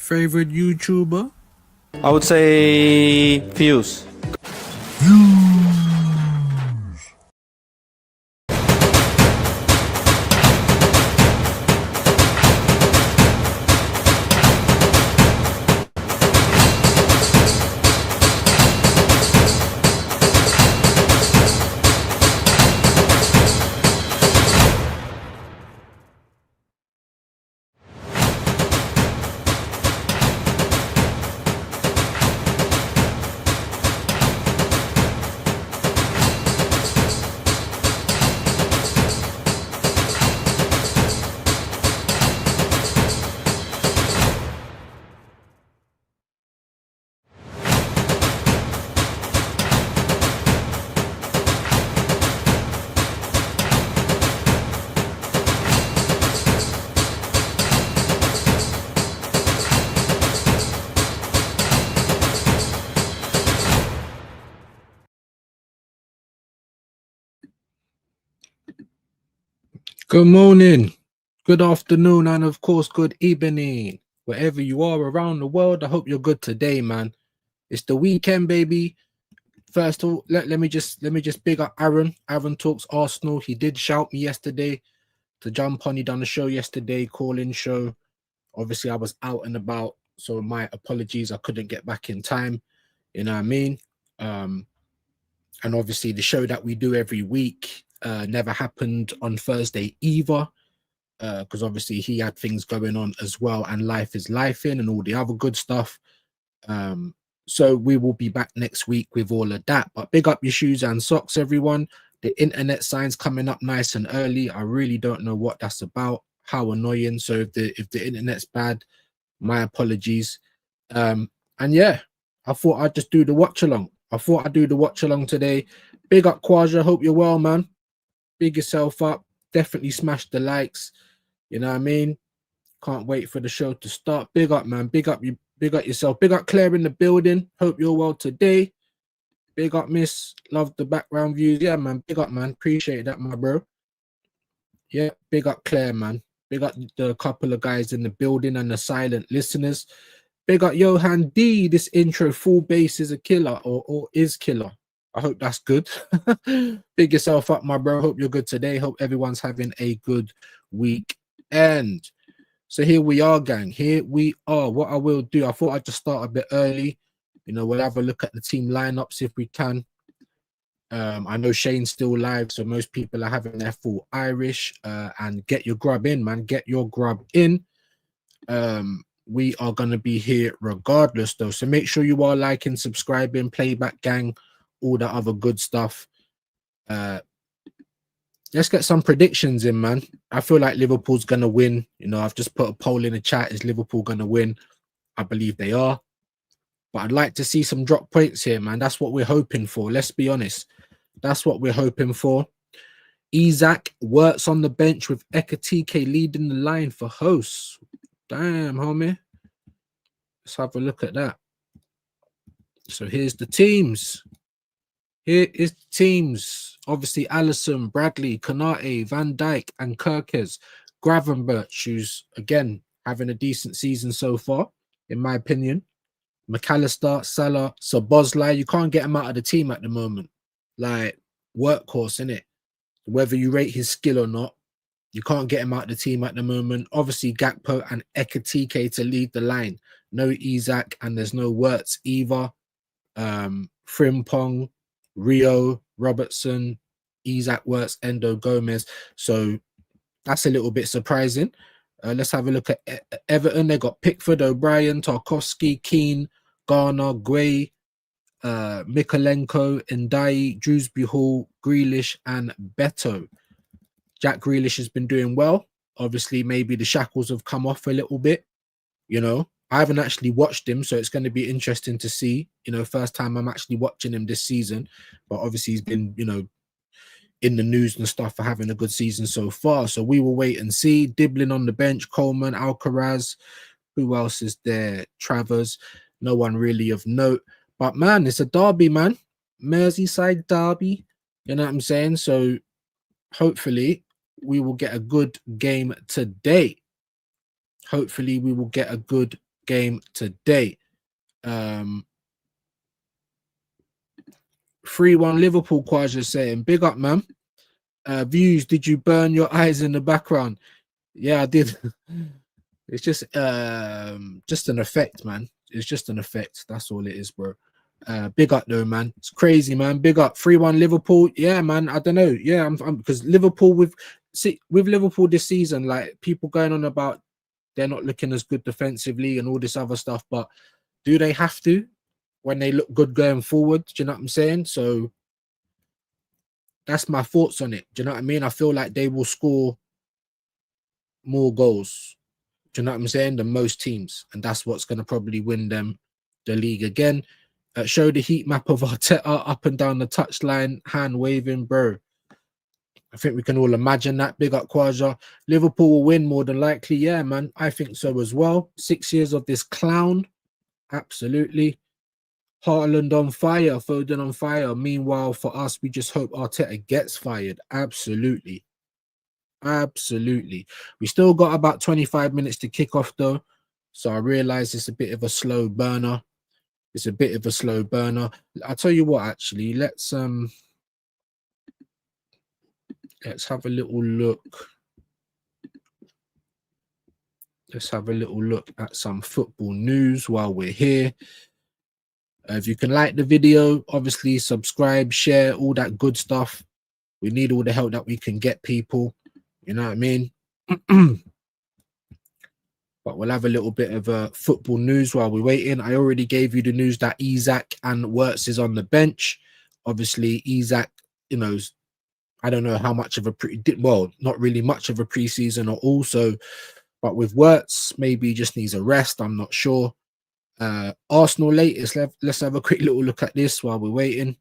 Favorite YouTuber? I would say Fuse. Good morning, good afternoon, and of course, good evening. Wherever you are around the world, I hope you're good today, man. It's the weekend, baby. First of all, let me just big up Aaron. Aaron talks Arsenal. He did shout me yesterday to jump on. He done a show yesterday, call-in show. Obviously, I was out and about, so my apologies. I couldn't get back in time. You know what I mean? And obviously, the show that we do every week never happened on Thursday either, because obviously he had things going on as well, and life is life in and all the other good stuff. So we will be back next week with all of that. But big up your shoes and socks, everyone. The internet sign's coming up nice and early. I really don't know what that's about. How annoying. So if the internet's bad, my apologies. And yeah, I thought I'd just do the watch along. I thought I'd do the watch along today. Big up Quaja. Hope you're well, man. Big yourself up. Definitely smash the likes. You know what I mean? Can't wait for the show to start. Big up, man. Big up you. Big up yourself. Big up Claire in the building. Hope you're well today. Big up, Miss. Love the background views. Yeah, man. Big up, man. Appreciate that, my bro. Yeah, big up Claire, man. Big up the couple of guys in the building and the silent listeners. Big up Johan D. This intro, full bass is a killer or is killer. I hope that's good. Big yourself up, my bro. Hope you're good today. Hope everyone's having a good weekend. So here we are, gang. Here we are. What I will do, I thought I'd just start a bit early. You know, we'll have a look at the team lineups if we can. I know Shane's still live, so most people are having their full Irish. And get your grub in, man. Get your grub in. We are going to be here regardless, though. So make sure you are liking, subscribing, playback gang, all that other good stuff. Let's get some predictions in, man. I feel like Liverpool's going to win. You know, I've just put a poll in the chat. Is Liverpool going to win? I believe they are. But I'd like to see some drop points here, man. That's what we're hoping for. Let's be honest. That's what we're hoping for. Isaac works on the bench with Ekatike leading the line for hosts. Damn, homie. Let's have a look at that. So here's the teams. Here is the teams. Obviously, Allison, Bradley, Konate, Van Dijk, and Kirkes. Gravenberch, who's, again, having a decent season so far, in my opinion. McAllister, Salah, Szoboszlai. You can't get him out of the team at the moment. Like, workhorse, innit? Whether you rate his skill or not, you can't get him out of the team at the moment. Obviously, Gakpo and Ekatike to lead the line. No Isaac, and there's no Wirtz either. Frimpong, Rio, Robertson, Isaac Wirtz, Endo, Gomez. So that's a little bit surprising. Let's have a look at Everton. They got Pickford, O'Brien, Tarkowski, Keane, Garner, Gray, Mikolenko, Ndai, Drewsbury Hall, Grealish, and Beto. Jack Grealish has been doing well. Obviously, maybe the shackles have come off a little bit. You know, I haven't actually watched him, so it's going to be interesting to see. You know, first time I'm actually watching him this season. But obviously, he's been, you know, in the news and stuff for having a good season so far. So we will wait and see. Dibbling on the bench, Coleman, Alcaraz. Who else is there? Travers. No one really of note. But, man, it's a derby, man. Merseyside Derby. You know what I'm saying? So, hopefully, we will get a good game today. Hopefully, we will get a good game today. 3-1 Liverpool. Quaja saying, big up, man. Views, did you burn your eyes in the background? Yeah, I did. It's just an effect, man. It's just an effect. That's all it is, bro. Big up though, man. It's crazy, man. Big up. 3-1 Liverpool. Yeah, man. I don't know. Yeah, I'm because Liverpool with Liverpool this season, like people going on about they're not looking as good defensively and all this other stuff, but do they have to when they look good going forward? Do you know what I'm saying? So that's my thoughts on it. Do you know what I mean? I feel like they will score more goals. Do you know what I'm saying? Than most teams, and that's what's going to probably win them the league again. Show the heat map of Arteta up and down the touchline, hand waving, bro. I think we can all imagine that. Big up Quaja. Liverpool will win more than likely. Yeah, man. I think so as well. 6 years of this clown. Absolutely. Haaland on fire. Foden on fire. Meanwhile, for us, we just hope Arteta gets fired. Absolutely. Absolutely. We still got about 25 minutes to kick off, though. So I realize it's a bit of a slow burner. It's a bit of a slow burner. I'll tell you what, actually. Let's have a little look. Let's have a little look at some football news while we're here. If you can like the video, obviously subscribe, share, all that good stuff. We need all the help that we can get, people. You know what I mean? But we'll have a little bit of football news while we're waiting. I already gave you the news that Isak and Wirtz is on the bench. Obviously, Isak, you know, I don't know how much of a not really much of a preseason or also, but with Wirtz, maybe he just needs a rest. I'm not sure. Arsenal latest. Let's have a quick little look at this while we're waiting.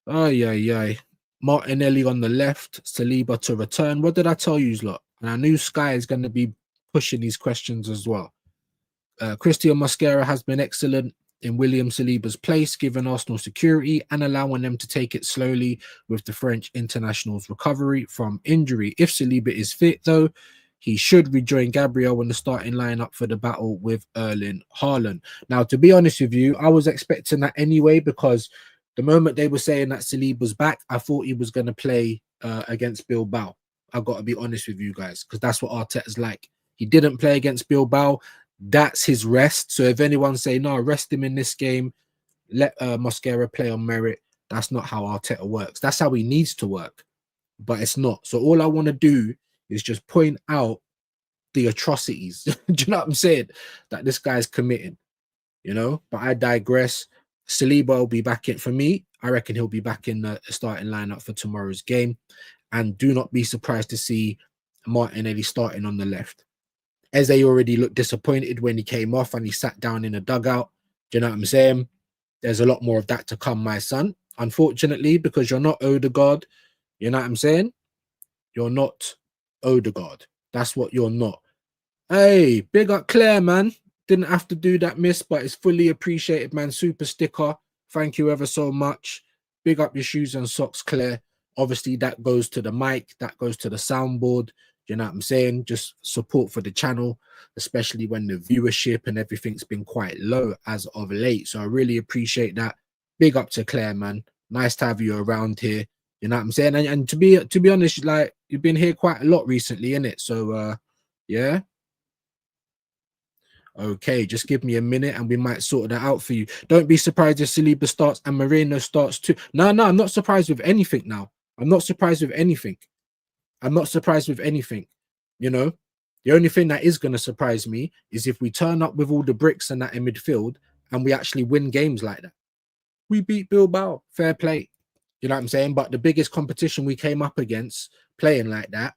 Oh yeah. Martinelli on the left, Saliba to return. What did I tell you, lot? And I knew Sky is going to be pushing these questions as well. Christian Mosquera has been excellent in William Saliba's place, giving Arsenal security and allowing them to take it slowly with the French international's recovery from injury. If Saliba is fit, though, he should rejoin Gabriel in the starting lineup for the battle with Erling Haaland. Now, to be honest with you, I was expecting that anyway, because the moment they were saying that Saliba's back, I thought he was going to play against Bilbao. I've got to be honest with you guys, because that's what Arteta's like. He didn't play against Bilbao. That's his rest. So if anyone say, no, rest him in this game, let Mosquera play on merit, that's not how Arteta works. That's how he needs to work, but it's not. So all I want to do is just point out the atrocities, do you know what I'm saying, that this guy's committing, you know? But I digress. Saliba will be back in, for me, I reckon he'll be back in the starting lineup for tomorrow's game. And do not be surprised to see Martinelli starting on the left. Eze already looked disappointed when he came off and he sat down in a dugout. Do you know what I'm saying? There's a lot more of that to come, my son. Unfortunately, because you're not Odegaard. You know what I'm saying? You're not Odegaard. That's what you're not. Hey, big up Claire, man. Didn't have to do that, miss, but it's fully appreciated, man. Super sticker. Thank you ever so much. Big up your shoes and socks, Claire. Obviously, that goes to the mic. That goes to the soundboard. You know what I'm saying? Just support for the channel, especially when the viewership and everything's been quite low as of late. So I really appreciate that. Big up to Claire, man. Nice to have you around here. You know what I'm saying? And to be honest, like, you've been here quite a lot recently, innit? So yeah. Okay, just give me a minute and we might sort that out for you. Don't be surprised if Saliba starts and Moreno starts too. No, I'm not surprised with anything now. I'm not surprised with anything. I'm not surprised with anything. You know, the only thing that is going to surprise me is if we turn up with all the bricks and that in midfield and we actually win games like that. We beat Bilbao, fair play. You know what I'm saying? But the biggest competition we came up against playing like that,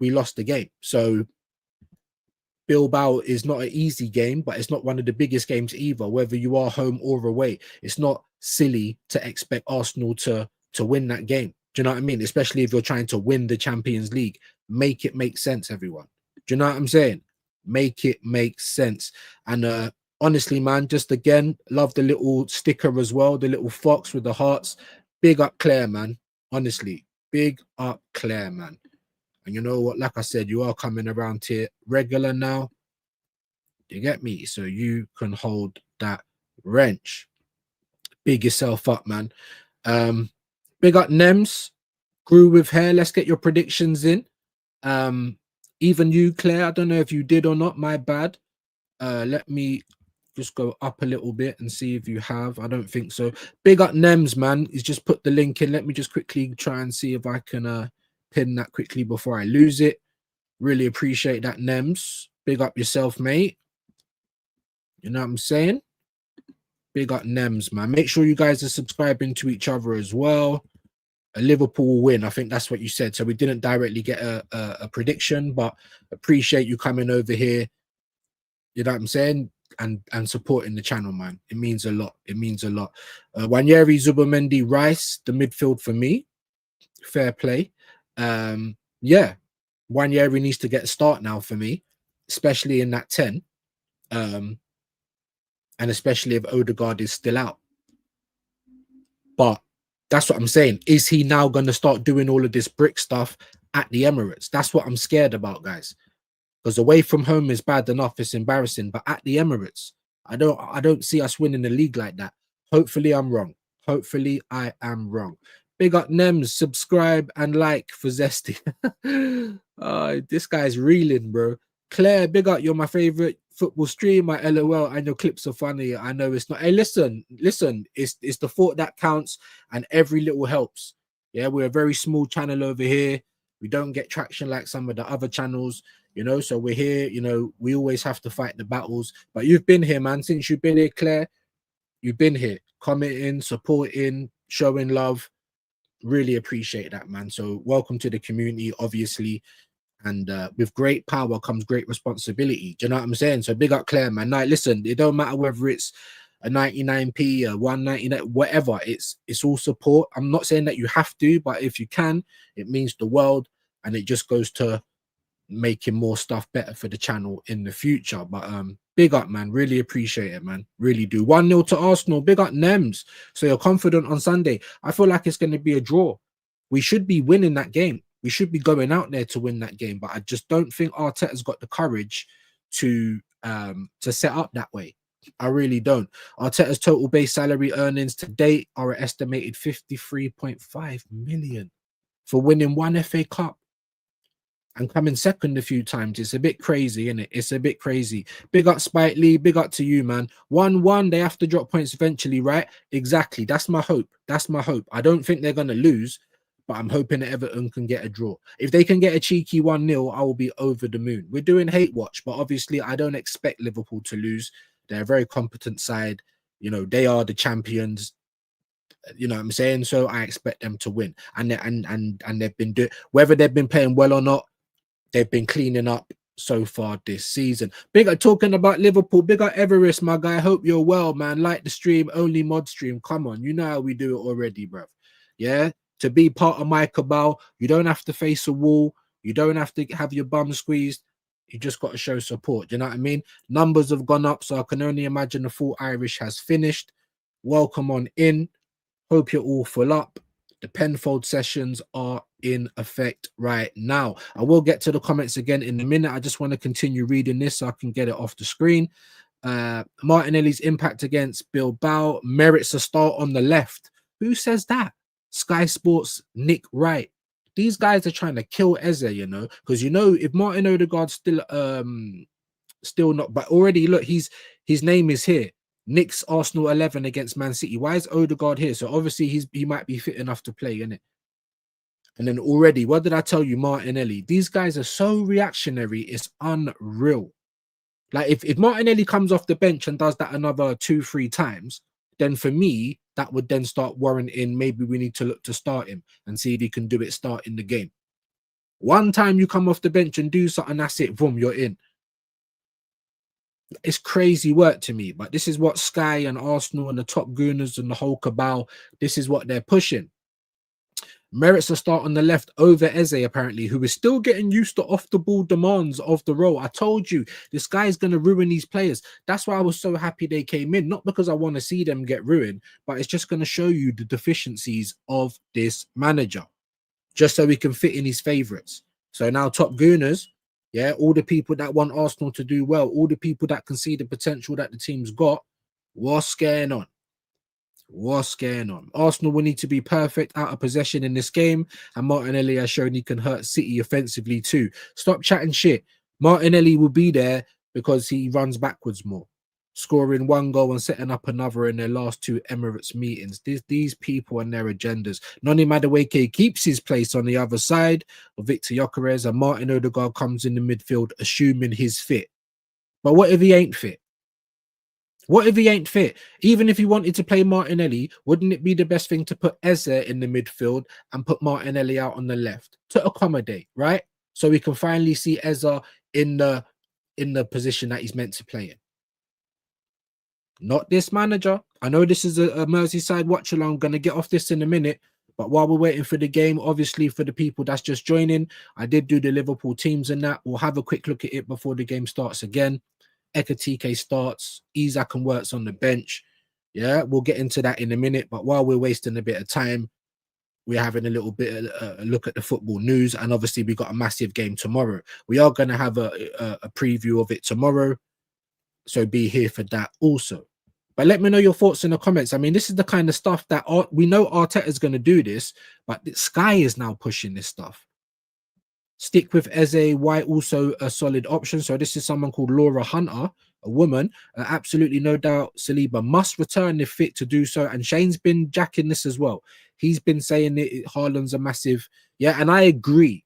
we lost the game. So Bilbao is not an easy game, but it's not one of the biggest games either, whether you are home or away. It's not silly to expect Arsenal to win that game. Do you know what I mean? Especially if you're trying to win the Champions League. Make it make sense, everyone. Do you know what I'm saying? Make it make sense. And honestly, man, just again, love the little sticker as well, the little fox with the hearts. Big up Claire, man. Honestly, big up Claire, man. And you know what? Like I said, you are coming around here regular now. You get me? So you can hold that wrench. Big yourself up, man. Big up Nems. Grew with hair. Let's get your predictions in. Even you, Claire. I don't know if you did or not. My bad. Let me just go up a little bit and see if you have. I don't think so. Big up Nems, man. He's just put the link in. Let me just quickly try and see if I can pin that quickly before I lose it. Really appreciate that, Nems. Big up yourself, mate. You know what I'm saying? Big up Nems, man. Make sure you guys are subscribing to each other as well. A Liverpool win. I think that's what you said. So we didn't directly get a prediction, but appreciate you coming over here. You know what I'm saying? And supporting the channel, man. It means a lot. It means a lot. Wanyeri, Zubomendi, Rice, the midfield for me. Fair play. Yeah. Wanyeri needs to get a start now for me, especially in that 10. And especially if Odegaard is still out. But that's what I'm saying. Is he now going to start doing all of this brick stuff at the Emirates? That's what I'm scared about, guys. Because away from home is bad enough, it's embarrassing. But at the Emirates, I don't see us winning the league like that. Hopefully I'm wrong. Hopefully I am wrong. Big up Nems, subscribe and like for Zesty. This guy's reeling, bro. Claire, big up, you're my favorite football stream. My LOL, and your clips are funny. I know it's not. Hey, listen, it's the thought that counts, and every little helps. Yeah, we're a very small channel over here. We don't get traction like some of the other channels, you know. So we're here, you know, we always have to fight the battles. But you've been here, man, since you've been here, Claire. You've been here, commenting, supporting, showing love. Really appreciate that, man. So welcome to the community, obviously. And with great power comes great responsibility. Do you know what I'm saying? So big up Claire, man. Like, listen, it don't matter whether it's a 99p, a 199, whatever. It's all support. I'm not saying that you have to, but if you can, it means the world, and it just goes to making more stuff better for the channel in the future. But big up, man. Really appreciate it, man. Really do. 1-0 to Arsenal. Big up Nems. So you're confident on Sunday. I feel like it's going to be a draw. We should be winning that game. We should be going out there to win that game, but I just don't think Arteta's got the courage to set up that way. I really don't. Arteta's total base salary earnings to date are an estimated 53.5 million for winning one FA Cup and coming second a few times. It's a bit crazy, isn't it? It's a bit crazy. Big up Spike Lee. Big up to you, man. 1-1. They have to drop points eventually, right? Exactly. That's my hope. That's my hope. I don't think they're going to lose, but I'm hoping that Everton can get a draw. If they can get a cheeky 1-0, I will be over the moon. We're doing hate watch, but obviously I don't expect Liverpool to lose. They're a very competent side. You know, they are the champions. You know what I'm saying? So I expect them to win. And they've been doing, whether they've been playing well or not, they've been cleaning up so far this season. Big up talking about Liverpool. Big up Everest, my guy. Hope you're well, man. Like the stream, only mod stream. Come on, you know how we do it already, bruv. Yeah. To be part of my cabal, you don't have to face a wall. You don't have to have your bum squeezed. You just got to show support. Do you know what I mean? Numbers have gone up, so I can only imagine the full Irish has finished. Welcome on in. Hope you're all full up. The Penfold sessions are in effect right now. I will get to the comments again in a minute. I just want to continue reading this so I can get it off the screen. Martinelli's impact against Bilbao merits a start on the left. Who says that? Sky Sports, Nick Wright. These guys are trying to kill Eze, you know, because you know if Martin Odegaard's still not, but already look, his name is here. Nick's Arsenal 11 against Man City. Why is Odegaard here? So obviously he might be fit enough to play, innit? And then already, what did I tell you, Martinelli? These guys are so reactionary, it's unreal. Like if Martinelli comes off the bench and does that another 2-3 times, then for me, that would then start warranting maybe we need to look to start him and see if he can do it starting the game. One time you come off the bench and do something, that's it, boom, you're in. It's crazy work to me, but this is what Sky and Arsenal and the top gooners and the whole cabal, this is what they're pushing. Merits a start on the left over Eze, apparently, who is still getting used to off-the-ball demands of the role. I told you, this guy's going to ruin these players. That's why I was so happy they came in. Not because I want to see them get ruined, but it's just going to show you the deficiencies of this manager, just so we can fit in his favourites. So now top gooners, Yeah, all the people that want Arsenal to do well, all the people that can see the potential that the team's got. What's going on? What's going on? Arsenal will need to be perfect out of possession in this game, and Martinelli has shown he can hurt City offensively too. Stop chatting shit. Martinelli will be there because he runs backwards more, scoring one goal and setting up another in their last two Emirates meetings. These people and their agendas. Noni Madueke keeps his place on the other side of Victor Gyökeres, and Martin Odegaard comes in the midfield, assuming he's fit. But what if he ain't fit? What if he ain't fit? Even if he wanted to play Martinelli, wouldn't it be the best thing to put Eze in the midfield and put Martinelli out on the left to accommodate, right? So we can finally see Eze in the position that he's meant to play in. Not this manager. I know this is a Merseyside watch along. I'm gonna get off this in a minute. But while we're waiting for the game, obviously for the people that's just joining, I did do the Liverpool teams and that. We'll have a quick look at it before the game starts again. Ekatike starts, Isak and Wirtz on the bench. Yeah, we'll get into that in a minute. But while we're wasting a bit of time, we're having a little bit of a look at the football news. And obviously, we got a massive game tomorrow. We are going to have a preview of it tomorrow. So be here for that also. But let me know your thoughts in the comments. I mean, this is the kind of stuff that we know Arteta is going to do this, but Sky is now pushing this stuff. Stick with Eze. White also a solid option. So this is someone called Laura Hunter, a woman. Absolutely no doubt Saliba must return if fit to do so. And Shane's been jacking this as well. He's been saying that Haaland's a massive, yeah, and I agree.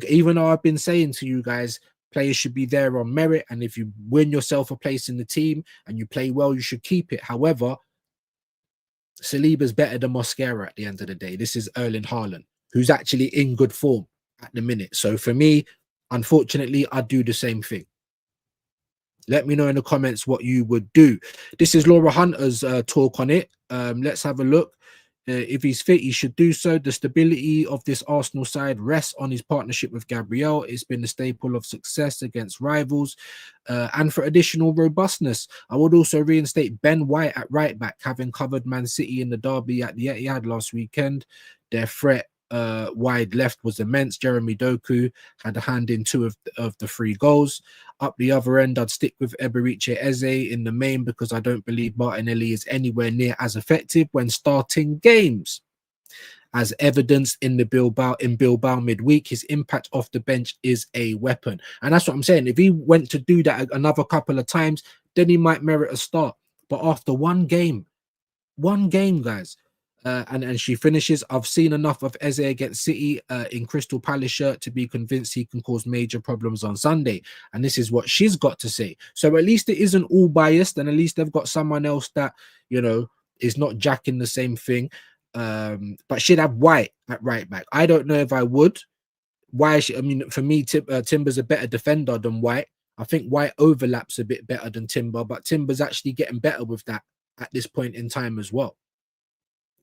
Even though I've been saying to you guys, players should be there on merit, and if you win yourself a place in the team and you play well, you should keep it. However, Saliba's better than Mosquera at the end of the day. This is Erling Haaland, who's actually in good form at the minute. So for me, unfortunately, I'd do the same thing. Let me know in the comments what you would do. This is Laura Hunter's talk on it. Let's have a look. If he's fit, he should do so. The stability of this Arsenal side rests on his partnership with Gabriel. It's been a staple of success against rivals. And for additional robustness, I would also reinstate Ben White at right back, having covered Man City in the derby at the Etihad last weekend. Their threat wide left was immense. Jeremy Doku had a hand in two of the 3 goals. Up the other end, I'd stick with Eberiche Eze in the main because I don't believe Martinelli is anywhere near as effective when starting games. As evidenced in Bilbao midweek, his impact off the bench is a weapon. And that's what I'm saying. If he went to do that another couple of times, then he might merit a start. But after one game, guys, and she finishes, I've seen enough of Eze against City in Crystal Palace shirt to be convinced he can cause major problems on Sunday. And this is what she's got to say. So at least it isn't all biased, and at least they've got someone else that, you know, is not jacking the same thing. But she'd have White at right back. I don't know if I would. I mean, for me, Timber's a better defender than White. I think White overlaps a bit better than Timber, but Timber's actually getting better with that at this point in time as well.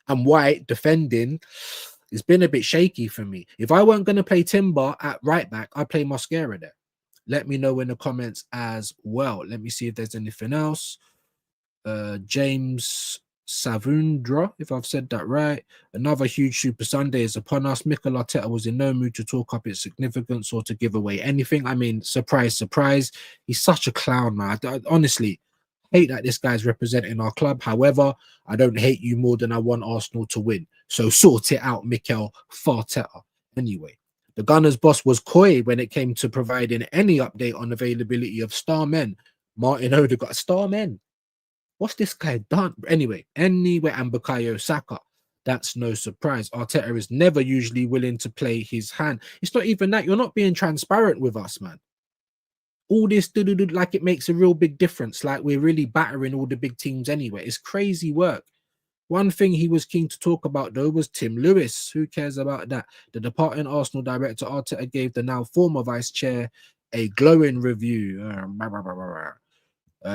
And White defending has been a bit shaky for me. If I weren't going to play Timber at right back, I'd play Mosquera there. Let me know in the comments as well. Let me see if there's anything else. James Savundra, if I've said that right. Another huge Super Sunday is upon us. Mikel Arteta was in no mood to talk up its significance or to give away anything. I mean, surprise, surprise. He's such a clown, man. Honestly, hate that this guy's representing our club. However, I don't hate you more than I want Arsenal to win. So sort it out, Mikel Arteta. Anyway, the Gunners' boss was coy when it came to providing any update on availability of star men. Martin Odegaard, star men. What's this guy done? Anyway, and Bukayo Saka. That's no surprise. Arteta is never usually willing to play his hand. It's not even that. You're not being transparent with us, man. All this like it makes a real big difference. Like we're really battering all the big teams anyway. It's crazy work. One thing he was keen to talk about though was Tim Lewis. Who cares about that? The departing Arsenal director Arteta gave the now former vice chair a glowing review.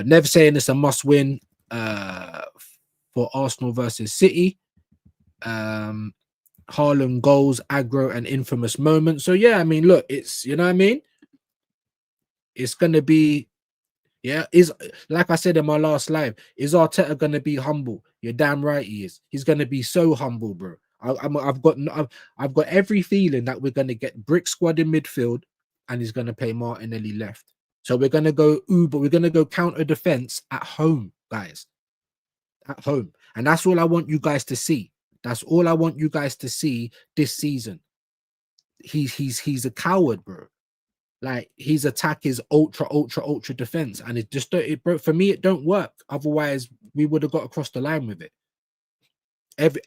Never saying it's a must win for Arsenal versus City. Haaland goals, aggro, and infamous moments. So yeah, I mean, look, it's, you know what I mean? It's gonna be, yeah, is like I said in my last live, is Arteta gonna be humble? You're damn right he is. He's gonna be so humble, bro. I've got every feeling that we're gonna get brick squad in midfield. and he's going to play Martinelli left. So we're going to go Uber. We're going to go counter defense at home, guys. At home. And that's all I want you guys to see. That's all I want you guys to see this season. He's a coward, bro. Like, his attack is ultra defense, and it just don't, bro, for me it don't work. Otherwise, we would have got across the line with it.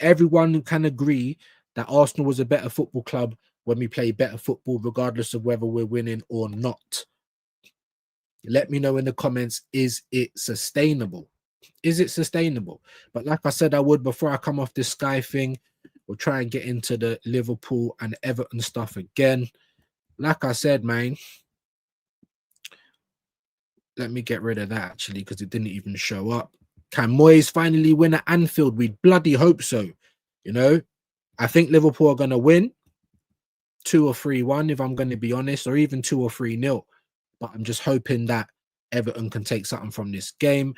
Everyone can agree that Arsenal was a better football club when we play better football, regardless of whether we're winning or not. Let me know in the comments, is it sustainable? Is it sustainable? But like I said, I would, before I come off this Sky thing, we'll try and get into the Liverpool and Everton stuff again. Like I said, man, let me get rid of that actually, because it didn't even show up. Can Moyes finally win at Anfield? We bloody hope so. You know, I think Liverpool are going to win 2 or 3-1, if I'm going to be honest, or even 2 or 3-0. But I'm just hoping that Everton can take something from this game.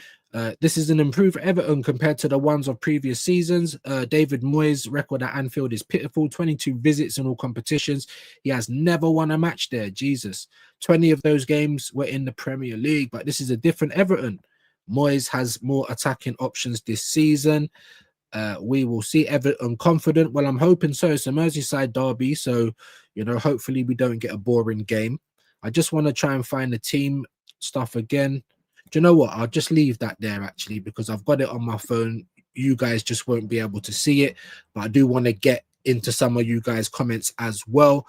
This is an improved Everton compared to the ones of previous seasons. David Moyes' record at Anfield is pitiful. 22 visits in all competitions. He has never won a match there. Jesus. 20 of those games were in the Premier League. But this is a different Everton. Moyes has more attacking options this season. We will see. Everton confident. Well, I'm hoping so. It's a Merseyside derby. So, you know, hopefully we don't get a boring game. I just want to try and find the team stuff again. Do you know what? I'll just leave that there actually, because I've got it on my phone. You guys just won't be able to see it, but I do want to get into some of you guys' comments as well.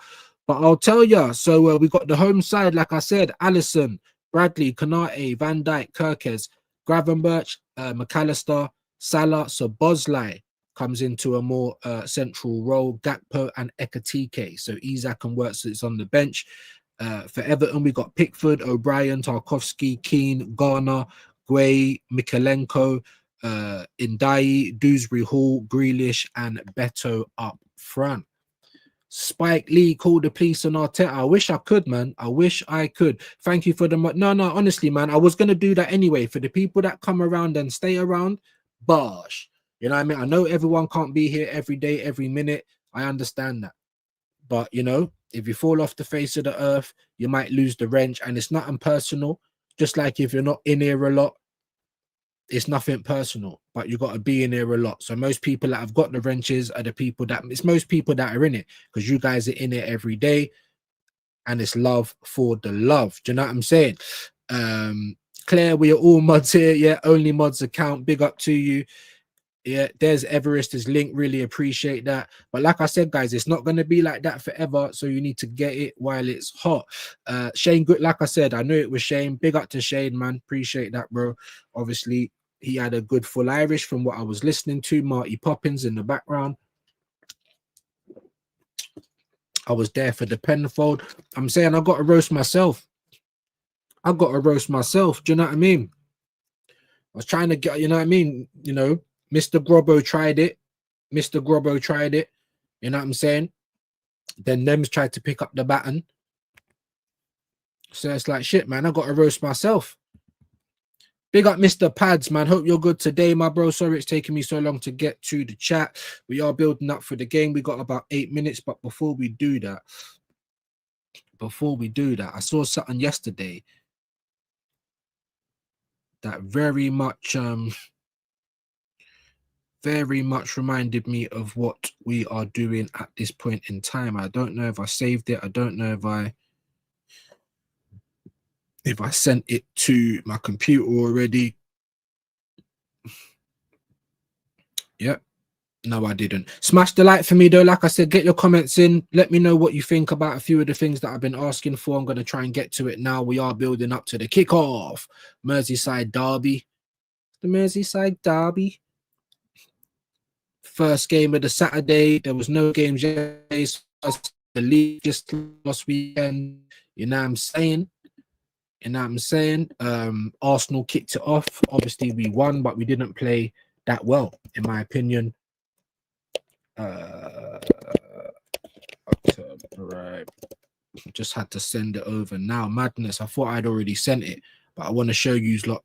But I'll tell you. So we got the home side, like I said: Alisson, Bradley, Konate, Van Dijk, Kirkes, Gravenberch, McAllister, Salah. So Bosley comes into a more central role. Gakpo and Ekatike. So Isak and Wirtz is on the bench. For Everton, we got Pickford, O'Brien, Tarkowski, Keane, Garner, Gueye, Mikalenko, Indai, Dewsbury Hall, Grealish, and Beto up front. Spike Lee called the police on Arteta. I wish I could, man. I wish I could. Thank you for the... No, honestly, man. I was going to do that anyway. For the people that come around and stay around, bosh. You know what I mean? I know everyone can't be here every day, every minute. I understand that. But, you know, if you fall off the face of the earth, you might lose the wrench. And it's nothing personal. Just like if you're not in here a lot, it's nothing personal. But you got to be in here a lot. So most people that have got the wrenches are the people that... It's most people that are in it. Because you guys are in it every day. And it's love for the love. Do you know what I'm saying? Claire, we are all mods here. Yeah, only mods account. Big up to you. Yeah, there's Everest's link. Really appreciate that. But like I said, guys, it's not going to be like that forever. So you need to get it while it's hot. Shane, good. Like I said, I knew it was Shane. Big up to Shane, man. Appreciate that, bro. Obviously, he had a good full Irish from what I was listening to. Marty Poppins in the background. I was there for the Penfold. I'm saying I got to roast myself. I got to roast myself. Do you know what I mean? I was trying to get, you know what I mean? You know, Mr. Grobbo tried it. Mr. Grobbo tried it. You know what I'm saying? Then Nems tried to pick up the baton. So it's like, shit, man, I got to roast myself. Big up Mr. Pads, man. Hope you're good today, my bro. Sorry it's taking me so long to get to the chat. We are building up for the game. We got about 8 minutes. But before we do that, I saw something yesterday that very much reminded me of what we are doing at this point in time. I don't know if I saved it. I don't know if I sent it to my computer already. Yep. No, I didn't. Smash the like for me, though. Like I said, get your comments in. Let me know what you think about a few of the things that I've been asking for. I'm going to try and get to it now. We are building up to the kickoff. Merseyside Derby. The Merseyside Derby. First game of the Saturday. There was no games yesterday. The league just last weekend. You know what I'm saying? Arsenal kicked it off. Obviously, we won, but we didn't play that well, in my opinion. Right. Just had to send it over now. Madness. I thought I'd already sent it, but I want to show you lot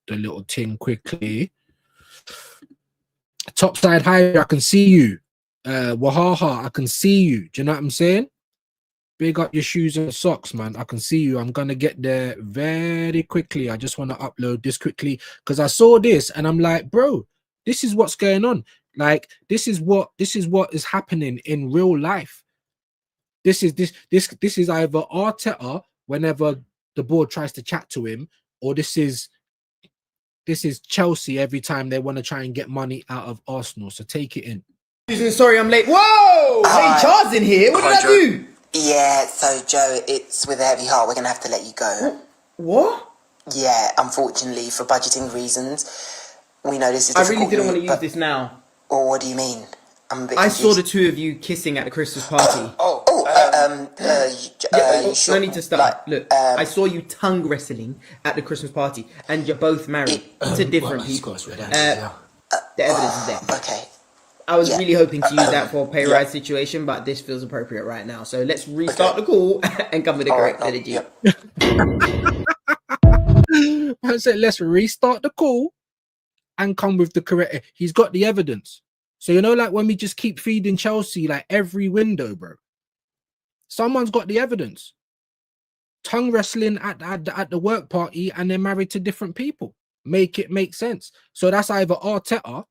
the little thing quickly. Topside high, I can see you. Wahaha, I can see you. Do you know what I'm saying? Big up your shoes and socks, man. I can see you. I'm gonna get there very quickly. I just want to upload this quickly because I saw this and I'm like, bro, this is what's going on. Like, this is what is happening in real life. This is either Arteta whenever the board tries to chat to him, or this is Chelsea every time they want to try and get money out of Arsenal. So take it in. Sorry, I'm late. Whoa! Hey, Charles in here. What did I do? Yeah, so Joe, it's with a heavy heart. We're going to have to let you go. What? Yeah, unfortunately, for budgeting reasons. We know this is I difficult. really didn't want to use this now. Or what do you mean? I'm a bit I confused. saw the two of you kissing at the Christmas party. Sure? No need to start. Look, I saw you tongue wrestling at the Christmas party, and you're both married to different people. The evidence is there. Okay. I was really hoping to use that for a pay rise situation, but this feels appropriate right now. So let's restart the call and come with the correct energy. I said, let's restart the call and come with the correct. He's got the evidence. So, you know, like when we just keep feeding Chelsea, like every window, bro, someone's got the evidence. Tongue wrestling at the work party, and they're married to different people. Make it make sense. So that's either Arteta.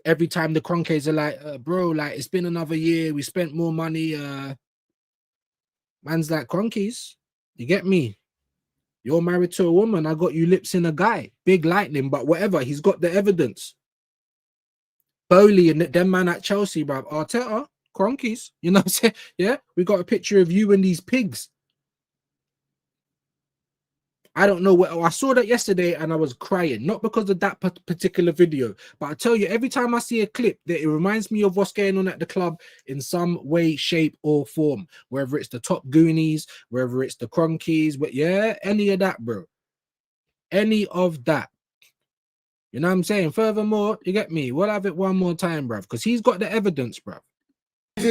Every time the Cronkies are like, bro, like it's been another year, we spent more money. Man's like, Cronkies, you get me? You're married to a woman. I got you lips in a guy. Big lightning, but whatever. He's got the evidence. Bowley and them man at Chelsea, bro. Arteta, Cronkies. You know what I'm saying? Yeah, we got a picture of you and these pigs. I don't know what I saw that yesterday and I was crying, not because of that particular video, but I tell you, every time I see a clip that it reminds me of what's going on at the club in some way, shape, or form, whether it's the Top Goonies, whether it's the Cronkies, but yeah, any of that, bro. Any of that. You know what I'm saying? Furthermore, you get me? We'll have it one more time, bruv, because he's got the evidence, bruv.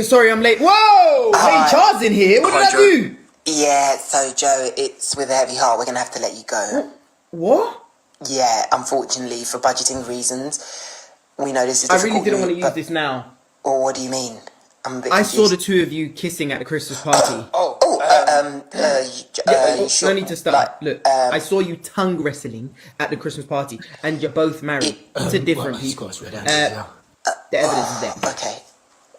Sorry, I'm late. Whoa! Hey, Charles in here. What did I do? Yeah, so Joe, it's with a heavy heart. We're going to have to let you go. What? Yeah, unfortunately, for budgeting reasons. We know this is difficult. I really didn't want to use this now. Or what do you mean? I'm a bit I confused. saw the two of you kissing at the Christmas party. Sure? No need to start. Look, I saw you tongue wrestling at the Christmas party, and you're both married to different people. The evidence is there. Okay.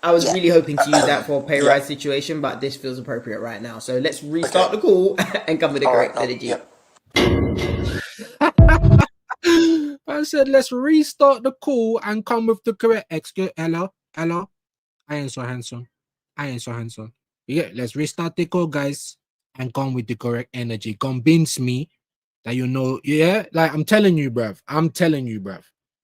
I was really hoping to use that for a pay rise situation, but this feels appropriate right now. So let's restart the call and come with the correct energy. I said, let's restart the call and come with the correct. Excuse, hello. I ain't so handsome. Yeah, let's restart the call, guys, and come with the correct energy. Convince me that you know. Yeah, like I'm telling you, bruv.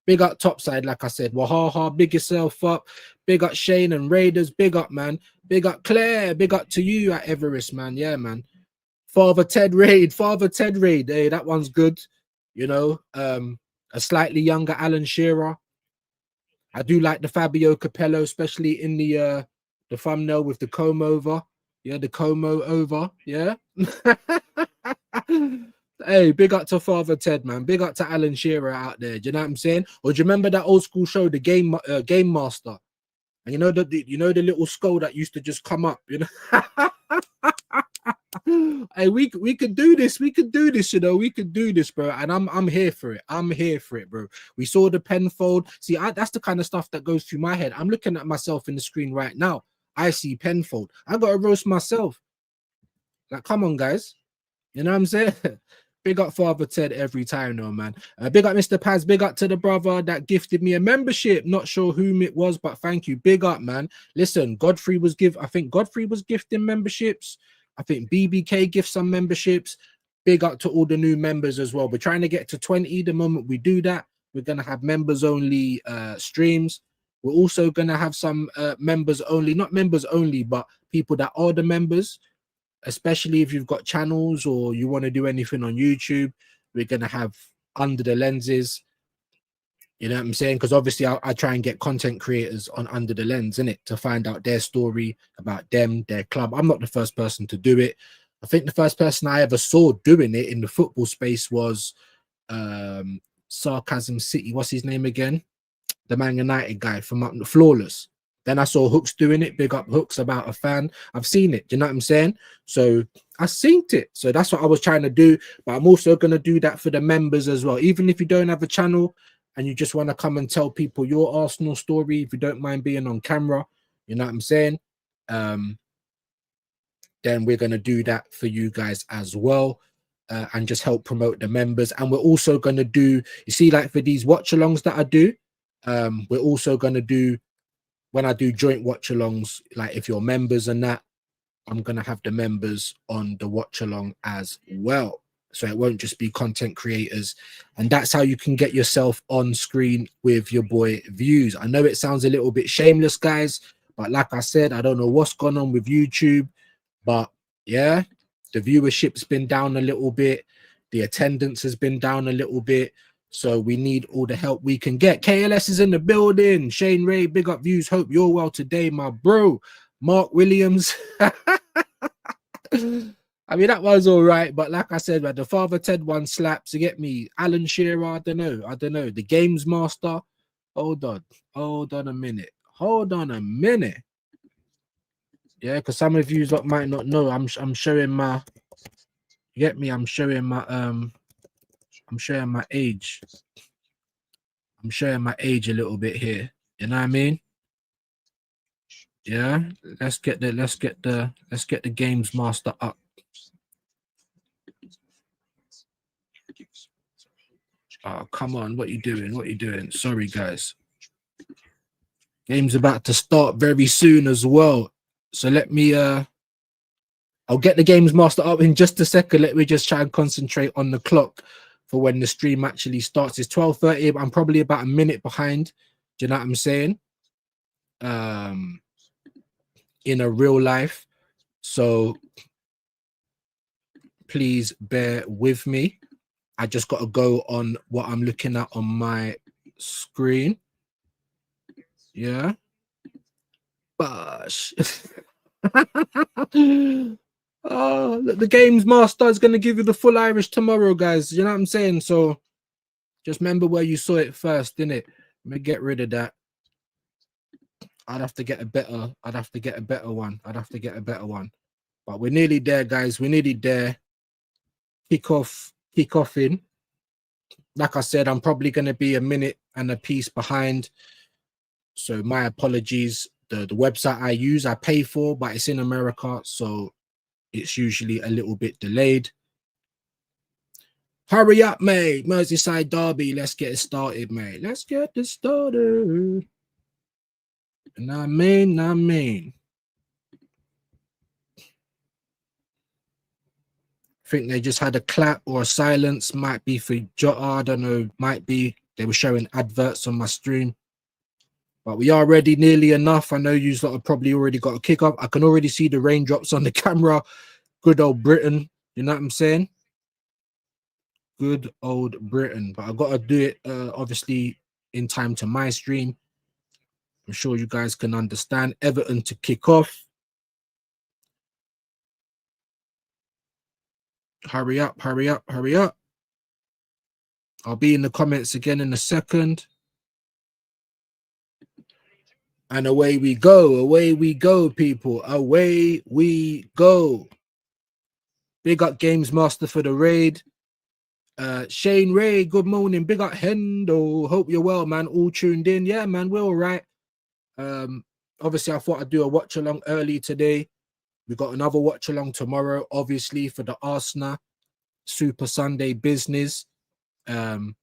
Big up Topside, like I said. Wahaha, big yourself up. Big up Shane and Raiders. Big up, man. Big up Claire. Big up to you at Everest, man. Yeah, man. Father Ted Raid. Hey, that one's good. You know, a slightly younger Alan Shearer. I do like the Fabio Capello, especially in the thumbnail with the comb over. Yeah, the como over. Yeah. Hey, big up to Father Ted, man. Big up to Alan Shearer out there. Do you know what I'm saying? Or do you remember that old school show, the Game Master? And you know the little skull that used to just come up. You know, hey, we could do this. We could do this. You know, we could do this, bro. And I'm here for it. I'm here for it, bro. We saw the Penfold. See, that's the kind of stuff that goes through my head. I'm looking at myself in the screen right now. I see Penfold. I gotta roast myself. Like, come on, guys. You know what I'm saying? Big up Father Ted every time, though, man. Big up Mr. Paz. Big up to the brother that gifted me a membership. Not sure whom it was, but thank you. Big up, man. Listen, I think Godfrey was gifting memberships. I think BBK gives some memberships. Big up to all the new members as well. We're trying to get to 20. The moment we do that, we're going to have members only streams. We're also going to have some members only, not members only, but people that are the members. Especially if you've got channels or you want to do anything on YouTube, we're going to have Under the Lenses. You know what I'm saying? Because obviously I try and get content creators on Under the Lens, innit? To find out their story about them, their club. I'm not the first person to do it. I think the first person I ever saw doing it in the football space was Sarcasm City. What's his name again? The Man United guy from up Flawless. Then I saw Hooks doing it. Big up Hooks about a fan. I've seen it. Do you know what I'm saying? So I synced it. So that's what I was trying to do. But I'm also going to do that for the members as well. Even if you don't have a channel and you just want to come and tell people your Arsenal story, if you don't mind being on camera, you know what I'm saying? Then we're going to do that for you guys as well. And just help promote the members. And we're also going to do, you see, like for these watch-alongs that I do, we're also going to do, when I do joint watch-alongs, like if you're members and that, I'm going to have the members on the watch-along as well. So it won't just be content creators. And that's how you can get yourself on screen with your boy Views. I know it sounds a little bit shameless, guys, but like I said, I don't know what's gone on with YouTube, but yeah, the viewership's been down a little bit. The attendance has been down a little bit. So we need all the help we can get. KLS is in the building. Shane Ray, big up Views. Hope you're well today, my bro. Mark Williams. I mean, that was all right. But like I said, the Father Ted one slaps. You get me? Alan Shearer, I don't know. The Games Master. Hold on a minute. Yeah, because some of you lot might not know. I'm showing my, you get me? I'm showing my age. I'm showing my age a little bit here. You know what I mean? Yeah. Let's get the Games Master up. Oh, come on. What you doing? Sorry, guys. Game's about to start very soon as well. So let me I'll get the Games Master up in just a second. Let me just try and concentrate on the clock for when the stream actually starts. It's 12:30, but I'm probably about a minute behind. Do you know what I'm saying? In a real life. So please bear with me. I just got to go on what I'm looking at on my screen. Yeah. Gosh. Oh, the Games Master is going to give you the full Irish tomorrow, guys. You know what I'm saying? So just remember where you saw it first, innit? Let me get rid of that. I'd have to get a better one. But we're nearly there, guys. We're nearly there. Kick off in. Like I said, I'm probably going to be a minute and a piece behind. So my apologies. The website I use, I pay for, but it's in America, so it's usually a little bit delayed. Hurry up, mate. Merseyside Derby. Let's get it started, mate. Let's get this started. And I mean. I think they just had a clap or a silence. Might be for Jota. I don't know. Might be. They were showing adverts on my stream. But we are ready nearly enough. I know you lot have probably already got a kick up. I can already see the raindrops on the camera. Good old Britain. You know what I'm saying? Good old Britain. But I've got to do it, obviously, in time to my stream. I'm sure you guys can understand. Everton to kick off. Hurry up. I'll be in the comments again in a second. And away we go, people. Away we go. Big up Games Master for the raid. Shane Ray, good morning. Big up Hendo. Hope you're well, man. All tuned in. Yeah, man, we're all right. Obviously, I thought I'd do a watch along early today. We got another watch along tomorrow, obviously, for the Arsenal Super Sunday business. And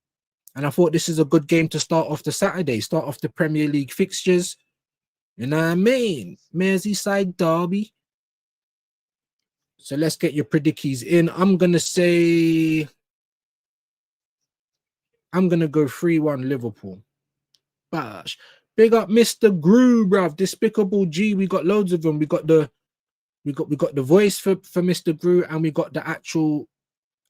I thought this is a good game to start off the Saturday, start off the Premier League fixtures. You know what I mean? Merseyside Derby. So let's get your predickies in. I'm going to go 3-1 Liverpool. Bash. Big up Mr. Gru, bruv. Despicable G. We got loads of them. We got the voice for Mr. Gru, and we got the actual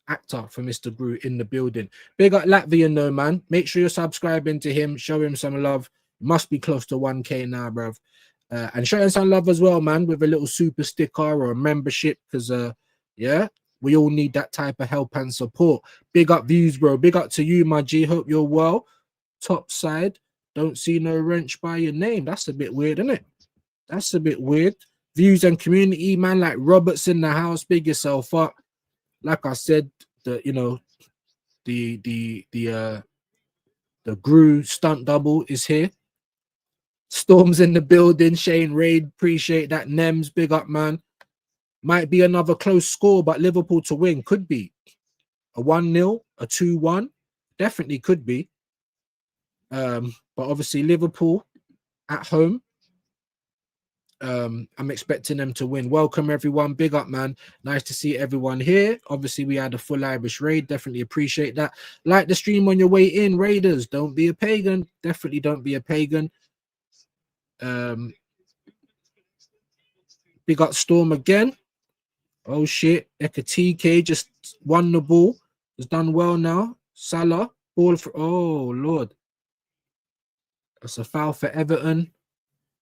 actor for Mr. Gru in the building. Big up Latvian though, man. Make sure you're subscribing to him. Show him some love. Must be close to 1K now, bruv. And show him some love as well, man, with a little super sticker or a membership, because yeah, we all need that type of help and support. Big up Views, bro. Big up to you, my G. Hope you're well. Top side. Don't see no wrench by your name. That's a bit weird, isn't it? That's a bit weird. Views and community, man, like Roberts in the house. Big yourself up. Like I said, the Gru stunt double is here. Storm's in the building. Shane Raid, appreciate that. Nems, big up, man. Might be another close score, but Liverpool to win could be a 1-0, a 2-1. Definitely could be. But obviously Liverpool at home. I'm expecting them to win. Welcome everyone. Big up, man. Nice to see everyone here. Obviously, we had a full Irish raid. Definitely appreciate that. Like the stream on your way in, Raiders. Don't be a pagan. Definitely don't be a pagan. Big up Storm again. Oh shit. Ekatike just won the ball. Has done well now. Salah. Ball for oh Lord. That's a foul for Everton.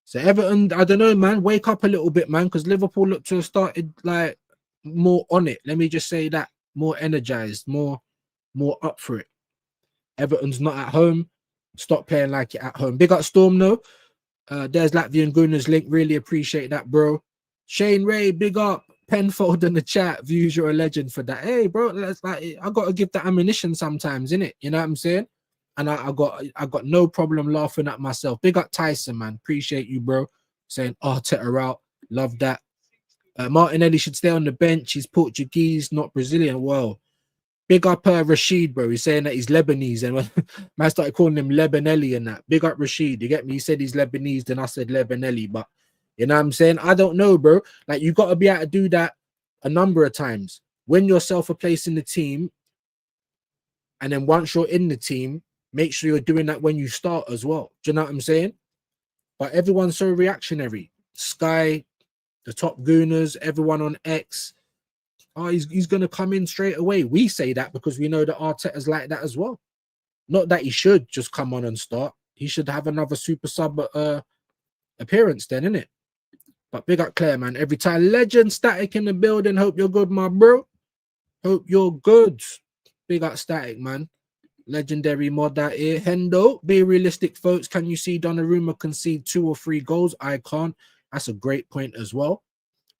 So Everton, I don't know, man. Wake up a little bit, man, because Liverpool look to have started like more on it. Let me just say that. More energized, more up for it. Everton's not at home. Stop playing like it at home. Big up Storm, though. There's Latvian Gunners link. Really appreciate that, bro. Shane Ray, big up. Penfold in the chat. Views, you're a legend for that. Hey, bro, that's like I gotta give the ammunition sometimes, innit? You know what I'm saying? And I got no problem laughing at myself. Big up Tyson, man. Appreciate you, bro. Saying Arteta out. Love that. Martinelli should stay on the bench. He's Portuguese, not Brazilian. Well, big up Rashid, bro. He's saying that he's Lebanese. And when I started calling him Lebanelli and that. Big up Rashid. You get me? He said he's Lebanese, then I said Lebanelli. But you know what I'm saying? I don't know, bro. Like, you got to be able to do that a number of times. Win yourself a place in the team. And then once you're in the team, make sure you're doing that when you start as well. Do you know what I'm saying? But everyone's so reactionary. Sky, the top gooners, everyone on X. Oh, he's going to come in straight away. We say that because we know that Arteta's like that as well. Not that he should just come on and start. He should have another super sub appearance then, innit? But big up Claire, man. Every time. Legend Static in the building. Hope you're good, my bro. Hope you're good. Big up Static, man. Legendary mod out here. Hendo, be realistic, folks. Can you see Donnarumma concede 2 or 3 goals? I can't. That's a great point as well.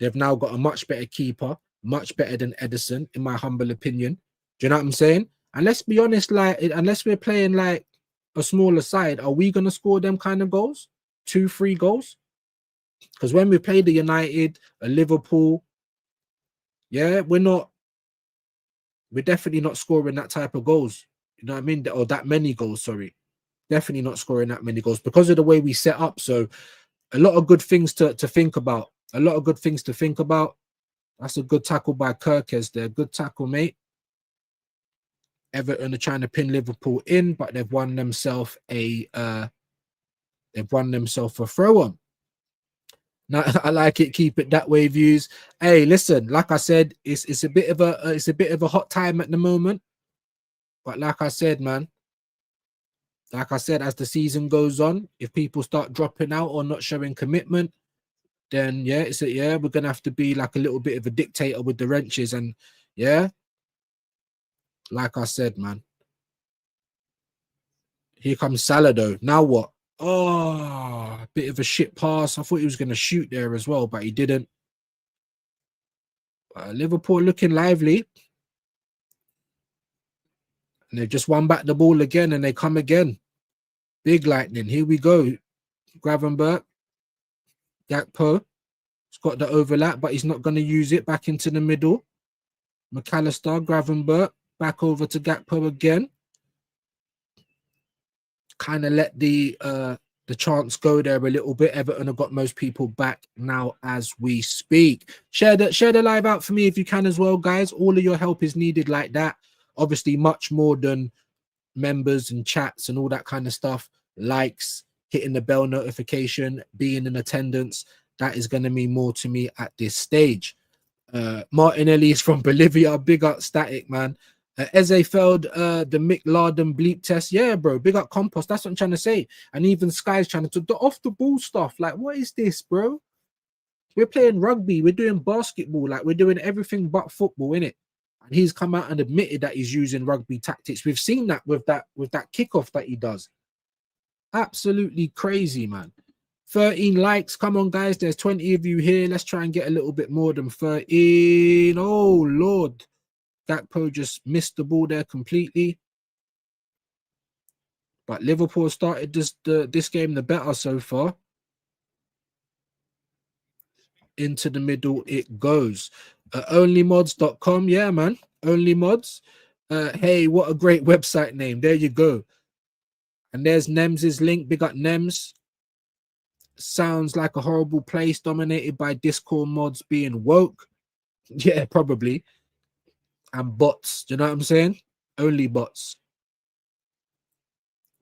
They've now got a much better keeper, much better than Edison, in my humble opinion. Do you know what I'm saying? And let's be honest, like, unless we're playing like a smaller side, are we gonna score them kind of goals? 2, 3 goals? Because when we play the United, a Liverpool, yeah, we're definitely not scoring that type of goals. You know what I mean? Or that many goals, sorry. Definitely not scoring that many goals because of the way we set up. So a lot of good things to think about. A lot of good things to think about. That's a good tackle by Kirkes there. Good tackle, mate. Everton are trying to pin Liverpool in, but they've won themselves a throw-on. Now, I like it. Keep it that way, views. Hey, listen, like I said, it's a bit of a hot time at the moment. But like I said, man, like I said, as the season goes on, if people start dropping out or not showing commitment, then yeah, we're gonna have to be like a little bit of a dictator with the wrenches. And yeah, like I said, man, here comes Salado. Now what? Oh, a bit of a shit pass. I thought he was gonna shoot there as well, but he didn't. Liverpool looking lively. And they've just won back the ball again, and they come again. Big lightning. Here we go. Gravenberch. Gakpo. He's got the overlap, but he's not going to use it. Back into the middle. McAllister, Gravenberch. Back over to Gakpo again. Kind of let the chance go there a little bit. Everton have got most people back now as we speak. Share the live out for me if you can as well, guys. All of your help is needed like that. Obviously, much more than members and chats and all that kind of stuff. Likes, hitting the bell notification, being in attendance. That is going to mean more to me at this stage. Martinelli is from Bolivia. Big up Static, man. Eze failed the Mick Larden bleep test. Yeah, bro. Big up Compost. That's what I'm trying to say. And even Sky's trying to do off the ball stuff. Like, what is this, bro? We're playing rugby. We're doing basketball. Like, we're doing everything but football, innit? And he's come out and admitted that he's using rugby tactics. We've seen that with that kickoff that he does. Absolutely crazy, man. 13 likes. Come on, guys. There's 20 of you here. Let's try and get a little bit more than 13. Oh, Lord. Gakpo just missed the ball there completely. But Liverpool started this game the better so far. Into the middle it goes. Onlymods.com. Yeah, man. Only mods. Hey, what a great website name. There you go. And there's Nems's link. Big up Nems. Sounds like a horrible place dominated by Discord mods being woke. Yeah, probably. And bots. Do you know what I'm saying? Only bots.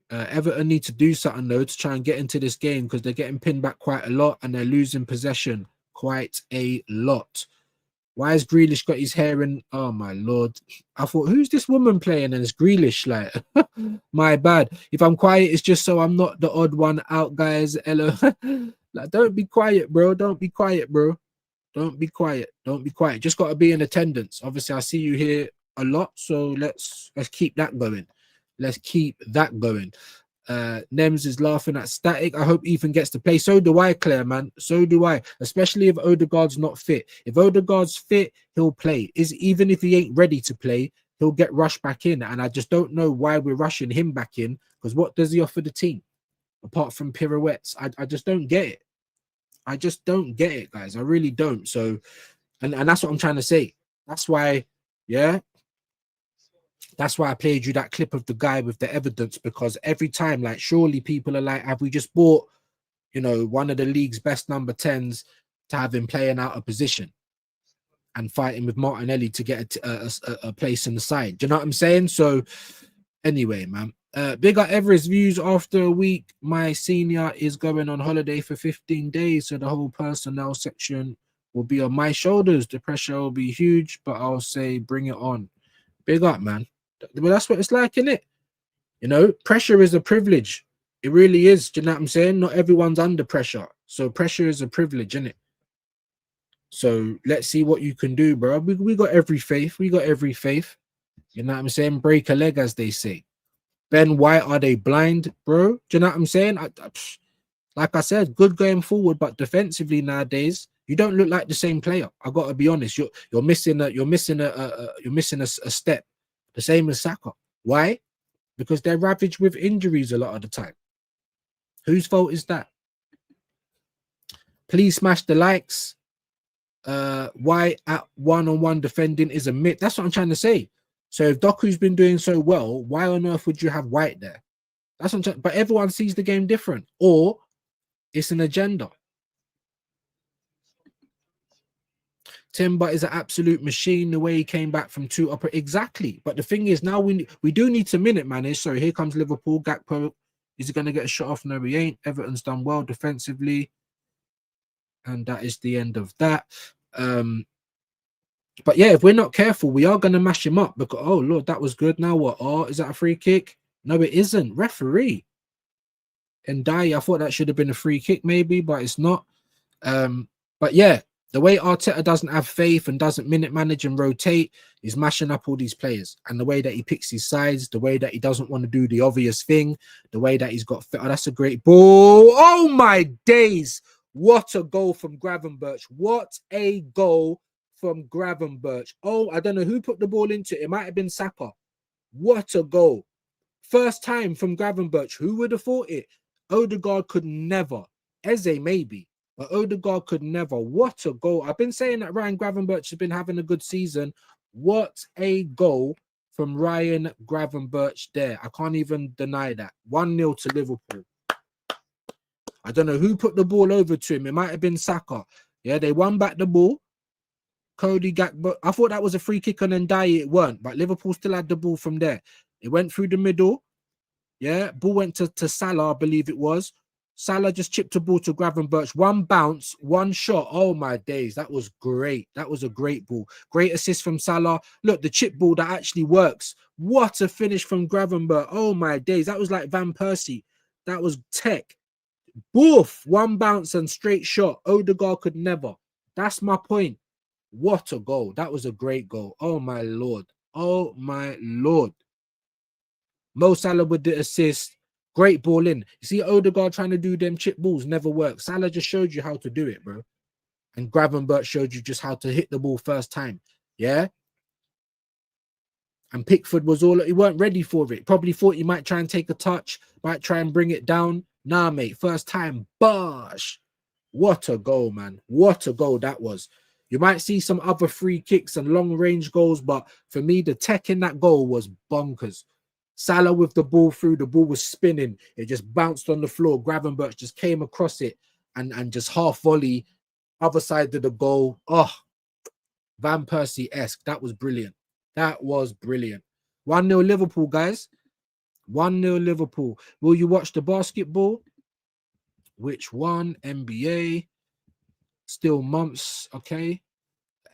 Everton need to do something though to try and get into this game because they're getting pinned back quite a lot and they're losing possession quite a lot. Why has Grealish got his hair in? Oh my Lord. I thought, who's this woman playing? And it's Grealish, like, my bad. If I'm quiet, it's just so I'm not the odd one out, guys. Hello. Like, don't be quiet, bro. Don't be quiet, bro. Don't be quiet. Don't be quiet. Just got to be in attendance. Obviously, I see you here a lot, so let's keep that going. Let's keep that going. Nems is laughing at static. I hope Ethan gets to play. So do I, Claire, man. So do I. Especially if Odegaard's not fit. If Odegaard's fit, he'll play. Even if he ain't ready to play, he'll get rushed back in. And I just don't know why we're rushing him back in. Because what does he offer the team? Apart from pirouettes. I just don't get it. I just don't get it, guys. I really don't. So, and that's what I'm trying to say. That's why, yeah. That's why I played you that clip of the guy with the evidence, because every time, like, surely people are like, have we just bought, you know, one of the league's best number 10s to have him playing out of position and fighting with Martinelli to get a place in the side? Do you know what I'm saying? So anyway, man, big up Everest views. After a week, my senior is going on holiday for 15 days. So the whole personnel section will be on my shoulders. The pressure will be huge, but I'll say bring it on. Big up, man. Well, that's what it's like, innit? You know, pressure is a privilege. It really is. Do you know what I'm saying? Not everyone's under pressure. So pressure is a privilege, innit? So let's see what you can do, bro. We got every faith. We got every faith. You know what I'm saying? Break a leg, as they say. Ben White, are they blind, bro? Do you know what I'm saying? Like I said, good going forward, but defensively nowadays, you don't look like the same player. I gotta be honest. You're missing a step. The same as Saka. Why? Because they're ravaged with injuries a lot of the time. Whose fault is that? Please smash the likes. White at one-on-one defending is a myth. That's what I'm trying to say. So if Doku's been doing so well, why on earth would you have White there? That's what I'm trying. But everyone sees the game different, or it's an agenda. Timber is an absolute machine. The way he came back from two upper, exactly. But the thing is, now we do need to minute manage. So here comes Liverpool. Gakpo, is he going to get a shot off? No, he ain't. Everton's done well defensively, and that is the end of that. But yeah, if we're not careful, we are going to mash him up. Because, oh Lord, that was good. Now what? Oh, is that a free kick? No, it isn't. Referee. And Dai, I thought that should have been a free kick, maybe, but it's not. But yeah. The way Arteta doesn't have faith and doesn't minute manage and rotate is mashing up all these players. And the way that he picks his sides, the way that he doesn't want to do the obvious thing, the way that he's got... Oh, that's a great ball. Oh, my days. What a goal from Gravenberch. What a goal from Gravenberch. Oh, I don't know who put the ball into it. It might have been Saka. What a goal. First time from Gravenberch. Who would have thought it? Odegaard could never. Eze, maybe. But Odegaard could never. What a goal. I've been saying that Ryan Gravenberch has been having a good season. What a goal from Ryan Gravenberch there. I can't even deny that. 1-0 to Liverpool. I don't know who put the ball over to him. It might have been Saka. Yeah, they won back the ball. Cody Gakpo. I thought that was a free kick on Ndiaye. It weren't. But Liverpool still had the ball from there. It went through the middle. Yeah, ball went to Salah, I believe it was. Salah just chipped a ball to Gravenberch. One bounce, one shot. Oh, my days. That was great. That was a great ball. Great assist from Salah. Look, the chip ball that actually works. What a finish from Gravenberch. Oh, my days. That was like Van Persie. That was tech. Boof. One bounce and straight shot. Odegaard could never. That's my point. What a goal. That was a great goal. Oh, my Lord. Oh, my Lord. Mo Salah with the assist. Great ball in. You see Odegaard trying to do them chip balls, never work. Salah just showed you how to do it, bro. And Gravenberch showed you just how to hit the ball first time. Yeah. And Pickford was he weren't ready for it. Probably thought he might try and take a touch, might try and bring it down. Nah, mate. First time, bosh. What a goal, man. What a goal that was. You might see some other free kicks and long range goals, but for me, the tech in that goal was bonkers. Salah with the ball through, the ball was spinning. It just bounced on the floor. Gravenberch just came across it and just half volley, other side of the goal. Oh, Van Persie-esque. That was brilliant. That was brilliant. 1-0 Liverpool, guys. 1-0 Liverpool. Will you watch the basketball? Which one? NBA. Still months. Okay.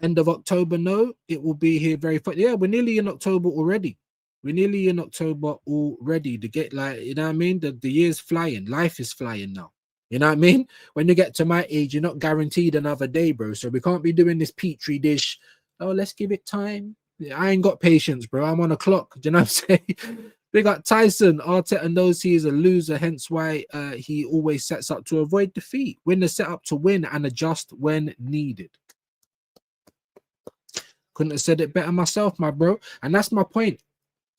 End of October. No, it will be here very fast. Yeah, we're nearly in October already. We're nearly in October already. To get, like, you know what I mean? The year's flying. Life is flying now. You know what I mean? When you get to my age, you're not guaranteed another day, bro. So we can't be doing this petri dish. Oh, let's give it time. I ain't got patience, bro. I'm on a clock. Do you know what I'm saying? Big up Tyson. Arteta knows he is a loser, hence why he always sets up to avoid defeat. Win the setup to win and adjust when needed. Couldn't have said it better myself, my bro. And that's my point.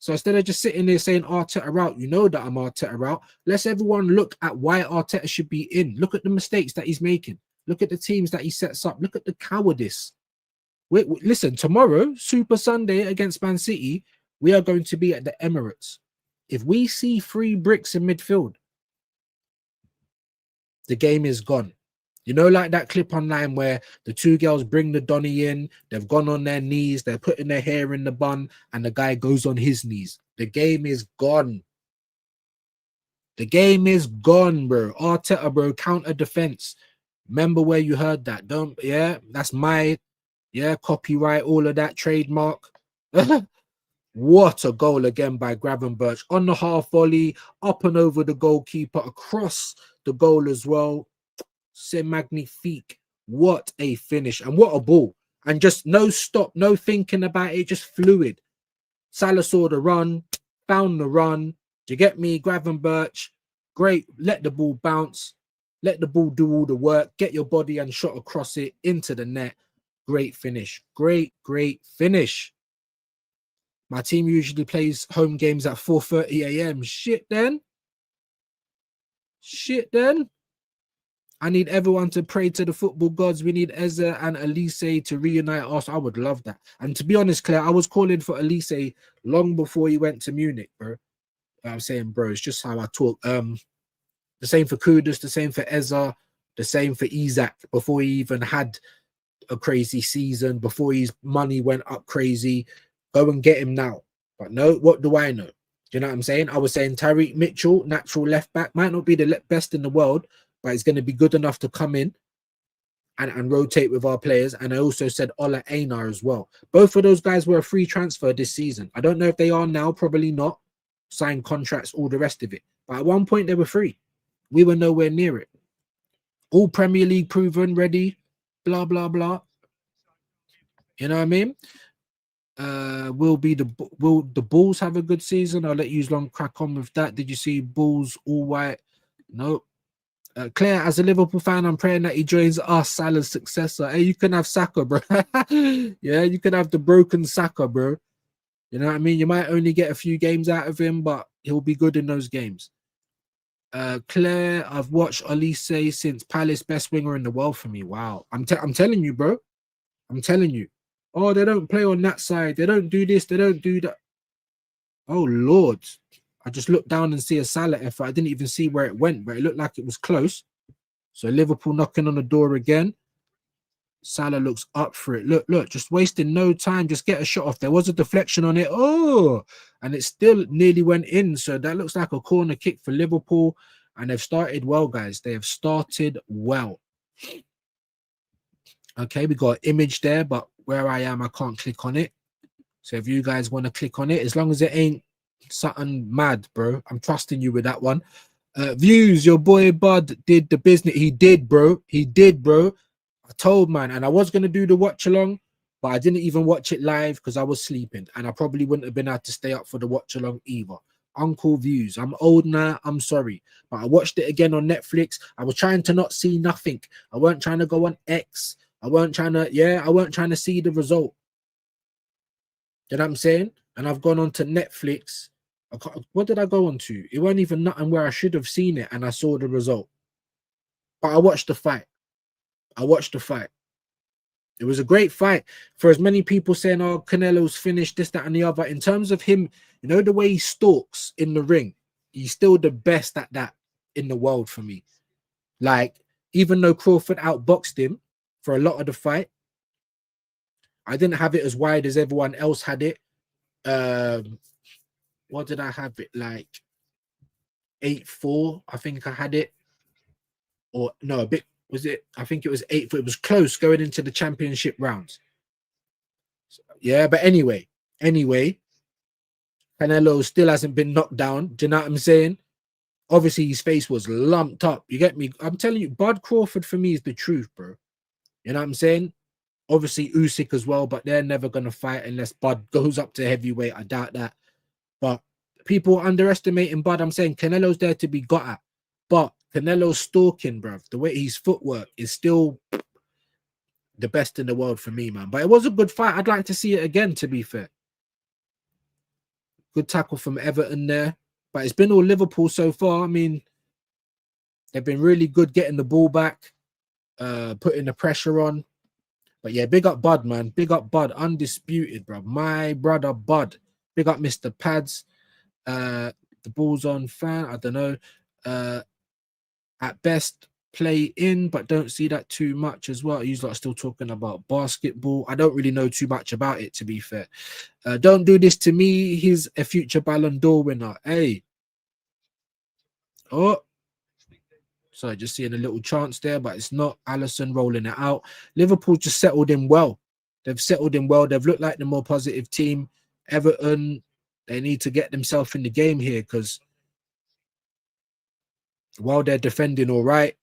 So instead of just sitting there saying Arteta out, you know that I'm Arteta out. Let's everyone look at why Arteta should be in. Look at the mistakes that he's making. Look at the teams that he sets up. Look at the cowardice. Listen, tomorrow, Super Sunday against Man City, we are going to be at the Emirates. If we see 3 bricks in midfield, the game is gone. You know, like that clip online where the 2 girls bring the Donny in, they've gone on their knees, they're putting their hair in the bun, and the guy goes on his knees. The game is gone. The game is gone, bro. Arteta, bro, counter defense. Remember where you heard that? Don't, yeah, that's my, yeah, copyright, all of that, trademark. What a goal again by Gravenberch on the half volley, up and over the goalkeeper, across the goal as well. C'est magnifique. What a finish and what a ball. And just no stop, no thinking about it, just fluid. Salah saw the run, found the run. Do you get me? Gravenberch, great. Let the ball bounce. Let the ball do all the work. Get your body and shot across it into the net. Great finish. Great finish. My team usually plays home games at 4:30 a.m. Shit then. I need everyone to pray to the football gods. We need Eze and Elise to reunite us. I would love that. And to be honest, Claire, I was calling for Elise long before he went to Munich, bro. I'm saying, bro, it's just how I talk. The same for Kudus, the same for Eze, the same for Isaac before he even had a crazy season, before his money went up crazy. Go and get him now. But no, what do I know? Do you know what I'm saying? I was saying Tyreek Mitchell, natural left back, might not be the best in the world, but he's going to be good enough to come in and rotate with our players. And I also said Ola Einar as well. Both of those guys were a free transfer this season. I don't know if they are now, probably not. Signed contracts, all the rest of it. But at one point, they were free. We were nowhere near it. All Premier League proven, ready, blah, blah, blah. You know what I mean? Will the Bulls have a good season? I'll let you long crack on with that. Did you see Bulls all white? No. Claire, as a Liverpool fan, I'm praying that he joins us, Salah's successor. Hey, you can have Saka, bro. Yeah, you can have the broken Saka, bro. You know what I mean? You might only get a few games out of him, but he'll be good in those games. Claire, I've watched Elise since Palace, best winger in the world for me. Wow. I'm telling you, bro. I'm telling you. Oh, they don't play on that side. They don't do this. They don't do that. Oh, Lord. I just looked down and see a Salah effort. I didn't even see where it went, but it looked like it was close. So Liverpool knocking on the door again. Salah looks up for it. Look, just wasting no time. Just get a shot off. There was a deflection on it. Oh, and it still nearly went in. So that looks like a corner kick for Liverpool. And they've started well, guys. They have started well. Okay, we got an image there, but where I am, I can't click on it. So if you guys want to click on it, as long as it ain't something mad, bro, I'm trusting you with that one. Views, your boy Bud did the business. He did, bro. He did, bro. I told, man, and I was going to do the watch along, but I didn't even watch it live because I was sleeping, and I probably wouldn't have been able to stay up for the watch along either. uncle views. I'm old now. I'm sorry. But I watched it again on Netflix. I was trying to not see nothing. I weren't trying to go on X. I weren't trying to see the result. You know what I'm saying? And I've gone on to Netflix. What did I go on to? It wasn't even nothing where I should have seen it and I saw the result. But I watched the fight. It was a great fight. For as many people saying, oh, Canelo's finished, this, that, and the other. In terms of him, you know, the way he stalks in the ring, he's still the best at that in the world for me. Like, even though Crawford outboxed him for a lot of the fight, I didn't have it as wide as everyone else had it. What did I have it? Like 8-4, I think I had it. Or no, a bit, was it? I think it was 8-4. It was close going into the championship rounds. Yeah, but anyway, Canelo still hasn't been knocked down. Do you know what I'm saying? Obviously, his face was lumped up. You get me? I'm telling you, Bud Crawford for me is the truth, bro. You know what I'm saying? Obviously, Usyk as well, but they're never going to fight unless Bud goes up to heavyweight. I doubt that. But people underestimating Bud. I'm saying Canelo's there to be got at. But Canelo's stalking, bro. The way his footwork is still the best in the world for me, man. But it was a good fight. I'd like to see it again, to be fair. Good tackle from Everton there. But it's been all Liverpool so far. I mean, they've been really good getting the ball back, putting the pressure on. But yeah, big up Bud, man. Big up Bud. Undisputed, bro. My brother Bud. Big up Mr. Pads. The ball's on fan. I don't know. At best, play in, but don't see that too much as well. You lot are still talking about basketball. I don't really know too much about it, to be fair. Don't do this to me. He's a future Ballon d'Or winner. Hey. Oh. Sorry, just seeing a little chance there, but it's not. Allison rolling it out. Liverpool just settled in well. They've settled in well. They've looked like the more positive team. Everton, they need to get themselves in the game here because while they're defending all right,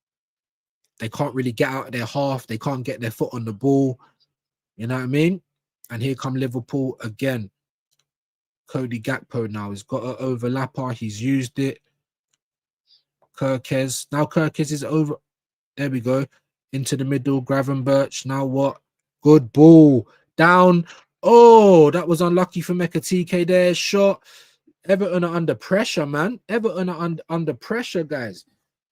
they can't really get out of their half. They can't get their foot on the ball. You know what I mean? And here come Liverpool again. Cody Gakpo now has got an overlapper. He's used it. Kirkes. Now Kirkes is over. There we go. Into the middle. Gravenberch. Now what? Good ball. Down. Oh, that was unlucky for Mekatike there. Shot. Everton are under pressure, man. Everton are under pressure, guys.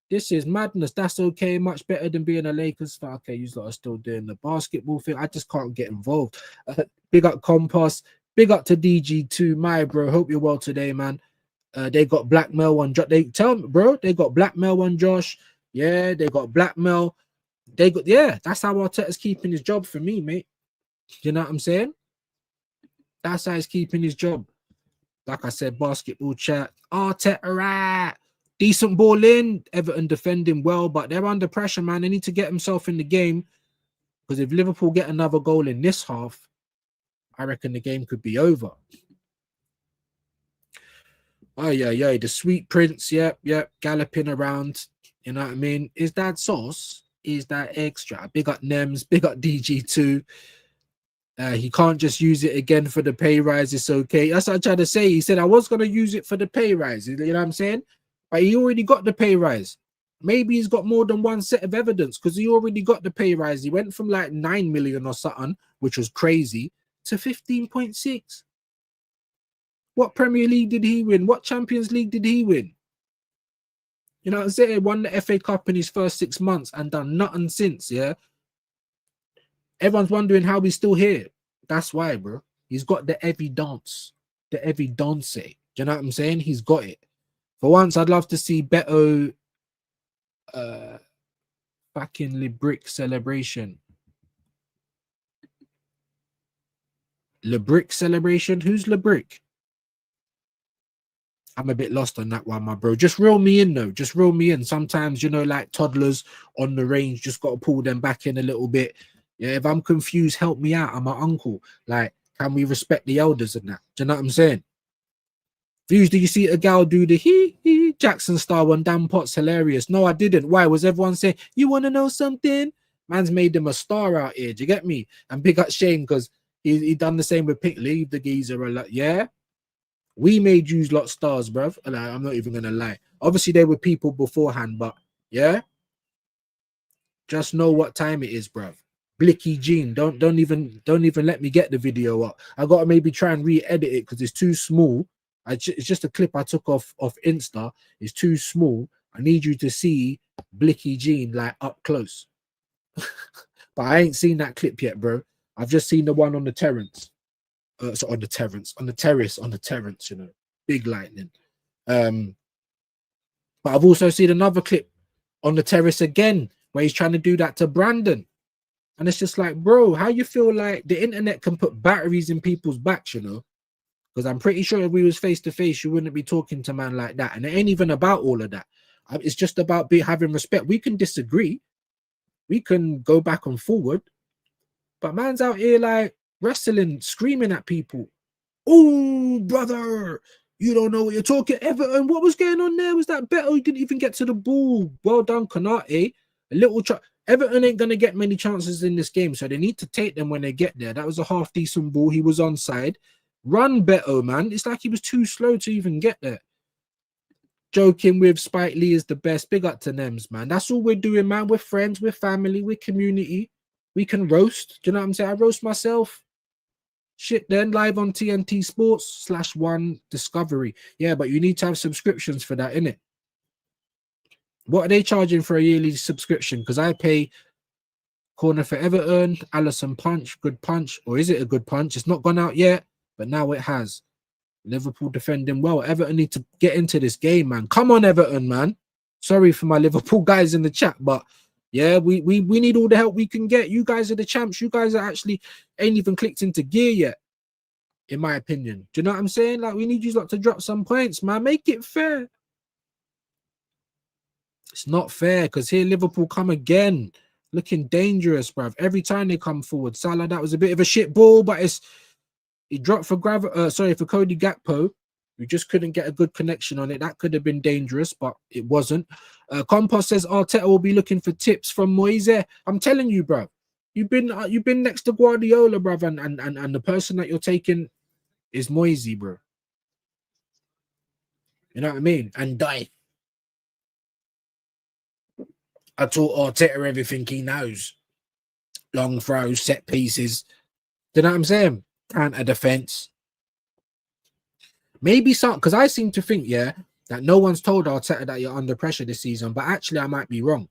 This is madness. That's okay. Much better than being a Lakers fan. Okay, you lot are still doing the basketball thing. I just can't get involved. Big up Compass. Big up to DG2. My bro. Hope you're well today, man. They got blackmail on Josh. They tell me, bro, they got blackmail on Josh. Yeah, they got blackmail. That's how Arteta's keeping his job for me, mate. You know what I'm saying? That's how he's keeping his job. Like I said, basketball chat. Arteta, right? Decent ball in. Everton defending well, but they're under pressure, man. They need to get themselves in the game because if Liverpool get another goal in this half, I reckon the game could be over. Oh, yeah. The Sweet Prince, yep. Galloping around. You know what I mean? Is that sauce? Is that extra? Big up Nems, big up DG2. He can't just use it again for the pay rise. It's okay. That's what I'm trying to say. He said, I was going to use it for the pay rise. You know what I'm saying? But he already got the pay rise. Maybe he's got more than one set of evidence because he already got the pay rise. He went from like 9 million or something, which was crazy, to 15.6. What Premier League did he win? What Champions League did he win? You know what I'm saying? Won the FA Cup in his first 6 months and done nothing since, yeah? Everyone's wondering how he's still here. That's why, bro. He's got the evidence. The evidence. Do you know what I'm saying? He's got it. For once, I'd love to see Beto back in Le Brick celebration. Le Brick celebration? Who's Le Brick? I'm a bit lost on that one, my bro. Just reel me in, though. Just reel me in. Sometimes, you know, like toddlers on the range, just got to pull them back in a little bit. Yeah, if I'm confused, help me out. I'm my uncle. Like, can we respect the elders and that? Do you know what I'm saying? Views, do you see a gal do the he Jackson style one? Dan Potts hilarious. No, I didn't. Why? Was everyone saying, you want to know something? Man's made them a star out here. Do you get me? And big up Shane because he done the same with Pick. Leave the geezer a lot. Yeah? We made you lot stars, bruv. And I'm not even gonna lie. Obviously, they were people beforehand, but yeah, just know what time it is, bruv. Blicky Jean, don't even let me get the video up. I gotta maybe try and re-edit it because it's too small. It's just a clip I took off Insta. It's too small. I need you to see Blicky Jean like up close. But I ain't seen that clip yet, bro. I've just seen the one on the terrace. So on the terrace, you know, big lightning. But I've also seen another clip on the terrace again where he's trying to do that to Brandon. And it's just like, bro, how you feel like the internet can put batteries in people's backs, you know? Because I'm pretty sure if we was face to face, you wouldn't be talking to man like that. And it ain't even about all of that. It's just about having respect. We can disagree. We can go back and forward. But man's out here like wrestling, screaming at people. Oh, brother, you don't know what you're talking. Everton, what was going on there? Was that better? You didn't even get to the ball. Well done, Konate. A little Everton ain't going to get many chances in this game, so they need to take them when they get there. That was a half-decent ball. He was onside. Run better, man. It's like he was too slow to even get there. Joking with Spike Lee is the best. Big up to Nems, man. That's all we're doing, man. We're friends, we're family, we're community. We can roast. Do you know what I'm saying? I roast myself. Shit, then live on TNT Sports /1 Discovery. Yeah, but you need to have subscriptions for that, innit? What are they charging for a yearly subscription? Because I pay Corner for Everton, Allison Punch, Good Punch, or is it a Good Punch? It's not gone out yet, but now it has. Liverpool defending well. Everton need to get into this game, man. Come on, Everton, man. Sorry for my Liverpool guys in the chat, but yeah, we need all the help we can get. You guys are the champs. You guys are actually ain't even clicked into gear yet, in my opinion. Do you know what I'm saying? Like, we need you lot to drop some points, man. Make it fair. It's not fair because here Liverpool come again, looking dangerous, bruv. Every time they come forward, Salah, that was a bit of a shit ball, but he dropped for for Cody Gakpo. We just couldn't get a good connection on it. That could have been dangerous, but it wasn't. Compost says Arteta will be looking for tips from Moise. I'm telling you, bruv. You've been next to Guardiola, bruv, and the person that you're taking is Moise, bro. You know what I mean? And I taught Arteta everything he knows. Long throws, set pieces. Do you know what I'm saying? Counter defense. Maybe some, because I seem to think, yeah, that no one's told Arteta that you're under pressure this season, but actually I might be wrong.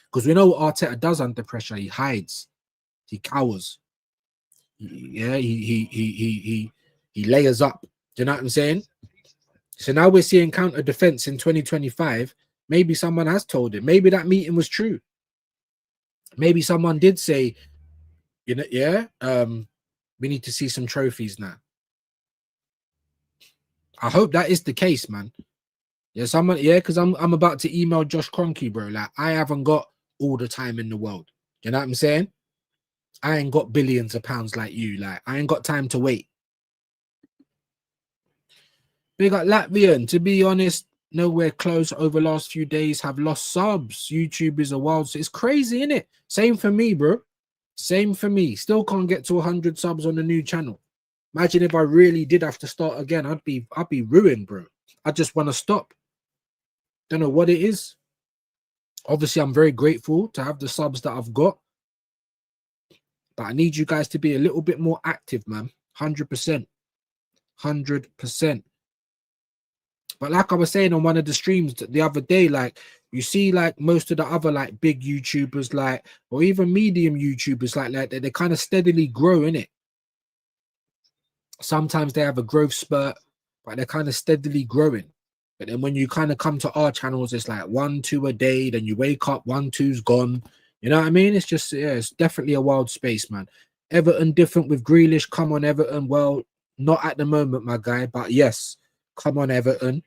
Because we know what Arteta does under pressure. He hides. He cowers. Yeah, he layers up. Do you know what I'm saying? So now we're seeing counter defense in 2025. Maybe someone has told him. Maybe that meeting was true. Maybe someone did say, you know, yeah, we need to see some trophies now. I hope that is the case, man. Yeah, someone, yeah, because I'm about to email Josh Kroenke, bro. Like, I haven't got all the time in the world. You know what I'm saying? I ain't got billions of pounds like you. Like, I ain't got time to wait. Big up Latvian. To be honest, nowhere close over last few days. Have lost subs. YouTube is a wild. It's crazy, isn't it? Same for me, bro. Same for me. Still can't get to 100 subs on the new channel. Imagine if I really did have to start again. I'd be ruined, bro. I just want to stop. Don't know what it is. Obviously, I'm very grateful to have the subs that I've got. But I need you guys to be a little bit more active, man. 100%. 100%. But like I was saying on one of the streams the other day, like, you see, like, most of the other, like, big YouTubers, like, or even medium YouTubers, like they kind of steadily grow, innit? Sometimes they have a growth spurt, but they're kind of steadily growing. But then when you kind of come to our channels, it's like 1, 2 a day. Then you wake up, 1, 2's gone. You know what I mean? It's just, yeah, it's definitely a wild space, man. Everton different with Grealish. Come on, Everton. Well, not at the moment, my guy. But yes, come on, Everton.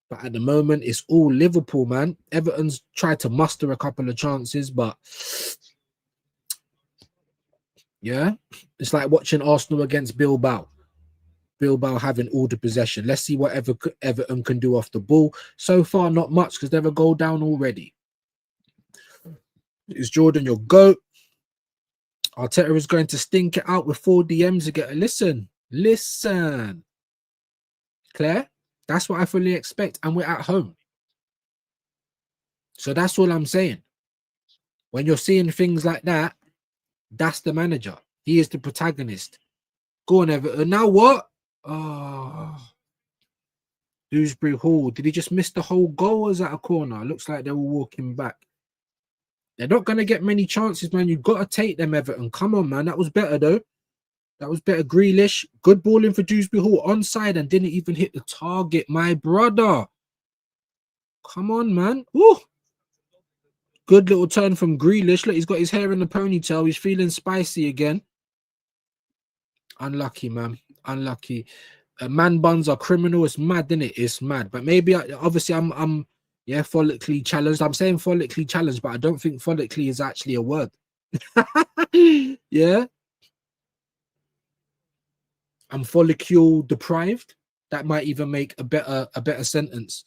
But at the moment, it's all Liverpool, man. Everton's tried to muster a couple of chances, but yeah, it's like watching Arsenal against Bilbao. Bilbao having all the possession. Let's see what Everton can do off the ball. So far, not much because they're a goal down already. Is Jordan your GOAT? Arteta is going to stink it out with 4 DMs again. Listen. Claire, that's what I fully expect. And we're at home. So that's all I'm saying. When you're seeing things like that, that's the manager. He is the protagonist. Go on, Everton. Now what? Oh, Dewsbury Hall. Did he just miss the whole goal? Or was that a corner? Looks like they were walking back. They're not going to get many chances, man. You've got to take them, Everton. Come on, man. That was better, though. That was better. Grealish. Good ball in for Dewsbury Hall. Onside and didn't even hit the target. My brother. Come on, man. Woo. Good little turn from Grealish. Look, he's got his hair in the ponytail. He's feeling spicy again. Unlucky, man. Unlucky. Man buns are criminal. It's mad, isn't it? It's mad. But maybe, obviously, I'm yeah, follically challenged. I'm saying follically challenged, but I don't think follically is actually a word. Yeah. I'm follicule deprived. That might even make a better sentence.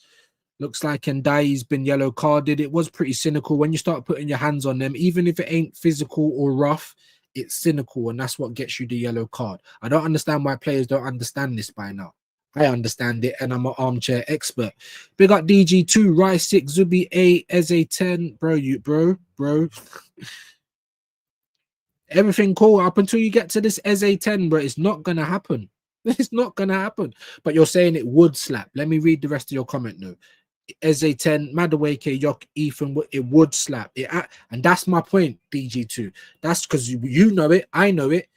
Looks like Ndai's been yellow carded. It was pretty cynical when you start putting your hands on them, even if it ain't physical or rough. It's cynical, and that's what gets you the yellow card. I don't understand why players don't understand this by now. I understand it, and I'm an armchair expert. Big up DG2, Rice 6, Zubi 8, Eze 10. Bro. Everything cool up until you get to this Eze 10, bro. It's not going to happen. It's not going to happen. But you're saying it would slap. Let me read the rest of your comment, though. Eze 10, Madawake, Yok, Ethan, it would slap. And that's my point, DG2. That's because you know it. I know it.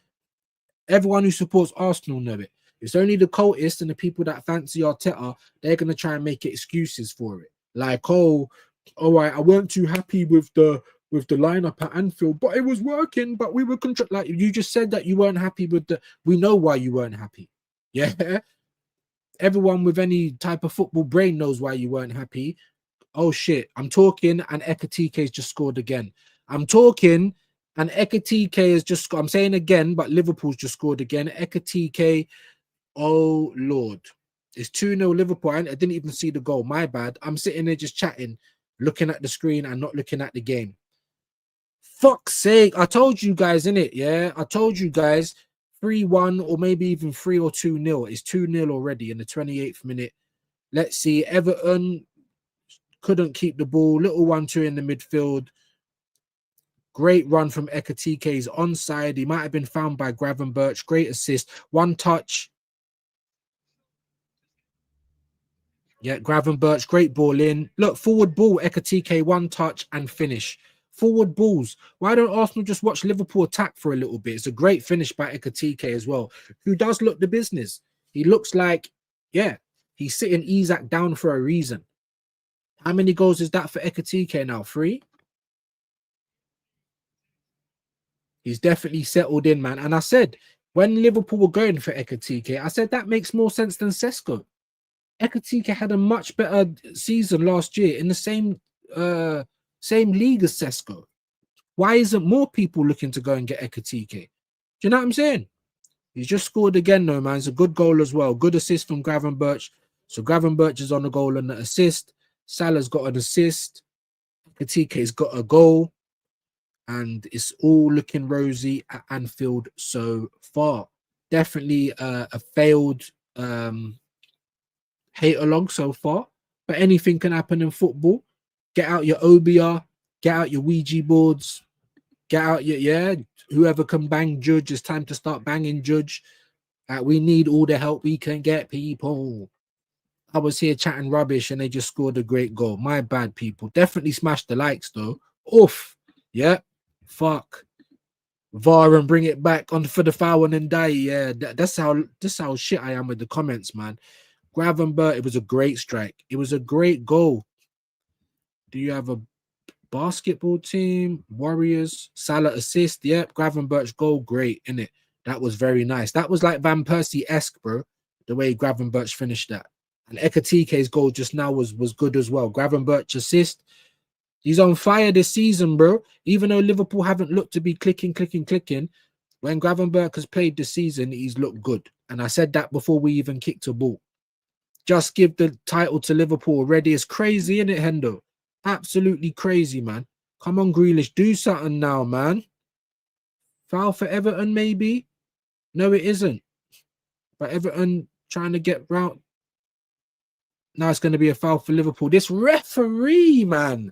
Everyone who supports Arsenal know it. It's only the cultists and the people that fancy Arteta, they're going to try and make excuses for it. Like, oh, all right, I weren't too happy with the lineup at Anfield, but it was working, but we were like you just said that you weren't happy with we know why you weren't happy. Yeah. Everyone with any type of football brain knows why you weren't happy. Oh shit, I'm talking and Ekatike has just scored again. I'm talking and Ekatike has just I'm saying again, but Liverpool's just scored again. Ekatike, oh Lord. It's 2-0 Liverpool. I didn't even see the goal. My bad. I'm sitting there just chatting, looking at the screen and not looking at the game. Fuck's sake. I told you guys, innit? Yeah, I told you guys 3-1 or maybe even 3 or 2-0. It's 2-0 already in the 28th minute. Let's see. Everton couldn't keep the ball. Little 1-2 in the midfield. Great run from Ekatike's onside. He might have been found by Gravenberch. Great assist. One touch. Yeah, Gravenberch, great ball in. Look, forward ball, Ekatike, one touch and finish. Forward balls. Why don't Arsenal just watch Liverpool attack for a little bit? It's a great finish by Ekatike as well, who does look the business. He looks like, yeah, he's sitting Isak down for a reason. How many goals is that for Ekatike now? 3? He's definitely settled in, man. And I said, when Liverpool were going for Ekatike, I said that makes more sense than Sesko. Ekatike had a much better season last year in the same league as Sesko. Why isn't more people looking to go and get Ekatike? Do you know what I'm saying? He's just scored again, though, man. It's a good goal as well. Good assist from Gravenberch. So Gravenberch is on the goal and the assist. Salah's got an assist. Ekatike's got a goal. And it's all looking rosy at Anfield so far. Definitely a failed hate along so far, but anything can happen in football. Get out your OBR, get out your Ouija boards, get out your whoever can bang Judge. It's time to start banging Judge. We need all the help we can get, people. I was here chatting rubbish and they just scored a great goal. My bad, people. Definitely smash the likes though. Oof. Yeah. Fuck. VAR and bring it back on for the foul and then die. Yeah, that's how shit I am with the comments, man. Gravenberch, it was a great strike. It was a great goal. Do you have a basketball team? Warriors, Salah assist. Yep, Gravenberch goal, great, innit? That was very nice. That was like Van Persie-esque, bro, the way Gravenberch finished that. And Ekatike's goal just now was good as well. Gravenberch assist. He's on fire this season, bro. Even though Liverpool haven't looked to be clicking, when Gravenberch has played this season, he's looked good. And I said that before we even kicked a ball. Just give the title to Liverpool already. It's crazy, isn't it, Hendo? Absolutely crazy, man. Come on, Grealish. Do something now, man. Foul for Everton, maybe? No, it isn't. But Everton trying to get round. Now it's going to be a foul for Liverpool. This referee, man.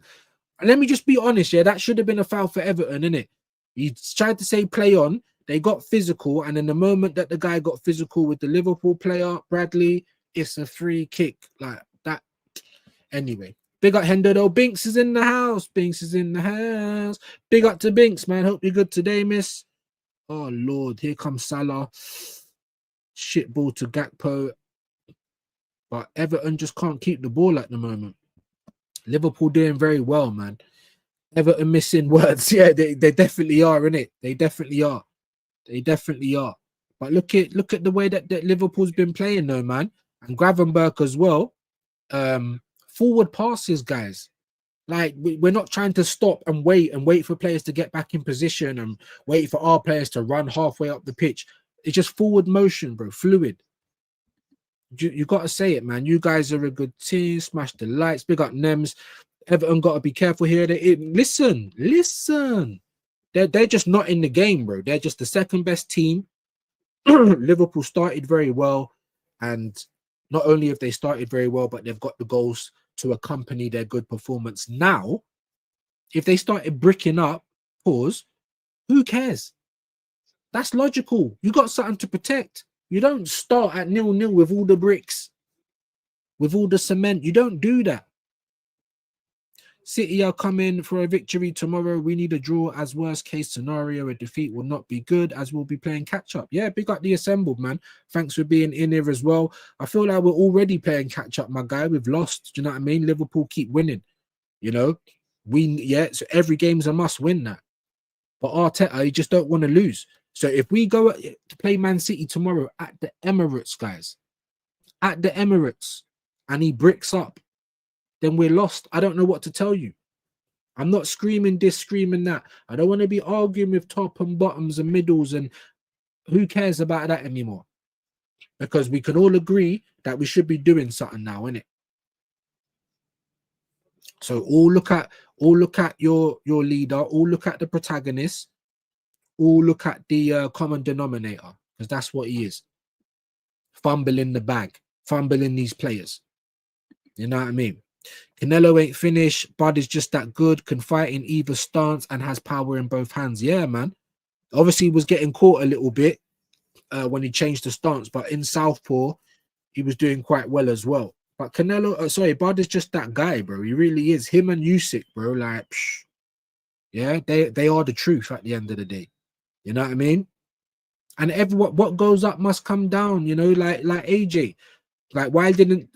And let me just be honest, yeah, that should have been a foul for Everton, innit? He tried to say play on. They got physical, and in the moment that the guy got physical with the Liverpool player, Bradley, it's a free kick like that. Anyway, big up Hendo though. Binks is in the house. Binks is in the house. Big up to Binks, man. Hope you're good today, miss. Oh, Lord. Here comes Salah. Shit ball to Gakpo. But Everton just can't keep the ball at the moment. Liverpool doing very well, man. Everton missing words. Yeah, they definitely are, innit? They definitely are. They definitely are. But look at the way that Liverpool's been playing, though, man. And Gravenberch as well. Forward passes, guys. Like, we're not trying to stop and wait for players to get back in position and wait for our players to run halfway up the pitch. It's just forward motion, bro. Fluid. You got to say it, man. You guys are a good team. Smash the lights. Big up Nems. Everton got to be careful here. Listen. They're just not in the game, bro. They're just the second best team. Liverpool started very well, and not only have they started very well, but they've got the goals to accompany their good performance. Now, if they started bricking up, who cares? That's logical. You got something to protect. You don't start at 0-0 with all the bricks, with all the cement. You don't do that. City are coming for a victory tomorrow. We need a draw as worst case scenario. A defeat will not be good as we'll be playing catch up. Yeah, big up the assembled, man. Thanks for being in here as well. I feel like we're already playing catch up, my guy. We've lost. Do you know what I mean? Liverpool keep winning. You know, so every game's a must win that. But Arteta, you just don't want to lose. So if we go to play Man City tomorrow at the Emirates, guys, at the Emirates, and he bricks up, then we're lost. I don't know what to tell you. I'm not screaming this, screaming that. I don't want to be arguing with top and bottoms and middles, and who cares about that anymore? Because we can all agree that we should be doing something now, innit? So all look at your leader, all look at the protagonist, all look at the common denominator, because that's what he is. Fumbling the bag, fumbling these players. You know what I mean? Canelo ain't finished. Bud is just that good, can fight in either stance and has power in both hands. Yeah, man. Obviously, he was getting caught a little bit when he changed the stance, but in Southpaw, he was doing quite well as well. But Canelo, Bud is just that guy, bro. He really is. Him and Usyk, bro. Like, yeah, they are the truth at the end of the day. You know what I mean? And what goes up must come down. You know, like AJ. Like, why didn't,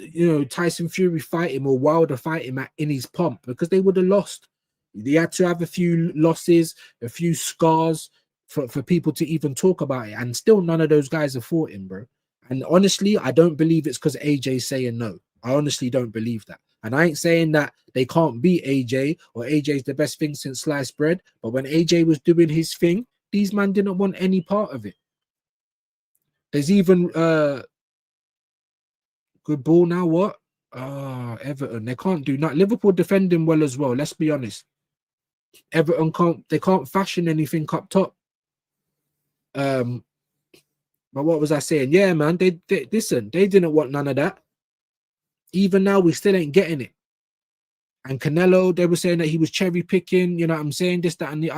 Tyson Fury fight him or Wilder fight him in his pomp? Because they would have lost. They had to have a few losses, a few scars for people to even talk about it. And still none of those guys have fought him, bro. And honestly, I don't believe it's because AJ's saying no. I honestly don't believe that. And I ain't saying that they can't beat AJ or AJ's the best thing since sliced bread. But when AJ was doing his thing, these men didn't want any part of it. There's even... good ball now. What? Everton. They can't do that. Liverpool defending well as well. Let's be honest. Everton can't fashion anything up top. But what was I saying? Yeah, man. They listen. They didn't want none of that. Even now, we still ain't getting it. And Canelo, they were saying that he was cherry picking. You know what I'm saying? This, that, and the.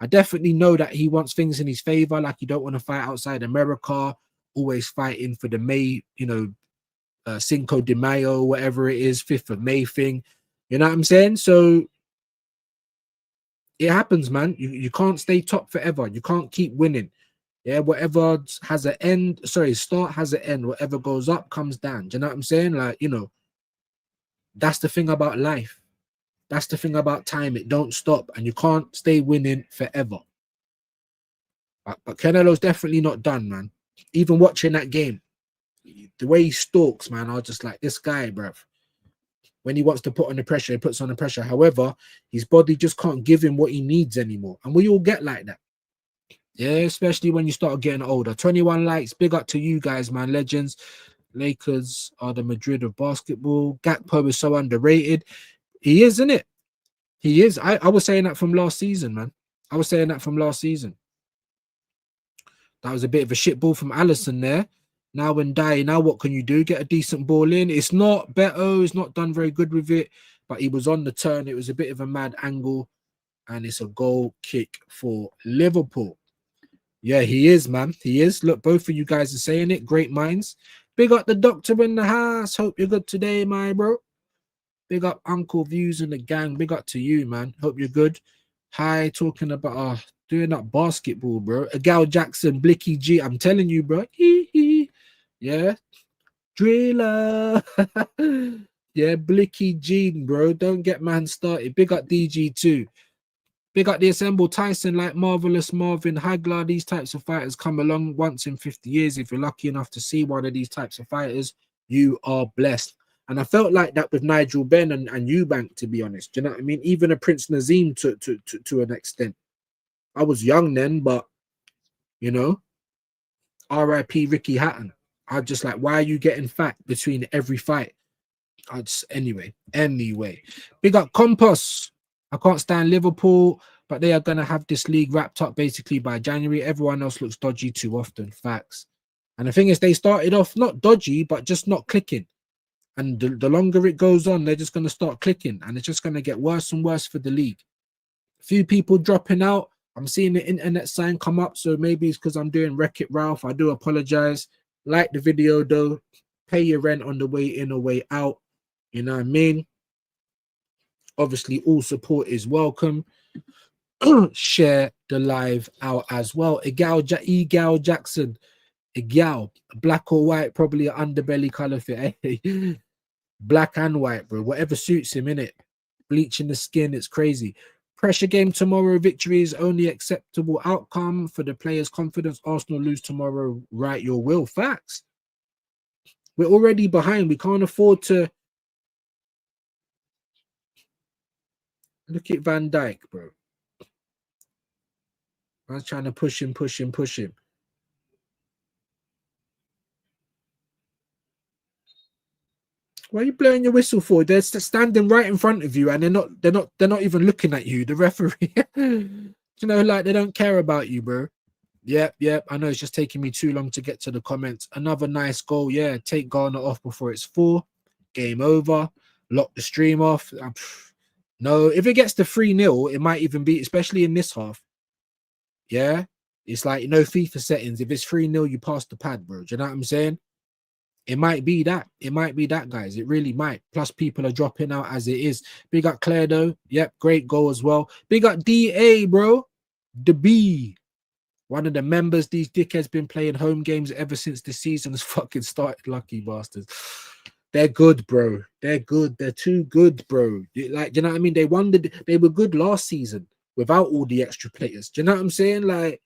I definitely know that he wants things in his favor. Like, you don't want to fight outside America. Always fighting for the May, Cinco de Mayo, whatever it is, 5th of May thing. You know what I'm saying? So it happens, man. You can't stay top forever. You can't keep winning. Yeah, whatever has an end, start has an end. Whatever goes up comes down. Do you know what I'm saying? Like, that's the thing about life. That's the thing about time. It don't stop, and you can't stay winning forever. But Canelo's definitely not done, man. Even watching that game, the way he stalks, man, I was just like, this guy, bruv. When he wants to put on the pressure, he puts on the pressure. However, his body just can't give him what he needs anymore. And we all get like that. Yeah, especially when you start getting older. 21 likes. Big up to you guys, man. Legends. Lakers are the Madrid of basketball. Gakpo is so underrated. He is, isn't it? He is. I was saying that from last season, man. I was saying that from last season. That was a bit of a shit ball from Allison there. Now and die. Now what can you do? Get a decent ball in. It's not Beto. He's not done very good with it, but he was on the turn. It was a bit of a mad angle, and it's a goal kick for Liverpool. Yeah, he is, man. He is. Look, both of you guys are saying it. Great minds. Big up the doctor in the house. Hope you're good today, my bro. Big up Uncle Views and the gang. Big up to you, man. Hope you're good. Hi, talking about doing that basketball, bro. Agal Jackson, Blicky G. I'm telling you, bro. Yeah. Driller. Yeah, Blicky Jean, bro. Don't get man started. Big up DG2. Big up the Assemble Tyson, like Marvelous Marvin Hagler. These types of fighters come along once in 50 years. If you're lucky enough to see one of these types of fighters, you are blessed. And I felt like that with Nigel Benn and Eubank, to be honest. Do you know what I mean? Even a Prince Nazim to an extent. I was young then, but, you know, R.I.P. Ricky Hatton. I just like, why are you getting fat between every fight? Anyway. Big up Compass. I can't stand Liverpool, but they are going to have this league wrapped up basically by January. Everyone else looks dodgy too often. Facts. And the thing is, they started off not dodgy, but just not clicking. And the longer it goes on, they're just going to start clicking. And it's just going to get worse and worse for the league. A few people dropping out. I'm seeing the internet sign come up. So maybe it's because I'm doing Wreck-It Ralph. I do apologize. Like the video, though. Pay your rent on the way in or way out. You know what I mean? Obviously, all support is welcome. Share the live out as well. Egal Jackson. Egal. Black or white, probably an underbelly color fit. Eh? Black and white, bro. Whatever suits him, innit? Bleaching the skin, it's crazy. Pressure game tomorrow. Victory is only acceptable outcome for the players' confidence. Arsenal lose tomorrow. Write your will. Facts. We're already behind. We can't afford to. Look at Van Dijk, bro. I was trying to push him. Why are you blowing your whistle for? They're standing right in front of you, and they're not even looking at you. The referee, you know, like they don't care about you, bro. Yep. I know it's just taking me too long to get to the comments. Another nice goal. Yeah, take Garner off before it's 4. Game over. Lock the stream off. No, if it gets to 3-0, it might even be, especially in this half. Yeah, it's like, you know, FIFA settings. If it's 3-0, you pass the pad, bro. Do you know what I'm saying? It might be that. It might be that, guys. It really might. Plus, people are dropping out as it is. Big up Claire, though. Yep, great goal as well. Big up DA, bro. The B. One of the members, these dickheads been playing home games ever since the season has fucking started. Lucky bastards. They're good, bro. They're good. They're too good, bro. Like, you know what I mean? They were good last season without all the extra players. Do you know what I'm saying? Like,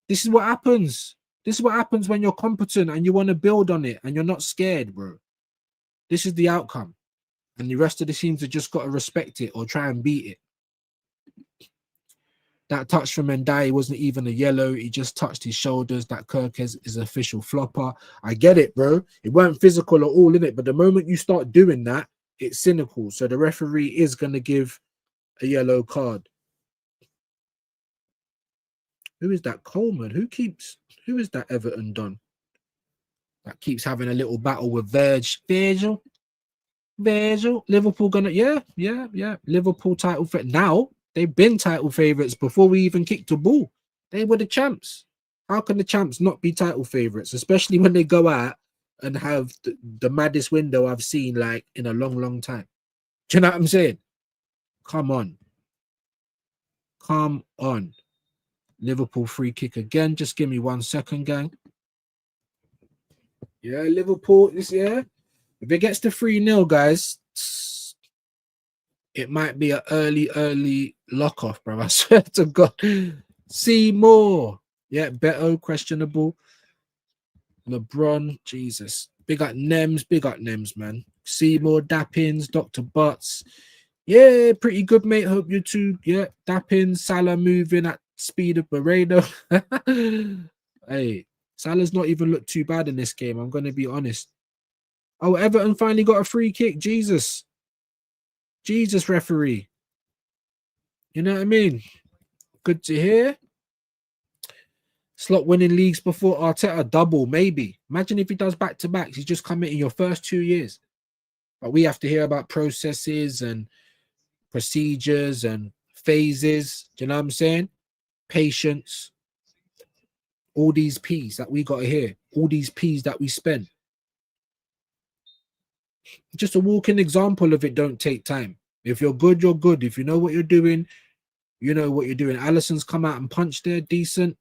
this is what happens. This is what happens when you're competent and you want to build on it and you're not scared, bro. This is the outcome. And the rest of the teams have just got to respect it or try and beat it. That touch from Ndai wasn't even a yellow. He just touched his shoulders. That Kirkes is an official flopper. I get it, bro. It weren't physical at all, innit? But the moment you start doing that, it's cynical. So the referee is going to give a yellow card. Who is that Coleman? Who is that Everton done? That keeps having a little battle with Virgil. Liverpool gonna, yeah. Liverpool title for now. They've been title favourites before we even kicked the ball. They were the champs. How can the champs not be title favourites? Especially when they go out and have the maddest window I've seen like in a long, long time. Do you know what I'm saying? Come on. Liverpool free kick again. Just give me 1 second, gang. Yeah, Liverpool this year. If it gets to 3-0, guys, it might be an early lock off, bro. I swear to God. Seymour. Yeah, Beto, questionable. LeBron, Jesus. Big up Nems, man. Seymour, Dappins, Dr. Butts. Yeah, pretty good, mate. Hope you too. Yeah, Dappins, Salah moving at speed of Moreno. Hey, Salah's not even looked too bad in this game. I'm going to be honest. Oh, Everton finally got a free kick. Jesus, referee. You know what I mean? Good to hear. Slot winning leagues before Arteta, double, maybe. Imagine if he does back-to-backs. He's just come in your first 2 years. But we have to hear about processes and procedures and phases. Do you know what I'm saying? Patience. All these P's that we got to hear. All these P's that we spend. Just a walking example of it don't take time. If you're good, you're good. If you know what you're doing, you know what you're doing. Allison's come out and punched there, decent.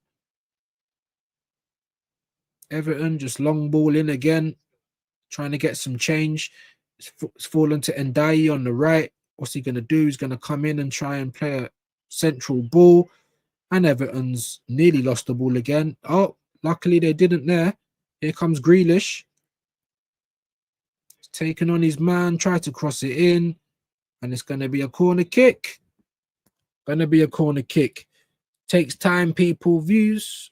Everton just long ball in again, trying to get some change. It's fallen to Ndiaye on the right. What's he going to do? He's going to come in and try and play a central ball. And Everton's nearly lost the ball again. Oh, luckily they didn't there. Here comes Grealish. He's taking on his man, tried to cross it in. And it's going to be a corner kick. Going to be a corner kick. Takes time, people. Views.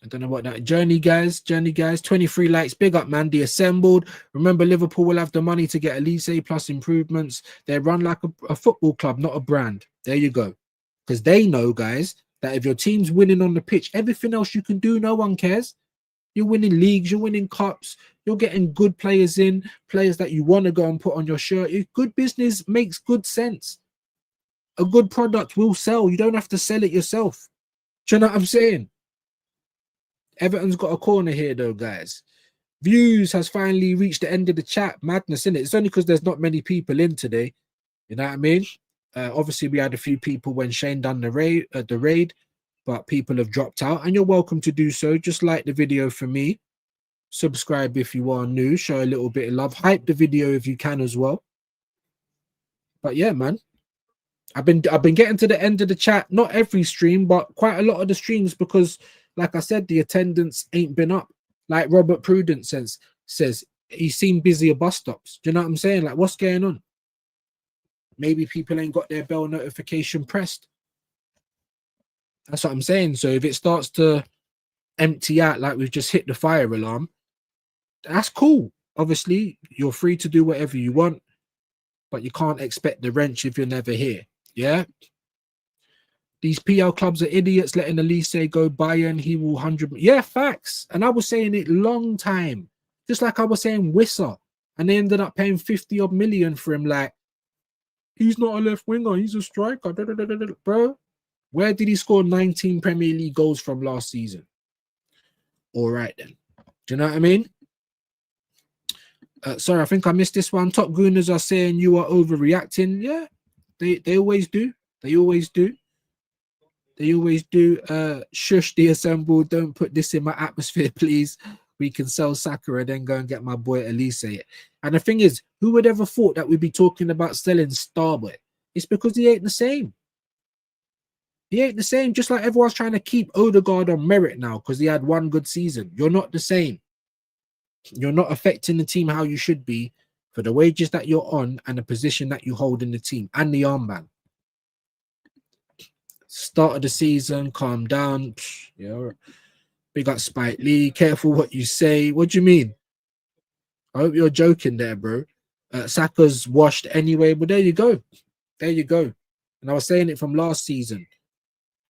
I don't know what that journey guys, 23 likes, big up, man. The assembled. Remember, Liverpool will have the money to get Elise plus improvements. They run like a football club, not a brand. There you go. Because they know, guys, that if your team's winning on the pitch, everything else you can do, no one cares. You're winning leagues, you're winning cups, you're getting good players in, players that you want to go and put on your shirt. Good business makes good sense. A good product will sell. You don't have to sell it yourself. Do you know what I'm saying? Everton's got a corner here, though, guys. Views has finally reached the end of the chat. Madness, innit? It's only because there's not many people in today. You know what I mean? Obviously, we had a few people when Shane done the raid, but people have dropped out, and you're welcome to do so. Just like the video for me. Subscribe if you are new. Show a little bit of love. Hype the video if you can as well. But yeah, man. I've been getting to the end of the chat. Not every stream, but quite a lot of the streams because, like I said, the attendance ain't been up. Like Robert Prudence says he seemed busy at bus stops. Do you know what I'm saying? Like, what's going on? Maybe people ain't got their bell notification pressed. That's what I'm saying. So if it starts to empty out like we've just hit the fire alarm, that's cool. Obviously, you're free to do whatever you want, but you can't expect the wrench if you're never here. Yeah? These PL clubs are idiots letting Elise go Bayern. He will 100. Yeah, facts. And I was saying it long time. Just like I was saying Wissa. And they ended up paying 50 odd million for him. Like, he's not a left winger. He's a striker. Bro, where did he score 19 Premier League goals from last season? All right, then. Do you know what I mean? Sorry, I think I missed this one. Top Gooners are saying you are overreacting. Yeah, they always do. They always do. They always do. Shush the assembled. Don't put this in my atmosphere, please. We can sell Saka and then go and get my boy Elise. And the thing is, who would ever thought that we'd be talking about selling Starboy? It's because he ain't the same. He ain't the same. Just like everyone's trying to keep Odegaard on merit now because he had one good season. You're not the same. You're not affecting the team how you should be for the wages that you're on and the position that you hold in the team and the armband. Start of the season, calm down. Yeah, big up Spike Lee. Careful what you say. What do you mean? I hope you're joking there, bro. Saka's washed anyway, but there you go. There you go. And I was saying it from last season.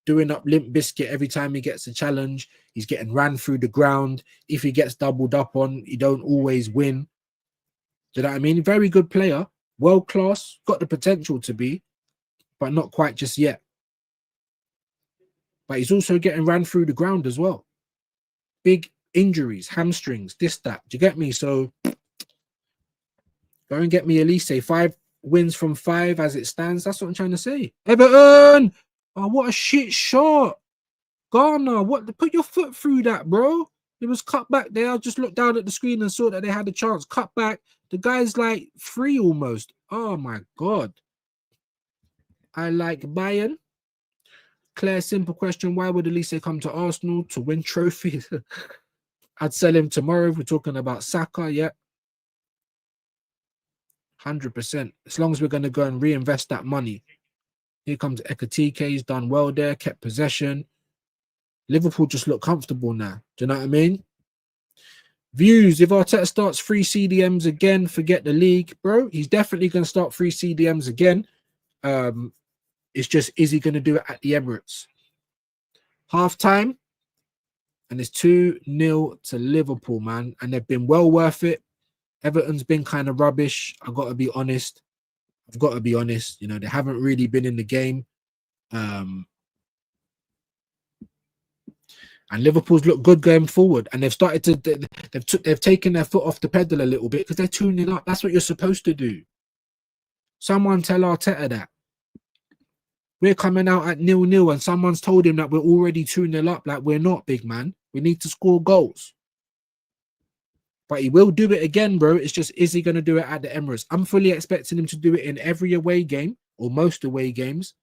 Doing up Limp Biscuit every time he gets a challenge. He's getting ran through the ground. If he gets doubled up on, he don't always win. Do you know what I mean? Very good player. World class. Got the potential to be, but not quite just yet. But he's also getting ran through the ground as well. Big injuries, hamstrings, this, that. Do you get me? So go and get me Elise. 5 wins from 5 as it stands. That's what I'm trying to say. Everton! Oh, what a shit shot. Ghana, what? Put your foot through that, bro. It was cut back there. I just looked down at the screen and saw that they had a chance. Cut back. The guy's like free almost. Oh, my God. I like Bayern. Claire, simple question. Why would Elise come to Arsenal? To win trophies? I'd sell him tomorrow if we're talking about Saka. Yeah. 100%. As long as we're going to go and reinvest that money. Here comes Ekatike. He's done well there. Kept possession. Liverpool just look comfortable now. Do you know what I mean? Views. If Arteta starts 3 CDMs again, forget the league. Bro, he's definitely going to start 3 CDMs again. It's just, is he going to do it at the Emirates? Half time, and it's 2-0 to Liverpool, man. And they've been well worth it. Everton's been kind of rubbish. I've got to be honest. You know, they haven't really been in the game. And Liverpool's look good going forward. And they've started to, they've taken their foot off the pedal a little bit because they're 2-0 up. That's what you're supposed to do. Someone tell Arteta that. We're coming out at 0-0 and someone's told him that we're already 2-0 up. Like, we're not, big man. We need to score goals. But he will do it again, bro. It's just, is he going to do it at the Emirates? I'm fully expecting him to do it in every away game or most away games.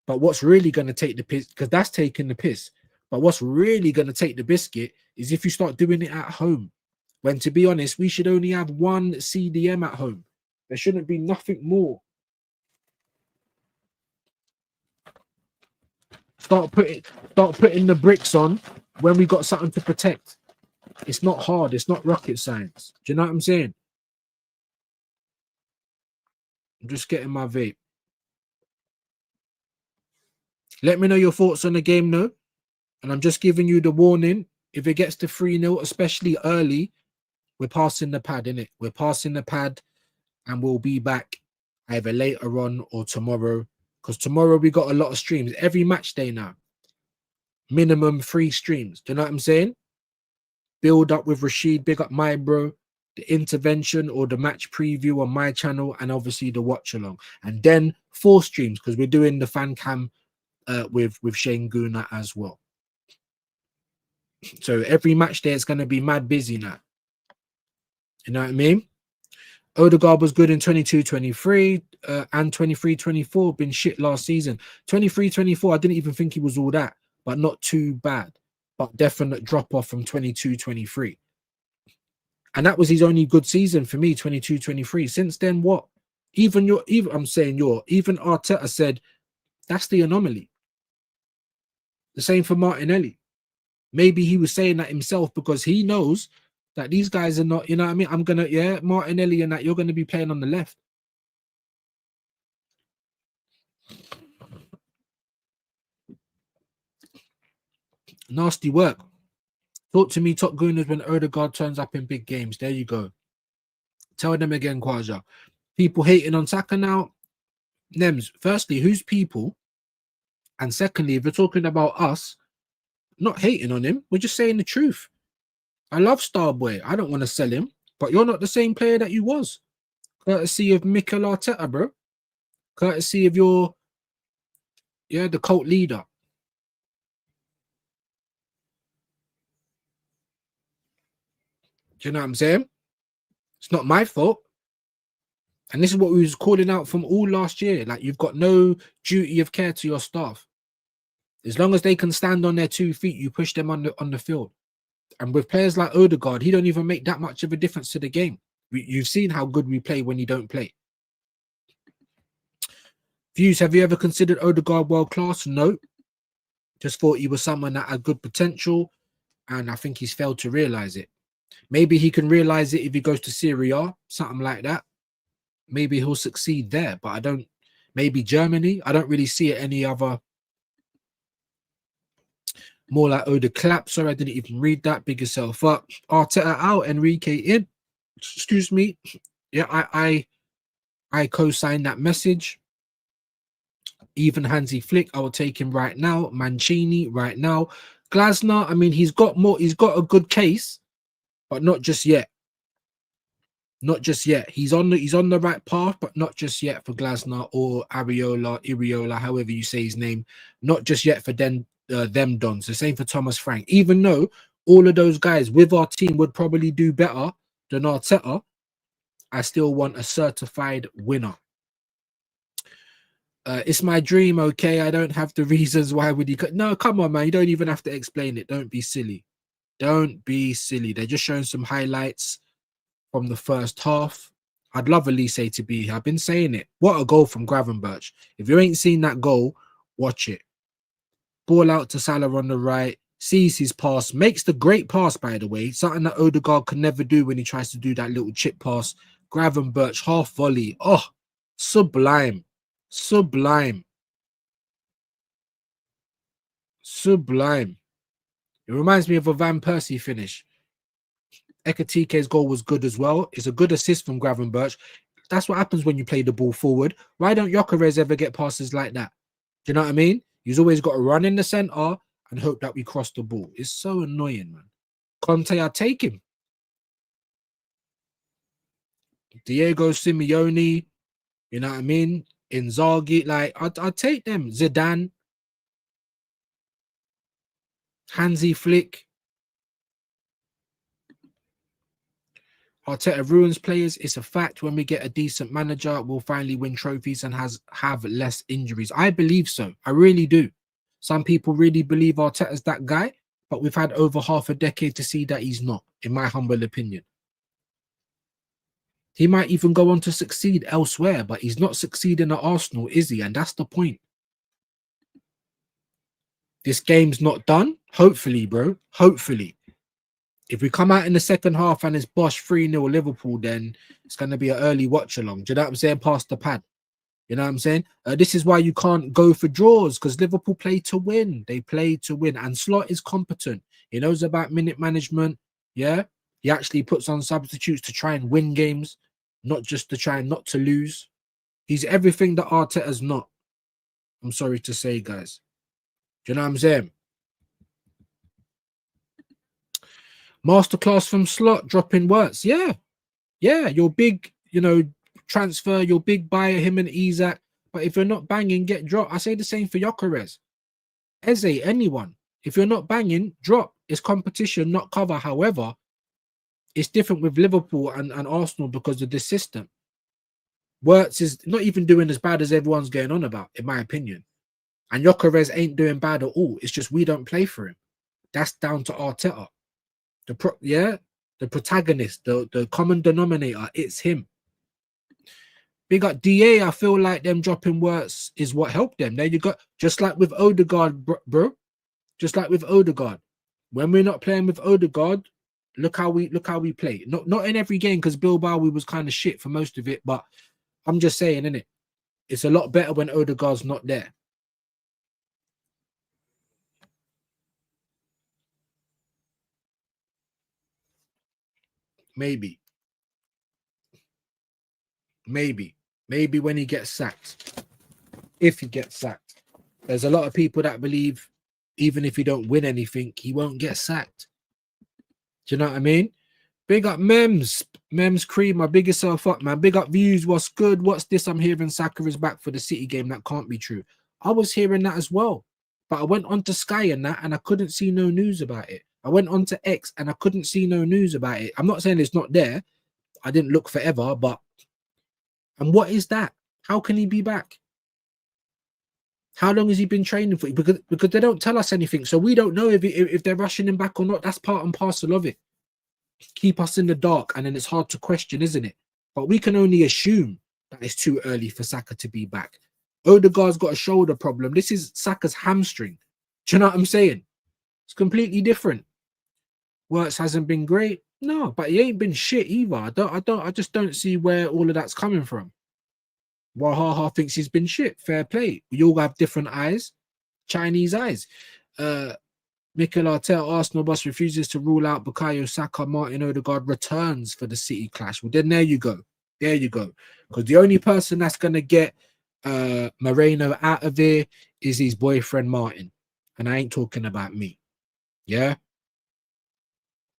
But what's really going to take the piss, because that's taking the piss. But what's really going to take the biscuit is if you start doing it at home. When, to be honest, we should only have one CDM at home. There shouldn't be nothing more. Start putting the bricks on when we got something to protect. It's not hard. It's not rocket science. Do you know what I'm saying? I'm just getting my vape. Let me know your thoughts on the game, though. And I'm just giving you the warning. If it gets to 3-0, especially early, we're passing the pad, innit? We're passing the pad and we'll be back either later on or tomorrow. Because tomorrow we got a lot of streams. Every match day now. Minimum 3 streams. Do you know what I'm saying? Build up with Rashid, big up my bro, the intervention or the match preview on my channel, and obviously the watch along. And then 4 streams because we're doing the fan cam with Shane Guna as well. So every match day it's going to be mad busy now. You know what I mean? Odegaard was good in 22-23 and 23-24. Been shit last season. 23-24, I didn't even think he was all that, but not too bad. But definite drop off from 22-23. And that was his only good season for me, 22-23. Since then, what? Even Arteta said that's the anomaly. The same for Martinelli. Maybe he was saying that himself because he knows that these guys are not, you know what I mean? Martinelli and that, you're going to be playing on the left. Nasty work. Talk to me, top gooners, when Odegaard turns up in big games. There you go. Tell them again, Kwaja. People hating on Saka now. Nems, firstly, who's people? And secondly, if you're talking about us, not hating on him, we're just saying the truth. I love Starboy. I don't want to sell him, but you're not the same player that you was. Courtesy of Mikel Arteta, bro. Courtesy of your, the cult leader. Do you know what I'm saying? It's not my fault. And this is what we was calling out from all last year. Like, you've got no duty of care to your staff. As long as they can stand on their 2 feet, you push them on the field. And with players like Odegaard, he don't even make that much of a difference to the game. You've seen how good we play when he don't play. Views, have you ever considered Odegaard world class? No. Just thought he was someone that had good potential, and I think he's failed to realise it. Maybe he can realise it if he goes to Serie A, something like that. Maybe he'll succeed there, but I don't. Maybe Germany. I don't really see it any other. More like Oda clap. Sorry, I didn't even read that. Big yourself up. Arteta out. Enrique in. Excuse me. Yeah, I co-sign that message. Even Hansi Flick, I will take him right now. Mancini right now. Glasner, I mean, he's got a good case, but not just yet. Not just yet. He's on the right path, but not just yet for Glasner or Iriola, however you say his name. Not just yet for them Dons. The same for Thomas Frank. Even though all of those guys with our team would probably do better than Arteta, I still want a certified winner. It's my dream, okay? I don't have the reasons why would he... No, come on, man. You don't even have to explain it. Don't be silly. Don't be silly. They're just showing some highlights from the first half. I'd love Elise to be here. I've been saying it. What a goal from Gravenberch. If you ain't seen that goal, watch it. Ball out to Salah on the right. Sees his pass. Makes the great pass, by the way. Something that Odegaard can never do when he tries to do that little chip pass. Gravenberch, half volley. Oh, sublime. Sublime. Sublime. It reminds me of a Van Persie finish. Ekatike's goal was good as well. It's a good assist from Gravenberch. That's what happens when you play the ball forward. Why don't Gyökeres ever get passes like that? Do you know what I mean? He's always got to run in the centre and hope that we cross the ball. It's so annoying, man. Conte, I'll take him. Diego Simeone, you know what I mean? Inzaghi, like, I'd take them. Zidane. Hansi Flick. Arteta ruins players. It's a fact. When we get a decent manager, we'll finally win trophies and have less injuries. I believe so. I really do. Some people really believe Arteta's that guy, but we've had over half a decade to see that he's not, in my humble opinion. He might even go on to succeed elsewhere, but he's not succeeding at Arsenal, is he? And that's the point. This game's not done. Hopefully, bro. Hopefully. If we come out in the second half and it's Bosch 3-0 Liverpool, then it's going to be an early watch along. Do you know what I'm saying? Past the pad. You know what I'm saying? This is why you can't go for draws, because Liverpool play to win. They play to win. And Slot is competent. He knows about minute management. Yeah. He actually puts on substitutes to try and win games, not just to try and not to lose. He's everything that Arteta's not. I'm sorry to say, guys. Do you know what I'm saying? Masterclass from Slot, dropping words. Yeah. Yeah, your big, transfer, your big buyer, him and Isak. But if you're not banging, get dropped. I say the same for Gyökeres. Eze, anyone. If you're not banging, drop. It's competition, not cover. However, it's different with Liverpool and Arsenal because of this system. Wirtz is not even doing as bad as everyone's going on about, in my opinion. And Gyökeres ain't doing bad at all. It's just we don't play for him. That's down to Arteta. The protagonist, the common denominator, it's him. Big up DA, I feel like them dropping words is what helped them. There you go. Just like with Odegaard, bro. Just like with Odegaard. When we're not playing with Odegaard, look how we play. Not in every game, because Bilbao we was kind of shit for most of it, but I'm just saying, innit? It's a lot better when Odegaard's not there. Maybe when he gets sacked. If he gets sacked. There's a lot of people that believe even if he don't win anything, he won't get sacked. Do you know what I mean? Big up Mems Cream, my big yourself up, man. Big up Views, what's good? What's this? I'm hearing Saka is back for the City game. That can't be true. I was hearing that as well, but I went on to Sky and that, and I couldn't see no news about it. I went on to X and I couldn't see no news about it. I'm not saying it's not there. I didn't look forever, but and what is that? How can he be back? How long has he been training for? Because they don't tell us anything, so we don't know if they're rushing him back or not. That's part and parcel of it. Keep us in the dark, and then it's hard to question, isn't it? But we can only assume that it's too early for Saka to be back. Odegaard's got a shoulder problem. This is Saka's hamstring. Do you know what I'm saying? It's completely different. Wirtz hasn't been great. No, but he ain't been shit either. I just don't see where all of that's coming from. Wahaha thinks he's been shit. Fair play. We all have different eyes. Chinese eyes. Mikel Arteta, Arsenal boss, refuses to rule out Bukayo Saka. Martin Odegaard returns for the City clash. Well, then there you go. There you go. Because the only person that's going to get Moreno out of there is his boyfriend Martin. And I ain't talking about me. Yeah?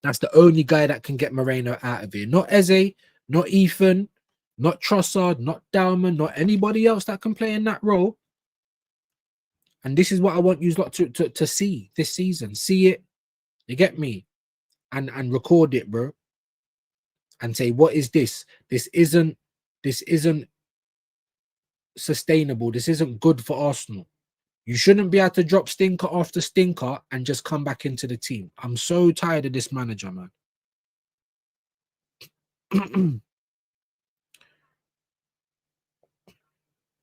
That's the only guy that can get Moreno out of here. Not Eze, not Ethan, not Trossard, not Dalman, not anybody else that can play in that role. And this is what I want you lot to see this season. See it, you get me? And record it, bro. And say, what is this? This isn't sustainable. This isn't good for Arsenal. You shouldn't be able to drop stinker after stinker and just come back into the team. I'm so tired of this manager, man.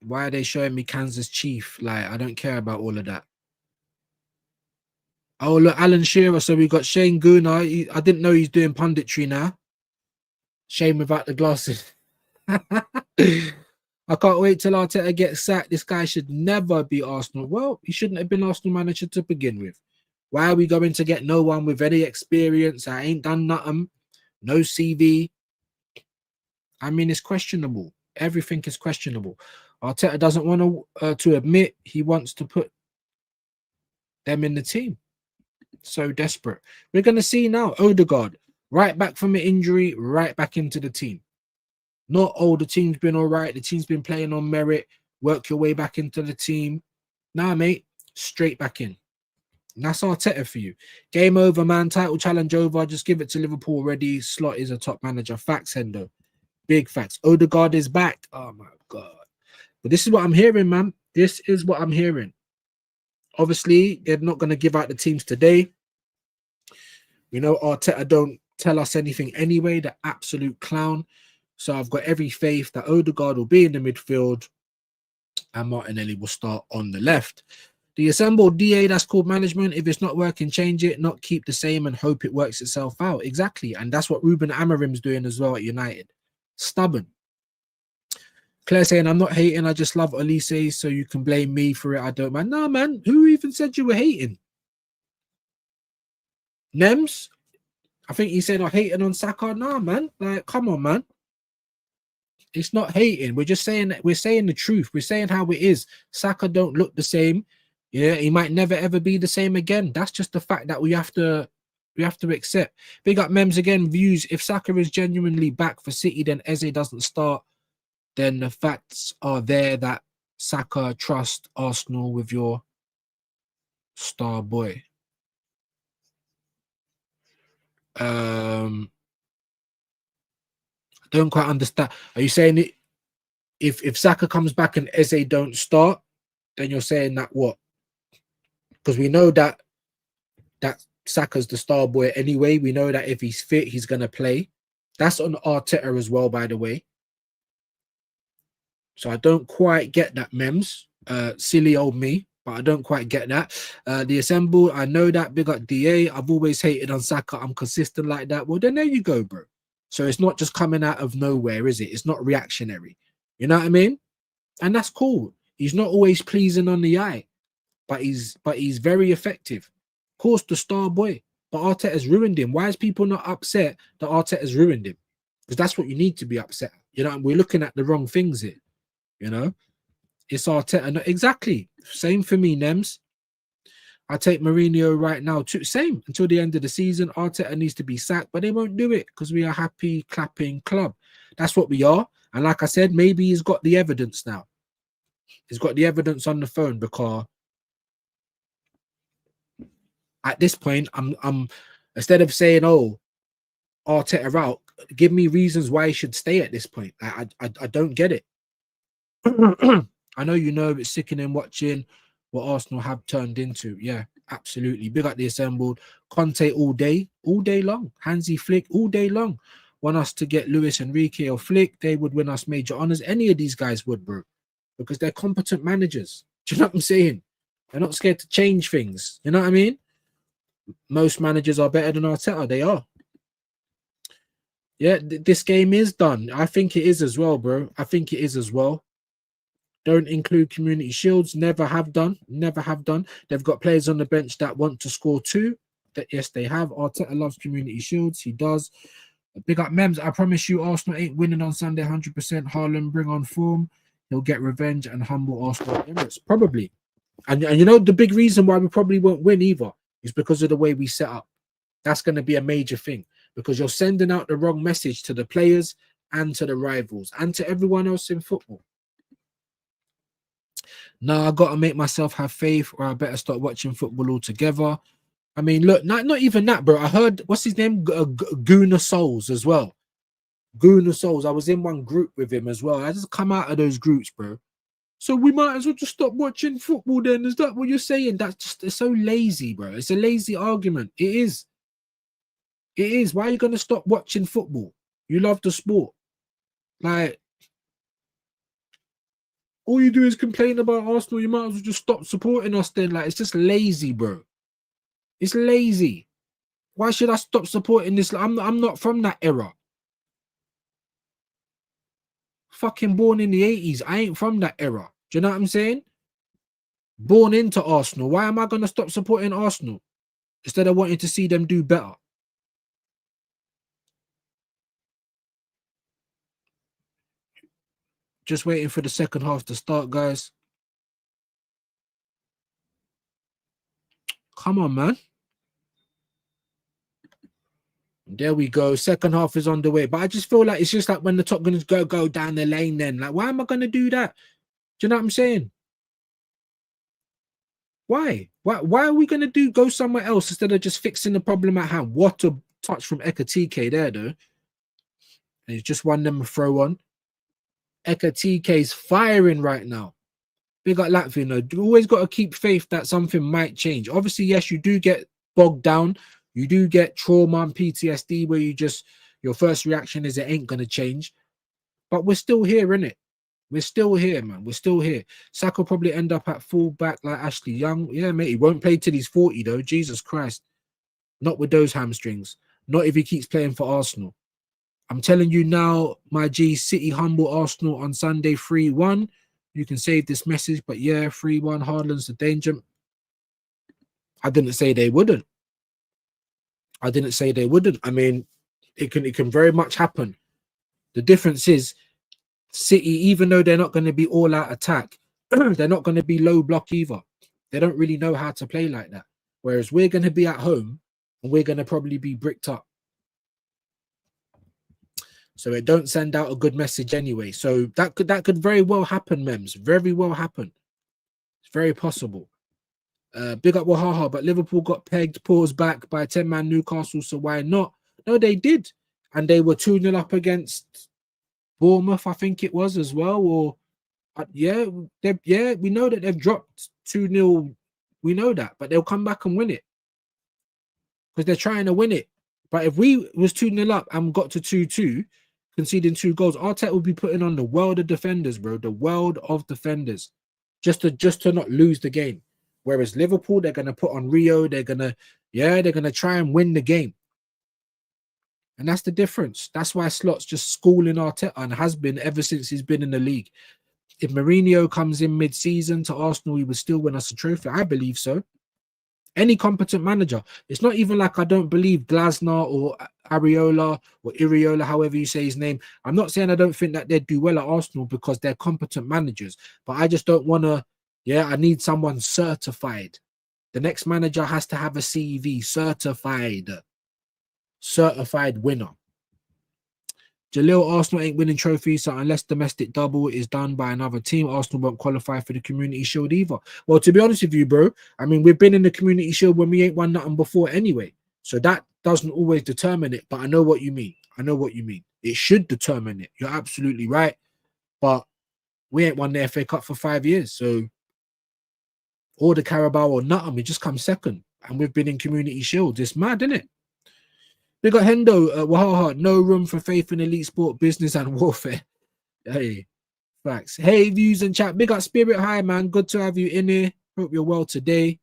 Why are they showing me Kansas Chief? Like, I don't care about all of that. Oh, look, Alan Shearer. So we got Shane Gooner. I didn't know he's doing punditry now. Shane without the glasses. I can't wait till Arteta gets sacked. This guy should never be Arsenal. Well, he shouldn't have been Arsenal manager to begin with. Why are we going to get no one with any experience? I ain't done nothing. No CV. I mean, it's questionable. Everything is questionable. Arteta doesn't want to admit he wants to put them in the team. So desperate. We're going to see now Odegaard, right back from an injury, right back into the team. Not, oh, the team's been all right. The team's been playing on merit. Work your way back into the team. Nah, mate, straight back in. And that's Arteta for you. Game over, man. Title challenge over. Just give it to Liverpool already. Slot is a top manager. Facts, Hendo. Big facts. Odegaard is back. Oh, my God. But this is what I'm hearing, man. This is what I'm hearing. Obviously, they're not going to give out the teams today. We know Arteta don't tell us anything anyway. The absolute clown. So I've got every faith that Odegaard will be in the midfield and Martinelli will start on the left. The assembled DA, that's called management. If it's not working, change it, not keep the same and hope it works itself out. Exactly. And that's what Ruben Amorim's doing as well at United. Stubborn. Claire saying, I'm not hating, I just love Olise, so you can blame me for it. I don't mind. No, man. Who even said you were hating? Nems? I think he said I'm hating on Saka. Nah, man. Like, come on, man. It's not hating. We're just saying that we're saying the truth. We're saying how it is. Saka don't look the same. Yeah, he might never ever be the same again. That's just the fact that we have to accept. Big up Mems again. Views. If Saka is genuinely back for City, then Eze doesn't start. Then the facts are there that Saka trust Arsenal with your star boy. I don't quite understand. Are you saying it, if Saka comes back and Eze don't start, then you're saying that what? Because we know that Saka's the star boy anyway. We know that if he's fit, he's gonna play. That's on Arteta as well, by the way. So I don't quite get that, Mems. Silly old me, but I don't quite get that. The assemble, I know that. Big up DA. I've always hated on Saka. I'm consistent like that. Well, then there you go, bro. So it's not just coming out of nowhere, is it? It's not reactionary. You know what I mean? And that's cool. He's not always pleasing on the eye, but he's very effective. Of course, the star boy. But Arteta's ruined him. Why is people not upset that Arteta's ruined him? Because that's what you need to be upset. You know, we're looking at the wrong things here. You know, it's Arteta. No, exactly. Same for me, Nems. I take Mourinho right now too. Same until the end of the season. Arteta needs to be sacked, but they won't do it because we are a happy clapping club. That's what we are. And like I said, maybe he's got the evidence now. He's got the evidence on the phone because at this point, I'm instead of saying, "Oh, Arteta out," give me reasons why he should stay at this point. I don't get it. I know you know it's sickening watching what Arsenal have turned into. Yeah, absolutely. Big up the assembled. Conte all day long. Hansi Flick all day long. Want us to get Luis Enrique or Flick, they would win us major honors. Any of these guys would, bro, because they're competent managers. Do you know what I'm saying? They're not scared to change things. You know what I mean? Most managers are better than Arteta. They are. Yeah, this game is done. I think it is as well, bro. I think it is as well. Don't include community shields. Never have done. Never have done. They've got players on the bench that want to score too. That yes, they have. Arteta loves community shields. He does. Big up Mems. I promise you, Arsenal ain't winning on Sunday 100%. Haaland bring on form. He'll get revenge and humble Arsenal. Probably. And you know the big reason why we probably won't win either is because of the way we set up. That's going to be a major thing because you're sending out the wrong message to the players and to the rivals and to everyone else in football. No, I got to make myself have faith or I better start watching football altogether. I mean, look, not even that, bro. I heard, what's his name? Guna Souls as well. Guna Souls. I was in one group with him as well. I just come out of those groups, bro. So we might as well just stop watching football then. Is that what you're saying? That's just, it's so lazy, bro. It's a lazy argument. It is. It is. Why are you going to stop watching football? You love the sport. Like, all you do is complain about Arsenal. You might as well just stop supporting us then. Like, it's just lazy, bro. It's lazy. Why should I stop supporting this? I'm not from that era. fucking born in the 80s. I ain't from that era. Do you know what I'm saying? Born into Arsenal. Why am I going to stop supporting Arsenal instead of wanting to see them do better? Just waiting for the second half to start, guys. Come on, man. There we go. Second half is on the way. But I just feel like it's just like when the top gunners go down the lane then. Like, why am I going to do that? Do you know what I'm saying? Why? Why are we going to go somewhere else instead of just fixing the problem at hand? What a touch from Ekatike there, though. And he's just won them a throw on. Ekatike's firing right now. Big up Latvia, no. You always got to keep faith that something might change. Obviously, yes, you do get bogged down. You do get trauma and PTSD where your first reaction is it ain't going to change. But we're still here, innit? We're still here, man. We're still here. Saka will probably end up at fullback like Ashley Young. Yeah, mate. He won't play till he's 40, though. Jesus Christ. Not with those hamstrings. Not if he keeps playing for Arsenal. I'm telling you now, my G, City humble Arsenal on Sunday 3-1. You can save this message, but yeah, 3-1. Haaland's the danger. I didn't say they wouldn't. I didn't say they wouldn't. I mean, it can very much happen. The difference is City, even though they're not going to be all-out attack, they're not going to be low block either. They don't really know how to play like that. Whereas we're going to be at home and we're going to probably be bricked up. So it don't send out a good message anyway. So that could very well happen, Mems. Very well happen. It's very possible. Big up Wahaha, but Liverpool got pegged, paused back by 10-man Newcastle, so why not? No, they did. And they were 2-0 up against Bournemouth, I think it was as well. Or yeah, we know that they've dropped 2-0. We know that, but they'll come back and win it. Because they're trying to win it. But if we was 2-0 up and got to 2-2, conceding 2 goals, Arteta will be putting on the world of defenders, bro. The world of defenders. Just to not lose the game. Whereas Liverpool, they're gonna put on Rio, they're gonna try and win the game. And that's the difference. That's why Slot's just schooling Arteta and has been ever since he's been in the league. If Mourinho comes in mid-season to Arsenal, he would still win us a trophy. I believe so. Any competent manager. It's not even like I don't believe Glasner or Ariola or Iriola, however you say his name. I'm not saying I don't think that they'd do well at Arsenal because they're competent managers. But I just don't want to, I need someone certified. The next manager has to have a CV, certified winner. Jalil, Arsenal ain't winning trophies, so unless domestic double is done by another team, Arsenal won't qualify for the Community Shield either. Well, to be honest with you, bro, I mean, we've been in the Community Shield when we ain't won nothing before anyway. So that doesn't always determine it, but I know what you mean. It should determine it. You're absolutely right. But we ain't won the FA Cup for 5 years. So, or the Carabao or nothing, we just come second. And we've been in Community Shield. It's mad, isn't it? We got Hendo, Wahaha, no room for faith in elite sport, business and warfare. Hey, facts. Hey, views and chat. Big up Spirit High, man. Good to have you in here. Hope you're well today.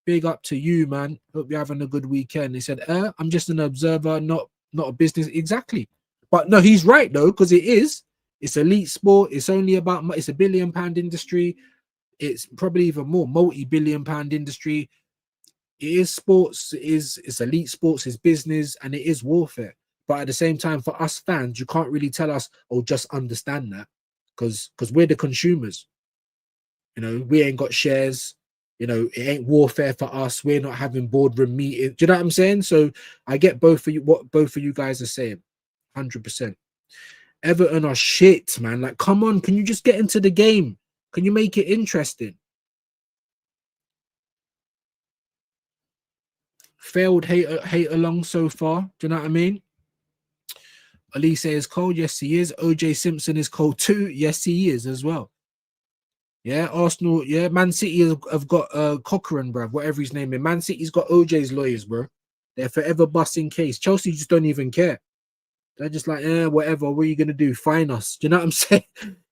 Big up to you, man. Hope you're having a good weekend. He said, I'm just an observer, not a business. Exactly. But no, he's right, though, because it is. It's elite sport. It's only about, it's £1 billion industry. It's probably even more, multi-billion pound industry. It is sports, it's elite sports, it's business, and it is warfare. But at the same time, for us fans, you can't really tell us, just understand that, because we're the consumers. We ain't got shares. It ain't warfare for us. We're not having boardroom meetings. Do you know what I'm saying? So I get what both of you guys are saying, 100%. Everton are shit, man. Like, come on, can you just get into the game? Can you make it interesting? Failed hate along so far. Do you know what I mean? Elise is cold. Yes, he is. OJ Simpson is cold too. Yes, he is as well. Yeah, Arsenal. Yeah, Man City have got Cochran, bruv, whatever his name is. Man City's got OJ's lawyers, bro. They're forever busting case. Chelsea just don't even care. They're just like, whatever. What are you gonna do? Fine us. Do you know what I'm saying?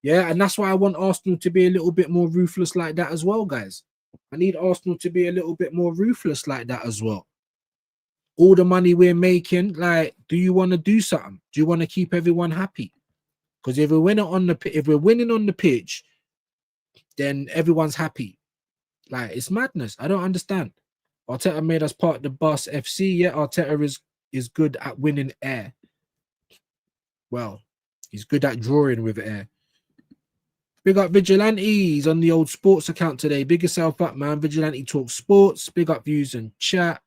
Yeah, and that's why I want Arsenal to be a little bit more ruthless like that as well, guys. I need Arsenal to be a little bit more ruthless like that as well. All the money we're making, like, do you want to do something? Do you want to keep everyone happy? Because if we're winning on the pitch, then everyone's happy. Like, it's madness. I don't understand. Arteta made us part of the bus FC. Yeah, Arteta is good at winning air. Well, he's good at drawing with air. Big up Vigilantes on the old sports account today. Big yourself up, man. Vigilante talk sports. Big up views and chat.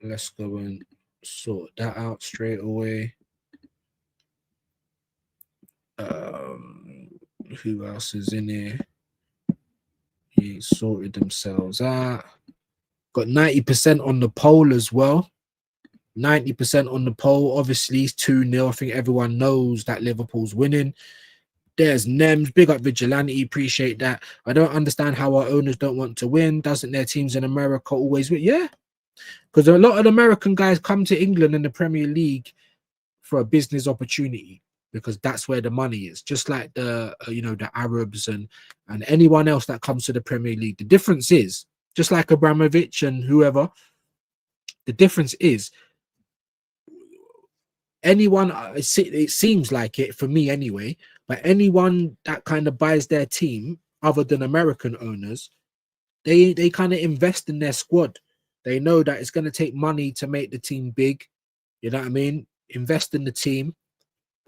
Let's go and sort that out straight away. Who else is in here? He sorted themselves out. Got 90% on the poll as well. 90% on the poll. Obviously, it's 2-0. I think everyone knows that Liverpool's winning. There's Nems. Big up Vigilante. Appreciate that. I don't understand how our owners don't want to win. Doesn't their teams in America always win? Yeah. Because a lot of American guys come to England in the Premier League for a business opportunity, because that's where the money is. Just like the the Arabs and anyone else that comes to the Premier League. The difference is, just like Abramovich and whoever, the difference is anyone, it seems like it for me anyway, but anyone that kind of buys their team other than American owners, they kind of invest in their squad. They know that it's going to take money to make the team big. You know what I mean? Invest in the team.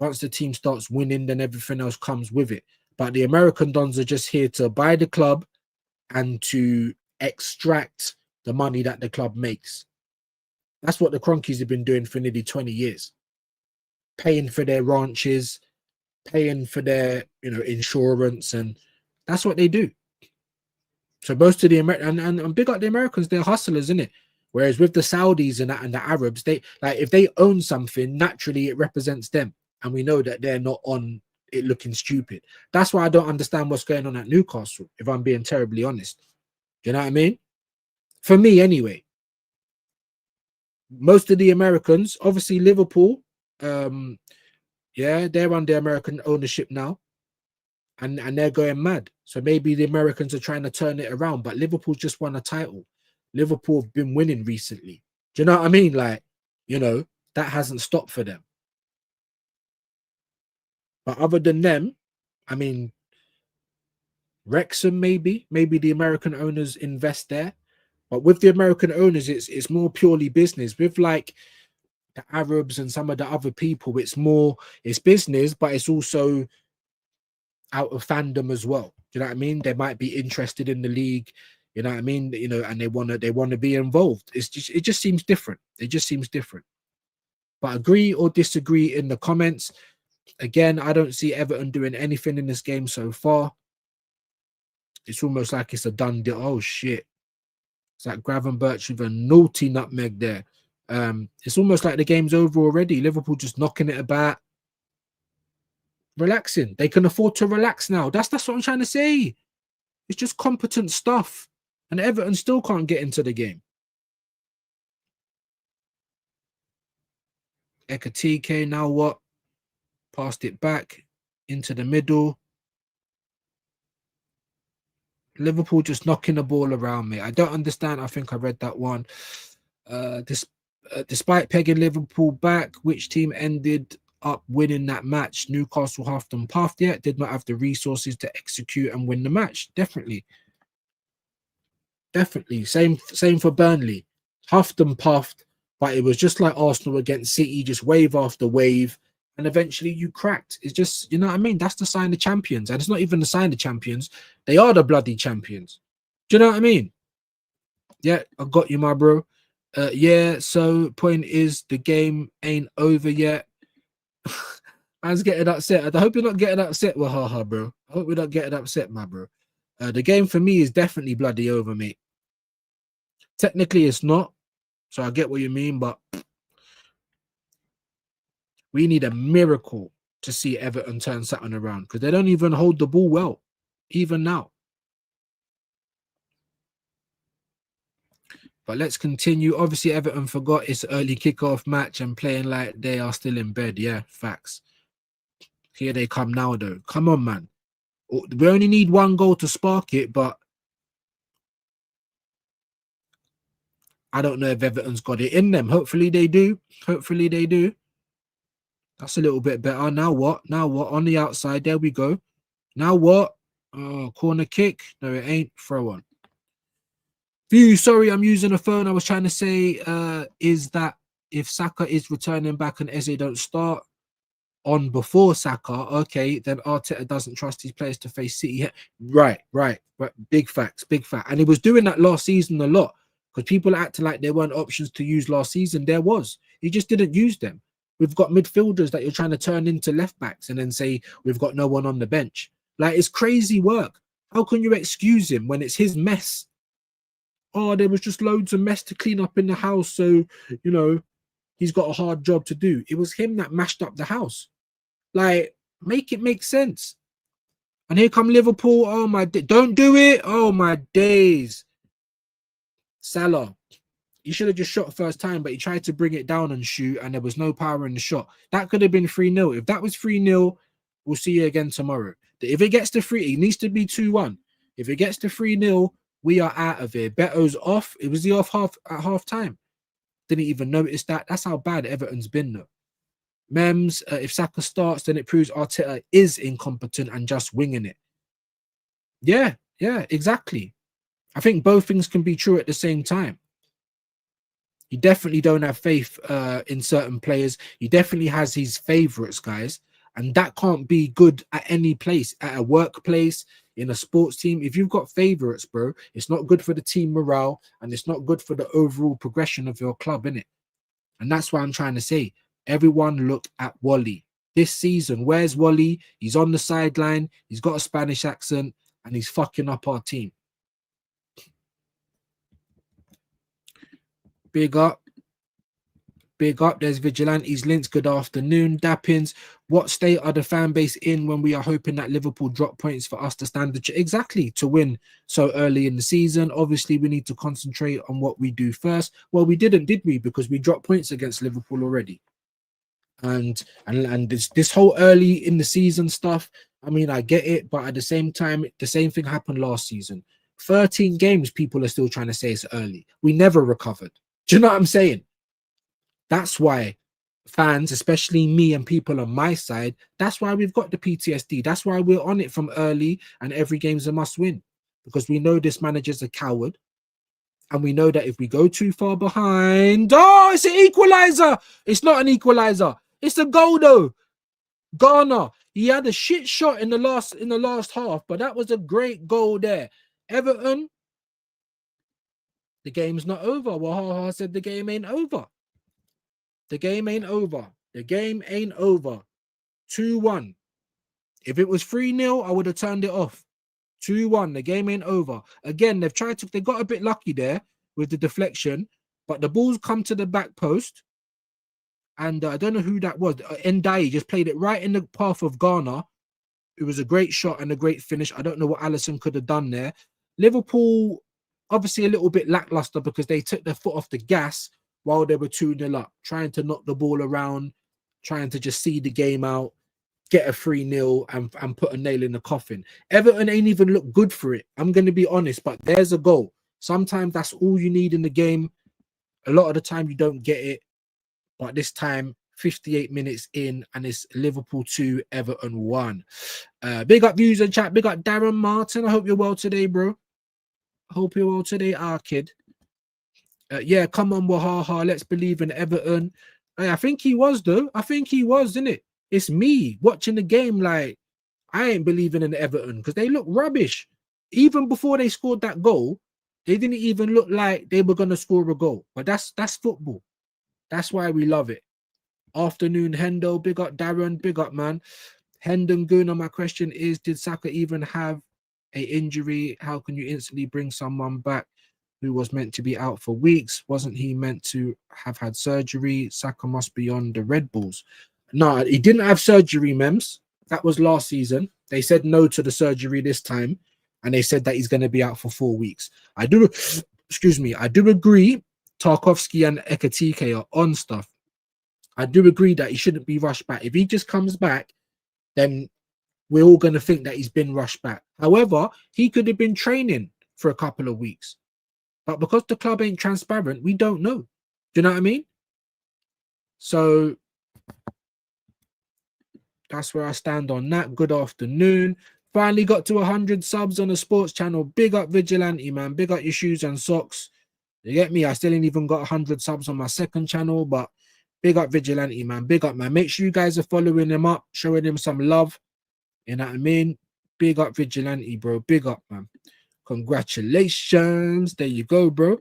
Once the team starts winning, then everything else comes with it. But the American dons are just here to buy the club and to extract the money that the club makes. That's what the Cronkies have been doing for nearly 20 years. Paying for their ranches, paying for their insurance, and that's what they do. So most of the and big up the Americans, they're hustlers, isn't it? Whereas with the Saudis and the Arabs, they if they own something, naturally it represents them. And we know that they're not on it looking stupid. That's why I don't understand what's going on at Newcastle, if I'm being terribly honest. Do you know what I mean? For me, anyway. Most of the Americans, obviously Liverpool, yeah, they're under American ownership now. And they're going mad. So maybe the Americans are trying to turn it around, but Liverpool just won a title. Liverpool have been winning recently. Do you know what I mean? Like, that hasn't stopped for them. But other than them, I mean, Wrexham maybe the American owners invest there. But with the American owners, it's more purely business. With like the Arabs and some of the other people, it's business, but it's also out of fandom as well. Do you know what I mean? They might be interested in the league, you know what I mean? And they want to be involved. It just seems different. It just seems different. But agree or disagree in the comments. Again, I don't see Everton doing anything in this game so far. It's almost like it's a done deal. Oh shit. It's like Gravenberch with a naughty nutmeg there. It's almost like the game's over already. Liverpool just knocking it about. Relaxing. They can afford to relax now. That's what I'm trying to say. It's just competent stuff. And Everton still can't get into the game. Ekatike, now what? Passed it back into the middle. Liverpool just knocking the ball around me. I don't understand. I think I read that one. Despite pegging Liverpool back, which team ended up winning that match? Newcastle huffed and puffed yet, did not have the resources to execute and win the match. Definitely. Same for Burnley. Huffed and puffed, but it was just like Arsenal against City, just wave after wave, and eventually you cracked. It's just, you know what I mean? That's the sign of champions. And it's not even the sign of champions. They are the bloody champions. Do you know what I mean? Yeah, I got you, my bro. Yeah, so point is the game ain't over yet. Man's getting upset. I hope you're not getting upset, Wahaha, bro. I hope we're not getting upset, my bro. The game for me is definitely bloody over, mate. Technically, it's not. So I get what you mean, but we need a miracle to see Everton turn something around, because they don't even hold the ball well, even now. But let's continue. Obviously, Everton forgot its early kickoff match and playing like they are still in bed. Yeah, facts. Here they come now, though. Come on, man. We only need one goal to spark it, but I don't know if Everton's got it in them. Hopefully they do. Hopefully they do. That's a little bit better. Now what? Now what? On the outside, there we go. Now what? Oh, corner kick. No, it ain't. Throw on. View, sorry, I'm using a phone. I was trying to say is that if Saka is returning back and Eze don't start on before Saka, okay, then Arteta doesn't trust his players to face City. Right. Big facts, big fact. And he was doing that last season a lot because people acted like there weren't options to use last season. There was. He just didn't use them. We've got midfielders that you're trying to turn into left backs and then say we've got no one on the bench. Like, it's crazy work. How can you excuse him when it's his mess? Oh, there was just loads of mess to clean up in the house, so, you know, he's got a hard job to do. It was him that mashed up the house. Like, make it make sense. And here come Liverpool. Oh, my... Don't do it. Oh, my days. Salah. He should have just shot first time, but he tried to bring it down and shoot, and there was no power in the shot. That could have been 3-0. If that was 3-0, we'll see you again tomorrow. If it gets to 3, it needs to be 2-1. If it gets to 3-0, we are out of here. Beto's off. It was the off half at half time. Didn't even notice that. That's how bad Everton's been, though. Mems, if Saka starts, then it proves Arteta is incompetent and just winging it. Yeah, exactly. I think both things can be true at the same time. He definitely don't have faith in certain players. He definitely has his favourites, guys. And that can't be good at any place, at a workplace, in a sports team. If you've got favourites, bro, it's not good for the team morale and it's not good for the overall progression of your club, innit? And that's why I'm trying to say, everyone look at Wally. This season, where's Wally? He's on the sideline. He's got a Spanish accent and he's fucking up our team. Big up. Big up. There's Vigilantes Links. Good afternoon. Dappins. What state are the fan base in when we are hoping that Liverpool drop points for us to stand the exactly to win so early in the season? Obviously, we need to concentrate on what we do first. Well, we didn't, did we? Because we dropped points against Liverpool already. And this whole early in the season stuff, I mean, I get it, but at the same time, the same thing happened last season. 13 games, people are still trying to say it's early. We never recovered. Do you know what I'm saying? That's why fans, especially me and people on my side, that's why we've got the PTSD. That's why we're on it from early and every game's a must win. Because we know this manager's a coward. And we know that if we go too far behind, oh, it's an equalizer. It's not an equalizer. It's a goal though. Ghana. He had a shit shot in the last half, but that was a great goal there. Everton, the game's not over. Wahaha said the game ain't over. The game ain't over. The game ain't over. 2-1. If it was 3-0, I would have turned it off. 2-1. The game ain't over. Again, they got a bit lucky there with the deflection, but the ball's come to the back post. And I don't know who that was. Ndiaye just played it right in the path of Ghana. It was a great shot and a great finish. I don't know what Alisson could have done there. Liverpool, obviously a little bit lackluster because they took their foot off the gas while they were 2-0 up, trying to knock the ball around, trying to just see the game out, get a 3-0 and put a nail in the coffin. Everton ain't even looked good for it. I'm going to be honest, but there's a goal. Sometimes that's all you need in the game. A lot of the time you don't get it. But this time, 58 minutes in, and it's Liverpool 2, Everton 1. Big up views and chat. Big up Darren Martin. I hope you're well today, bro. I hope you're well today, our kid. Yeah, come on, Wahaha. Let's believe in Everton. I think he was, though. I think he was, isn't it? It's me watching the game like, I ain't believing in Everton because they look rubbish. Even before they scored that goal, they didn't even look like they were going to score a goal. But that's football. That's why we love it. Afternoon, Hendo. Big up, Darren. Big up, man. Hendon Guna, my question is, did Saka even have a injury? How can you instantly bring someone back who was meant to be out for weeks? Wasn't he meant to have had surgery? Saka must be on the Red Bulls. No, he didn't have surgery, Mems. That was last season. They said no to the surgery this time, and they said that he's going to be out for 4 weeks. I do agree Tarkovsky and Ekatike are on stuff. I do agree that he shouldn't be rushed back. If he just comes back, then we're all going to think that he's been rushed back. However, he could have been training for a couple of weeks. But because the club ain't transparent, we don't know. Do you know what I mean? So that's where I stand on that. Good afternoon. Finally got to 100 subs on the sports channel. Big up Vigilante, man. Big up your shoes and socks. You get me? I still ain't even got 100 subs on my second channel, but big up Vigilante, man. Big up, man. Make sure you guys are following him up, showing him some love. You know what I mean? Big up Vigilante, bro. Big up, man. Congratulations. There you go, bro.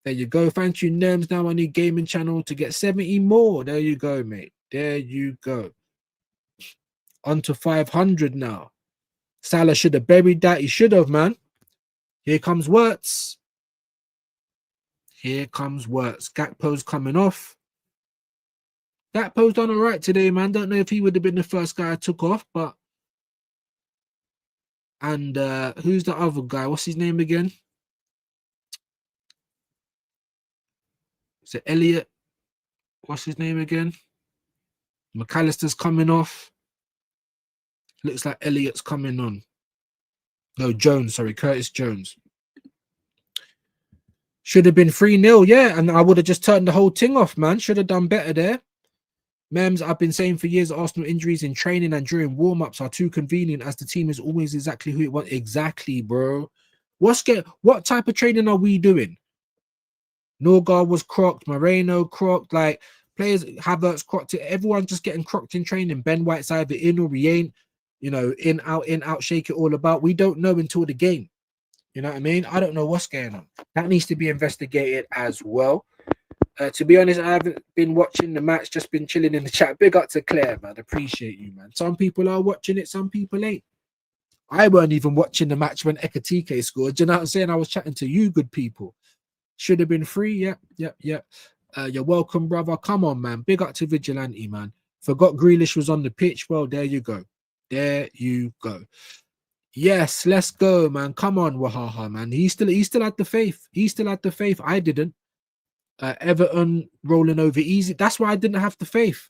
There you go. Thank you, Nems. Now I need gaming channel to get 70 more. There you go, mate. There you go. On to 500 now. Salah should have buried that. He should have, man. Here comes Wirtz. Here comes Wirtz. Gakpo's coming off. Gakpo's done all right today, man. Don't know if he would have been the first guy I took off, but... And who's the other guy? What's his name again? Is it Elliot? What's his name again? McAllister's coming off. Looks like Elliot's coming on. No, Jones, sorry, Curtis Jones. Should have been 3-0, yeah, and I would have just turned the whole thing off, man. Should have done better there. Mems, I've been saying for years, Arsenal injuries in training and during warm-ups are too convenient as the team is always exactly who it wants. Exactly, bro. What type of training are we doing? Norgard was crocked, Moreno crocked, like players, Havertz crocked it. Everyone's just getting crocked in training. Ben White's either in or he ain't. You know, in, out, shake it all about. We don't know until the game. You know what I mean? I don't know what's going on. That needs to be investigated as well. To be honest, I haven't been watching the match, just been chilling in the chat. Big up to Claire, man. Appreciate you, man. Some people are watching it, some people ain't. I weren't even watching the match when Ekatike scored. Do you know what I'm saying? I was chatting to you good people. Should have been free. Yep. You're welcome, brother. Come on, man. Big up to Vigilante, man. Forgot Grealish was on the pitch. Well, there you go. There you go. Yes, let's go, man. Come on, Wahaha, man. He still had the faith. He still had the faith. I didn't. Everton rolling over easy. That's why I didn't have the faith.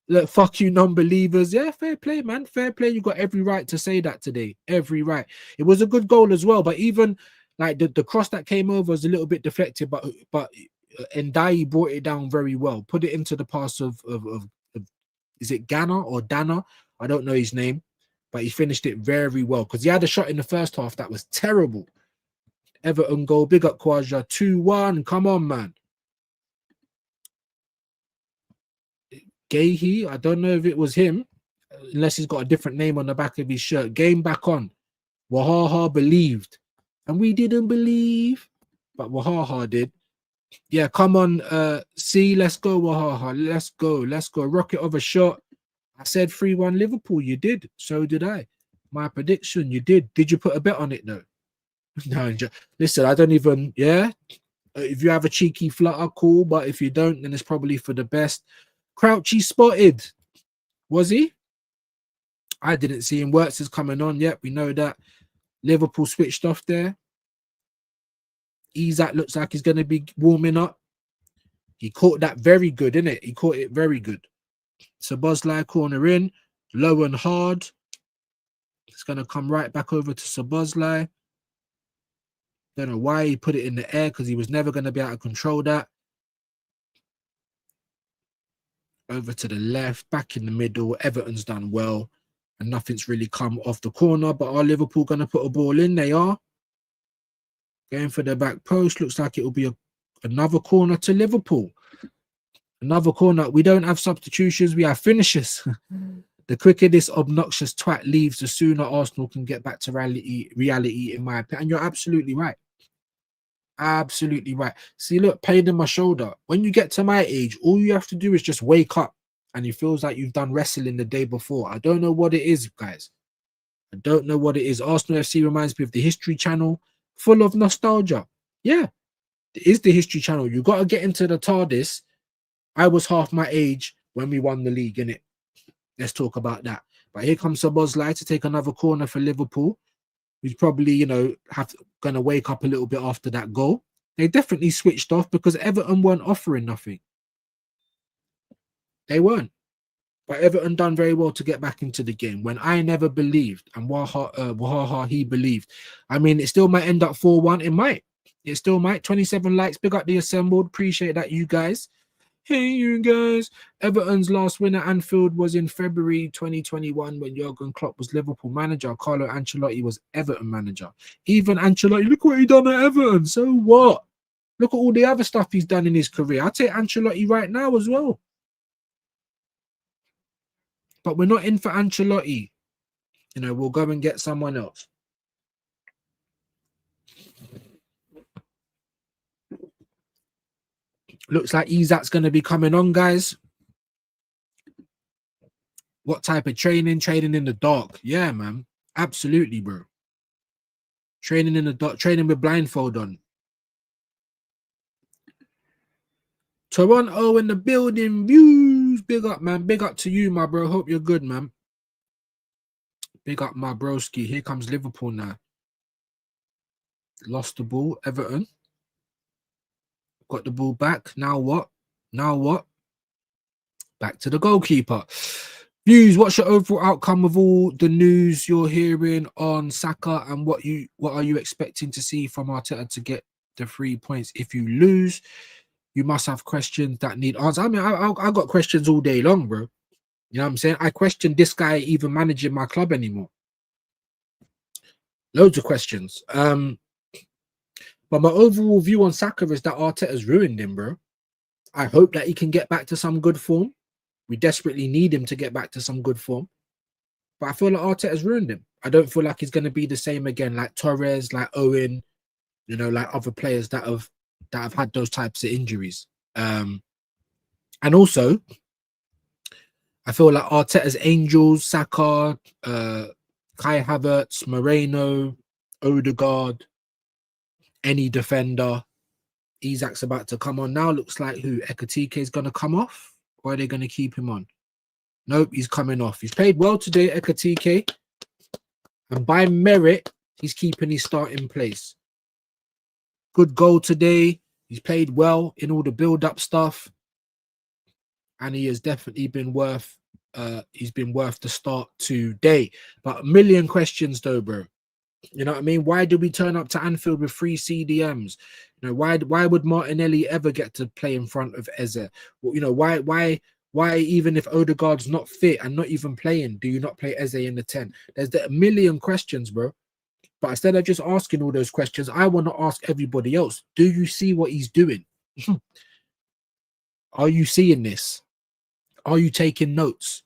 Look, fuck you, non-believers. Yeah, fair play, man. Fair play. You got every right to say that today. Every right. It was a good goal as well. But even like the cross that came over was a little bit deflected, but Ndiaye brought it down very well. Put it into the pass of is it Ghana or Dana? I don't know his name, but he finished it very well because he had a shot in the first half that was terrible. Everton goal, big up Kwaja, 2-1. Come on, man. Gahey, I don't know if it was him, unless he's got a different name on the back of his shirt. Game back on. Wahaha believed. And we didn't believe, but Wahaha did. Yeah, come on, C, let's go, Wahaha. Let's go. Rocket of a shot. I said 3-1 Liverpool. You did. So did I. My prediction, you did. Did you put a bet on it, though? No, listen, I don't even, yeah. If you have a cheeky flutter, cool. But if you don't, then it's probably for the best. Crouchy spotted. Was he? I didn't see him. Wirtz is coming on. Yep, we know that. Liverpool switched off there. Isak looks like he's going to be warming up. He caught that very good, isn't it? He caught it very good. Szoboszlai corner in, low and hard. It's going to come right back over to Szoboszlai. Don't know why he put it in the air because he was never going to be able to control that. Over to the left, back in the middle. Everton's done well and nothing's really come off the corner, but are Liverpool going to put a ball in? They are. Going for the back post. Looks like it will be another corner to Liverpool. Another corner. We don't have substitutions. We have finishers. The quicker this obnoxious twat leaves, the sooner Arsenal can get back to reality, in my opinion. And you're absolutely right. Absolutely right. See, look, pain in my shoulder. When you get to my age, all you have to do is just wake up and it feels like you've done wrestling the day before. I don't know what it is, guys. I don't know what it is. Arsenal FC reminds me of the History Channel, full of nostalgia. Yeah, it is the History Channel. You got to get into the TARDIS. I was half my age when we won the league, innit? Let's talk about that. But here comes Szoboszlai to take another corner for Liverpool. Who's probably, you know, going to wake up a little bit after that goal. They definitely switched off because Everton weren't offering nothing. They weren't. But Everton done very well to get back into the game when I never believed and Wahaha, he believed. I mean, it still might end up 4-1. It might. It's still Mike. 27 likes. Big up the assembled. Appreciate that, you guys. Hey, you guys. Everton's last win at Anfield was in February 2021 when Jurgen Klopp was Liverpool manager. Carlo Ancelotti was Everton manager. Even Ancelotti, look what he done at Everton. So what? Look at all the other stuff he's done in his career. I'll take Ancelotti right now as well. But we're not in for Ancelotti. You know, we'll go and get someone else. Looks like Isak's going to be coming on, guys. What type of training? Training in the dark. Yeah, man. Absolutely, bro. Training in the dark. Training with blindfold on. Toronto in the building. Views. Big up, man. Big up to you, my bro. Hope you're good, man. Big up, my broski. Here comes Liverpool now. Lost the ball. Everton. Got the ball back. Now what? Now what? Back to the goalkeeper. Views, what's your overall outcome of all the news you're hearing on Saka, and what are you expecting to see from Arteta to get the 3 points? If you lose, you must have questions that need answers. I mean, I got questions all day long, bro. You know what I'm saying? I question this guy even managing my club anymore. Loads of questions. But my overall view on Saka is that Arteta's ruined him, bro. I hope that he can get back to some good form. We desperately need him to get back to some good form. But I feel like Arteta's ruined him. I don't feel like he's going to be the same again, like Torres, like Owen, you know, like other players that have had those types of injuries. And also, I feel like Arteta's Angels, Saka, Kai Havertz, Moreno, Odegaard, any defender, Isak's about to come on now. Looks like who? Ekatike is going to come off, or are they going to keep him on? Nope, he's coming off. He's played well today, Ekatike, and by merit, he's keeping his starting place. Good goal today. He's played well in all the build-up stuff, and he has definitely been worth. He's been worth the start today. But a million questions though, bro. You know what I mean? Why did we turn up to Anfield with 3 CDMs? You know, why would Martinelli ever get to play in front of Eze? Well, you know, why even if Odegaard's not fit and not even playing, do you not play Eze in the 10? There's a million questions, bro. But instead of just asking all those questions, I want to ask everybody else, do you see what he's doing? Are you seeing this? Are you taking notes?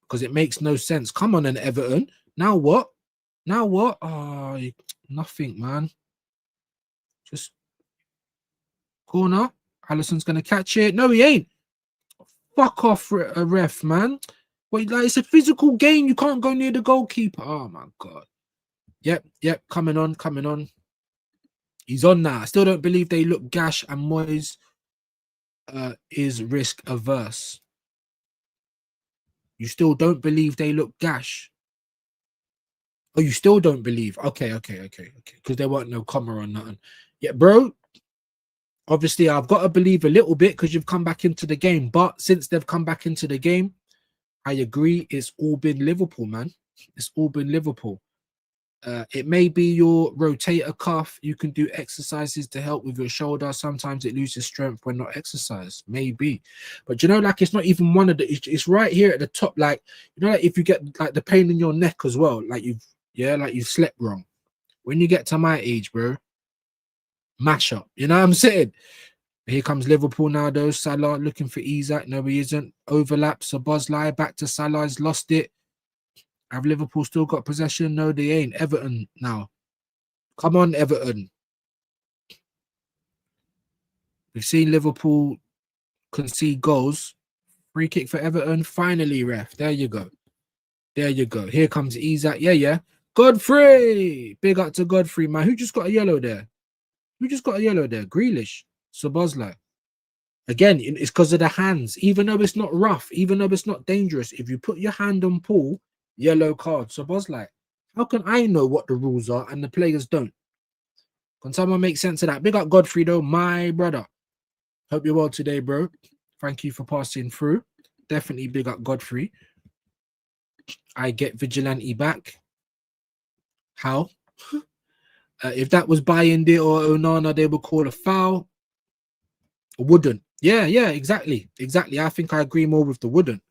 Because it makes no sense. Come on, and Everton. Now what? Now what? Oh, nothing, man. Just corner. Allison's going to catch it. No, he ain't. Fuck off, a ref, man. Wait, like, it's a physical game. You can't go near the goalkeeper. Oh, my God. Yep. Coming on. He's on now. I still don't believe they look gash, and Moyes is risk averse. You still don't believe they look gash? Oh, you still don't believe? Okay. Because there weren't no comma or nothing. Yeah, bro. Obviously, I've got to believe a little bit because you've come back into the game. But since they've come back into the game, I agree. It's all been Liverpool, man. It's all been Liverpool. It may be your rotator cuff. You can do exercises to help with your shoulder. Sometimes it loses strength when not exercised. Maybe. But you know, like, it's not even one of the... It's right here at the top. Like, you know, like if you get like the pain in your neck as well, like you've slept wrong. When you get to my age, bro, mash up. You know what I'm saying? Here comes Liverpool now, though. Salah looking for Isak. No, he isn't. Overlap. Szoboszlai back to Salah. He's lost it. Have Liverpool still got possession? No, they ain't. Everton now. Come on, Everton. We've seen Liverpool concede goals. Free kick for Everton. Finally, ref. There you go. Here comes Isak. Yeah. Godfrey. Big up to Godfrey, man. Who just got a yellow there? Grealish. Szoboszlai. Again, it's because of the hands. Even though it's not rough, even though it's not dangerous, if you put your hand on Paul, yellow card. Szoboszlai. How can I know what the rules are and the players don't? Can someone make sense of that? Big up Godfrey, though, my brother. Hope you're well today, bro. Thank you for passing through. Definitely big up Godfrey. I get Vigilante back. How? If that was Bayindi or Onana, they would call a foul. Wouldn't. Yeah, exactly. I think I agree more with the wouldn't.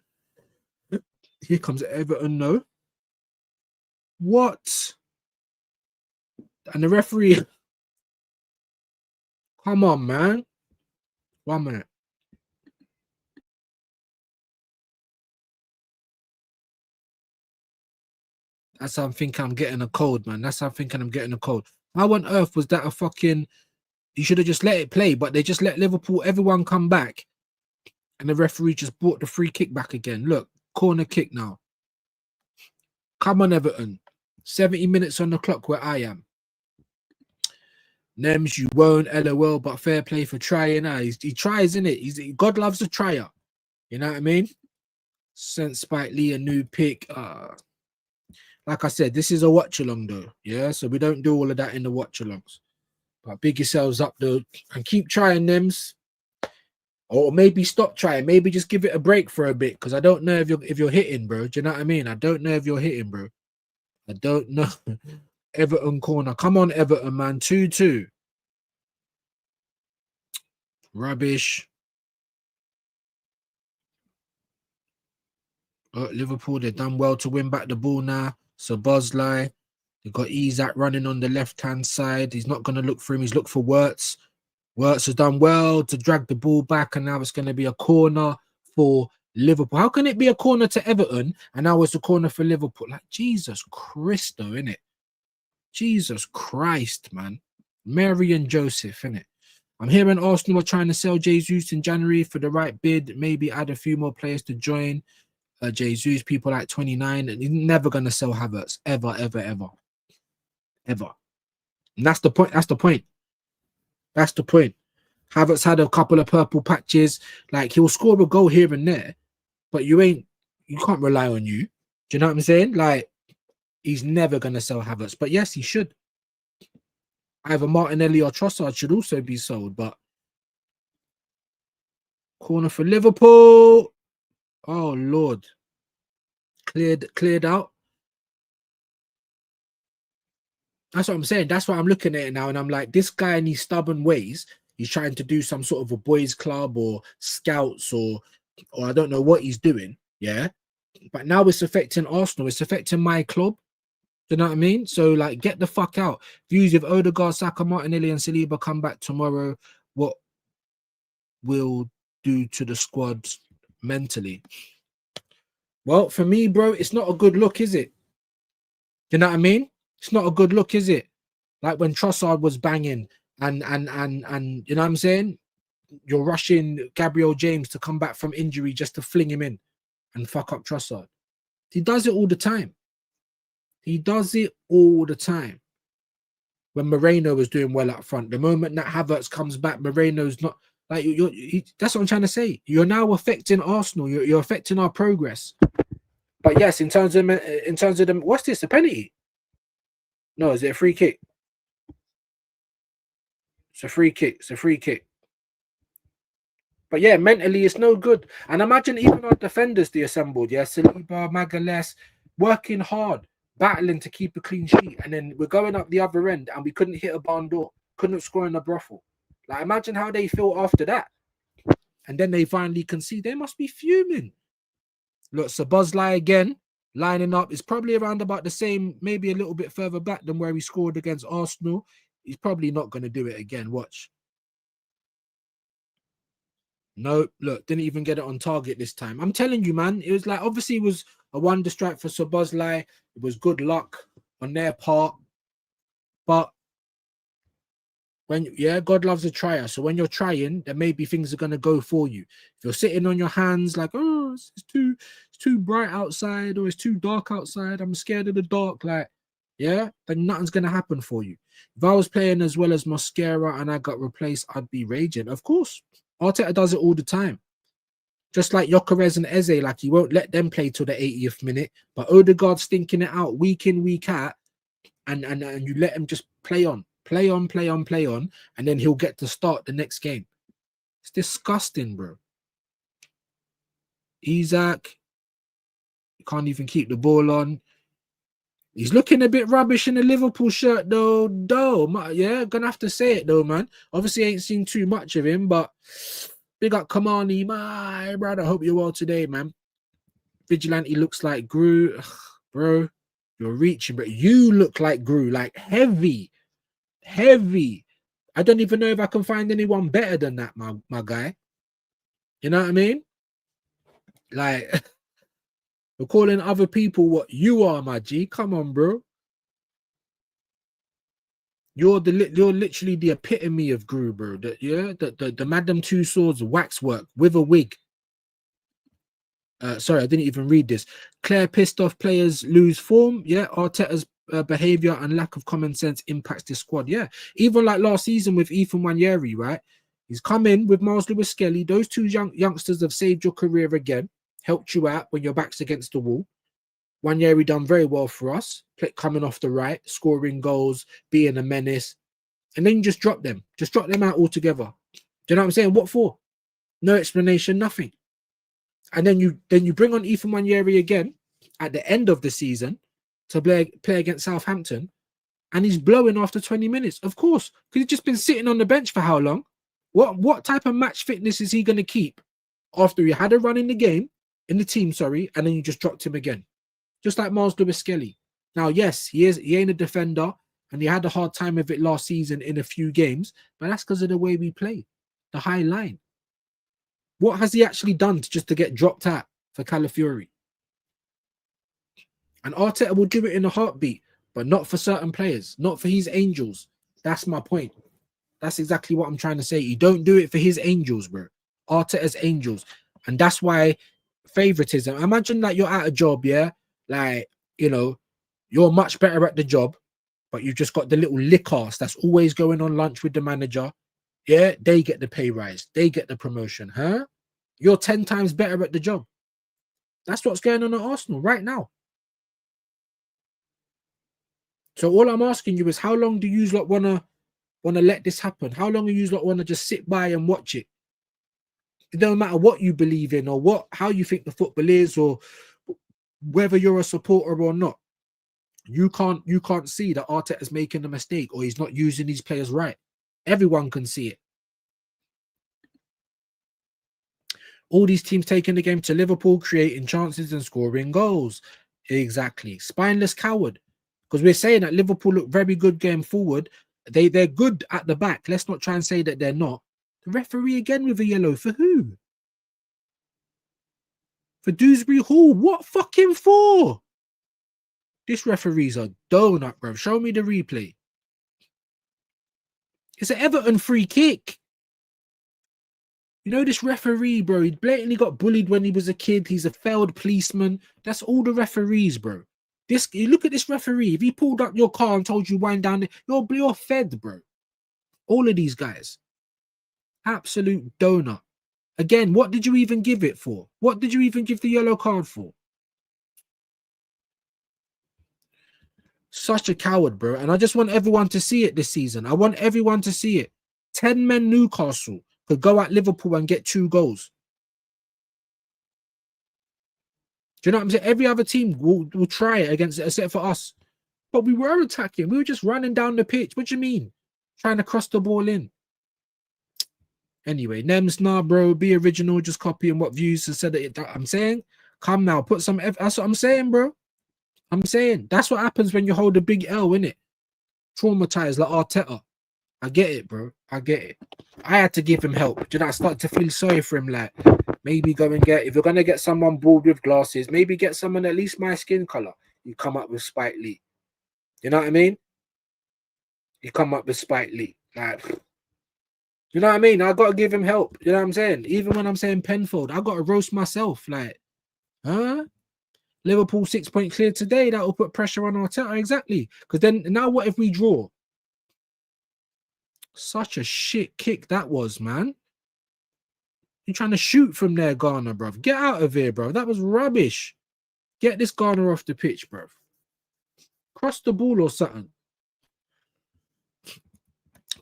Here comes Everton, no. What? And the referee. Come on, man. 1 minute. That's how I'm thinking I'm getting a cold, man. That's how I'm thinking I'm getting a cold. How on earth was that a fucking... You should have just let it play, but they just let Liverpool, everyone come back. And the referee just brought the free kick back again. Look, corner kick now. Come on, Everton. 70 minutes on the clock where I am. Nems, you won't, LOL, but fair play for trying. He tries, innit? God loves a tryer. You know what I mean? Sent Spike Lee a new pick. Like I said, this is a watch-along, though. Yeah, so we don't do all of that in the watch-alongs. But big yourselves up, though, and keep trying, Nems. Or maybe stop trying. Maybe just give it a break for a bit, because I don't know if you're hitting, bro. Do you know what I mean? I don't know if you're hitting, bro. I don't know. Everton corner. Come on, Everton, man. 2-2. Rubbish. Liverpool, they've done well to win back the ball now. So Bosley, they've got Isak running on the left-hand side. He's not going to look for him. He's looked for Wirtz. Wirtz has done well to drag the ball back, and now it's going to be a corner for Liverpool. How can it be a corner to Everton, and now it's a corner for Liverpool? Like, Jesus Christo, innit? Jesus Christ, man. Mary and Joseph, innit? I'm hearing Arsenal are trying to sell Jesus in January for the right bid. Maybe add a few more players to join. Jesus, people like 29, and he's never going to sell Havertz. Ever. And that's the point. Havertz had a couple of purple patches. Like, he'll score a goal here and there, but you can't rely on you. Do you know what I'm saying? Like, he's never going to sell Havertz. But yes, he should. Either Martinelli or Trossard should also be sold, but corner for Liverpool. Oh, Lord. Cleared out. That's what I'm saying. That's why I'm looking at it now, and I'm like, this guy in these stubborn ways, he's trying to do some sort of a boys' club or scouts or I don't know what he's doing, yeah? But now it's affecting Arsenal. It's affecting my club. Do you know what I mean? So, like, get the fuck out. Views if Odegaard, Saka, Martinelli and Saliba come back tomorrow, what will do to the squad mentally? Well, for me, bro, it's not a good look, is it? You know what I mean? It's not a good look, is it? Like when Trossard was banging and you know what I'm saying? You're rushing Gabriel James to come back from injury just to fling him in and fuck up Trossard. He does it all the time. When Moreno was doing well up front, the moment that Havertz comes back, Moreno's not like that's what I'm trying to say. You're now affecting Arsenal. You're affecting our progress. But yes, in terms of them, what's this? A penalty? No, is it a free kick? It's a free kick. But yeah, mentally, it's no good. And imagine even our defenders they assembled. Yeah, Saliba, Magalhaes, working hard, battling to keep a clean sheet, and then we're going up the other end, and we couldn't hit a barn door, couldn't score in a brothel. Like, imagine how they feel after that. And then they finally concede. They must be fuming. Look, Szoboszlai again, lining up. It's probably around about the same, maybe a little bit further back than where he scored against Arsenal. He's probably not going to do it again. Watch. No, look, didn't even get it on target this time. I'm telling you, man, it was like, obviously it was a wonder strike for Szoboszlai. It was good luck on their part. But God loves a tryer. So when you're trying, then maybe things are going to go for you. If you're sitting on your hands like, oh, it's too bright outside, or it's too dark outside, I'm scared of the dark, like, yeah, then nothing's going to happen for you. If I was playing as well as Mosquera and I got replaced, I'd be raging. Of course, Arteta does it all the time. Just like Gyökeres and Eze, like, he won't let them play till the 80th minute, but Odegaard stinking it out week in, week out, and you let him just play on, and then he'll get to start the next game. It's disgusting, bro. Isak, you can't even keep the ball on. He's looking a bit rubbish in the Liverpool shirt, though. Yeah, gonna have to say it, though, man. Obviously, ain't seen too much of him, but big up Kamani, my brother. Hope you're well today, man. Vigilante looks like Gru. Ugh, bro, you're reaching, but you look like Gru, like heavy. I don't even know if I can find anyone better than that, my guy. You know what I mean? Like, we're calling other people what you are, my G. Come on, bro. You're literally the epitome of Gru, bro. The Madame Two Swords waxwork with a wig. Sorry, I didn't even read this. Claire pissed off players lose form. Yeah, Arteta's behavior and lack of common sense impacts this squad. Yeah, even like last season with Ethan Nwaneri, right? He's come in with Miles Lewis-Skelly. Those two youngsters have saved your career again, helped you out when your back's against the wall. Nwaneri done very well for us, coming off the right, scoring goals, being a menace, and then you just drop them out altogether. Do you know what I'm saying? What for? No explanation, nothing. And then you bring on Ethan Nwaneri again at the end of the season to play against Southampton, and he's blowing after 20 minutes. Of course, because he's just been sitting on the bench for how long? What type of match fitness is he going to keep after he had a run in the game, in the team, sorry, and then you just dropped him again? Just like Miles Lewis-Skelly. Now, yes, he ain't a defender, and he had a hard time of it last season in a few games, but that's because of the way we play, the high line. What has he actually done to get dropped out for Calafiori? And Arteta will do it in a heartbeat, but not for certain players, not for his angels. That's my point. That's exactly what I'm trying to say. You don't do it for his angels, bro. Arteta's angels. And that's why favoritism. Imagine that you're at a job, yeah? Like, you know, you're much better at the job, but you've just got the little lick ass that's always going on lunch with the manager. Yeah, they get the pay rise. They get the promotion, huh? You're 10 times better at the job. That's what's going on at Arsenal right now. So all I'm asking you is, how long do you lot wanna let this happen? How long do you lot wanna just sit by and watch it? It don't matter what you believe in or how you think the football is, or whether you're a supporter or not. You can't see that Arteta's making a mistake or he's not using these players right. Everyone can see it. All these teams taking the game to Liverpool, creating chances and scoring goals. Exactly. Spineless coward. Because we're saying that Liverpool look very good going forward. They're good at the back. Let's not try and say that they're not. The referee again with a yellow. For who? For Dewsbury Hall. What fucking for? This referee's a donut, bro. Show me the replay. It's an Everton free kick. You know, this referee, bro, he blatantly got bullied when he was a kid. He's a failed policeman. That's all the referees, bro. You look at this referee. If he pulled up your car and told you wind down, you're fed, bro. All of these guys. Absolute donut. Again, what did you even give it for? What did you even give the yellow card for? Such a coward, bro. And I just want everyone to see it this season. I want everyone to see it. 10 men Newcastle could go at Liverpool and get 2 goals. Do you know what I'm saying? Every other team will try it against it, except for us. But we were attacking. We were just running down the pitch. What do you mean? Trying to cross the ball in. Anyway, Nems, nah, bro. Be original. Just copying what views have said it. I'm saying, come now. Put some. That's what I'm saying, bro. I'm saying that's what happens when you hold a big L, innit? Traumatized like Arteta. I get it, bro. I get it. I had to give him help. Do you know, I started to feel sorry for him. Like, maybe go and if you're going to get someone bald with glasses, maybe get someone at least my skin color. You come up with Spike Lee. You know what I mean? You come up with Spike Lee. Like, you know what I mean? I got to give him help. You know what I'm saying? Even when I'm saying Penfold, I got to roast myself. Like, huh? Liverpool 6-point clear today. That will put pressure on Arteta. Exactly. Because then, now what if we draw? Such a shit kick that was, man. You're trying to shoot from there, Garner, bro. Get out of here, bro. That was rubbish. Get this Garner off the pitch, bro. Cross the ball or something.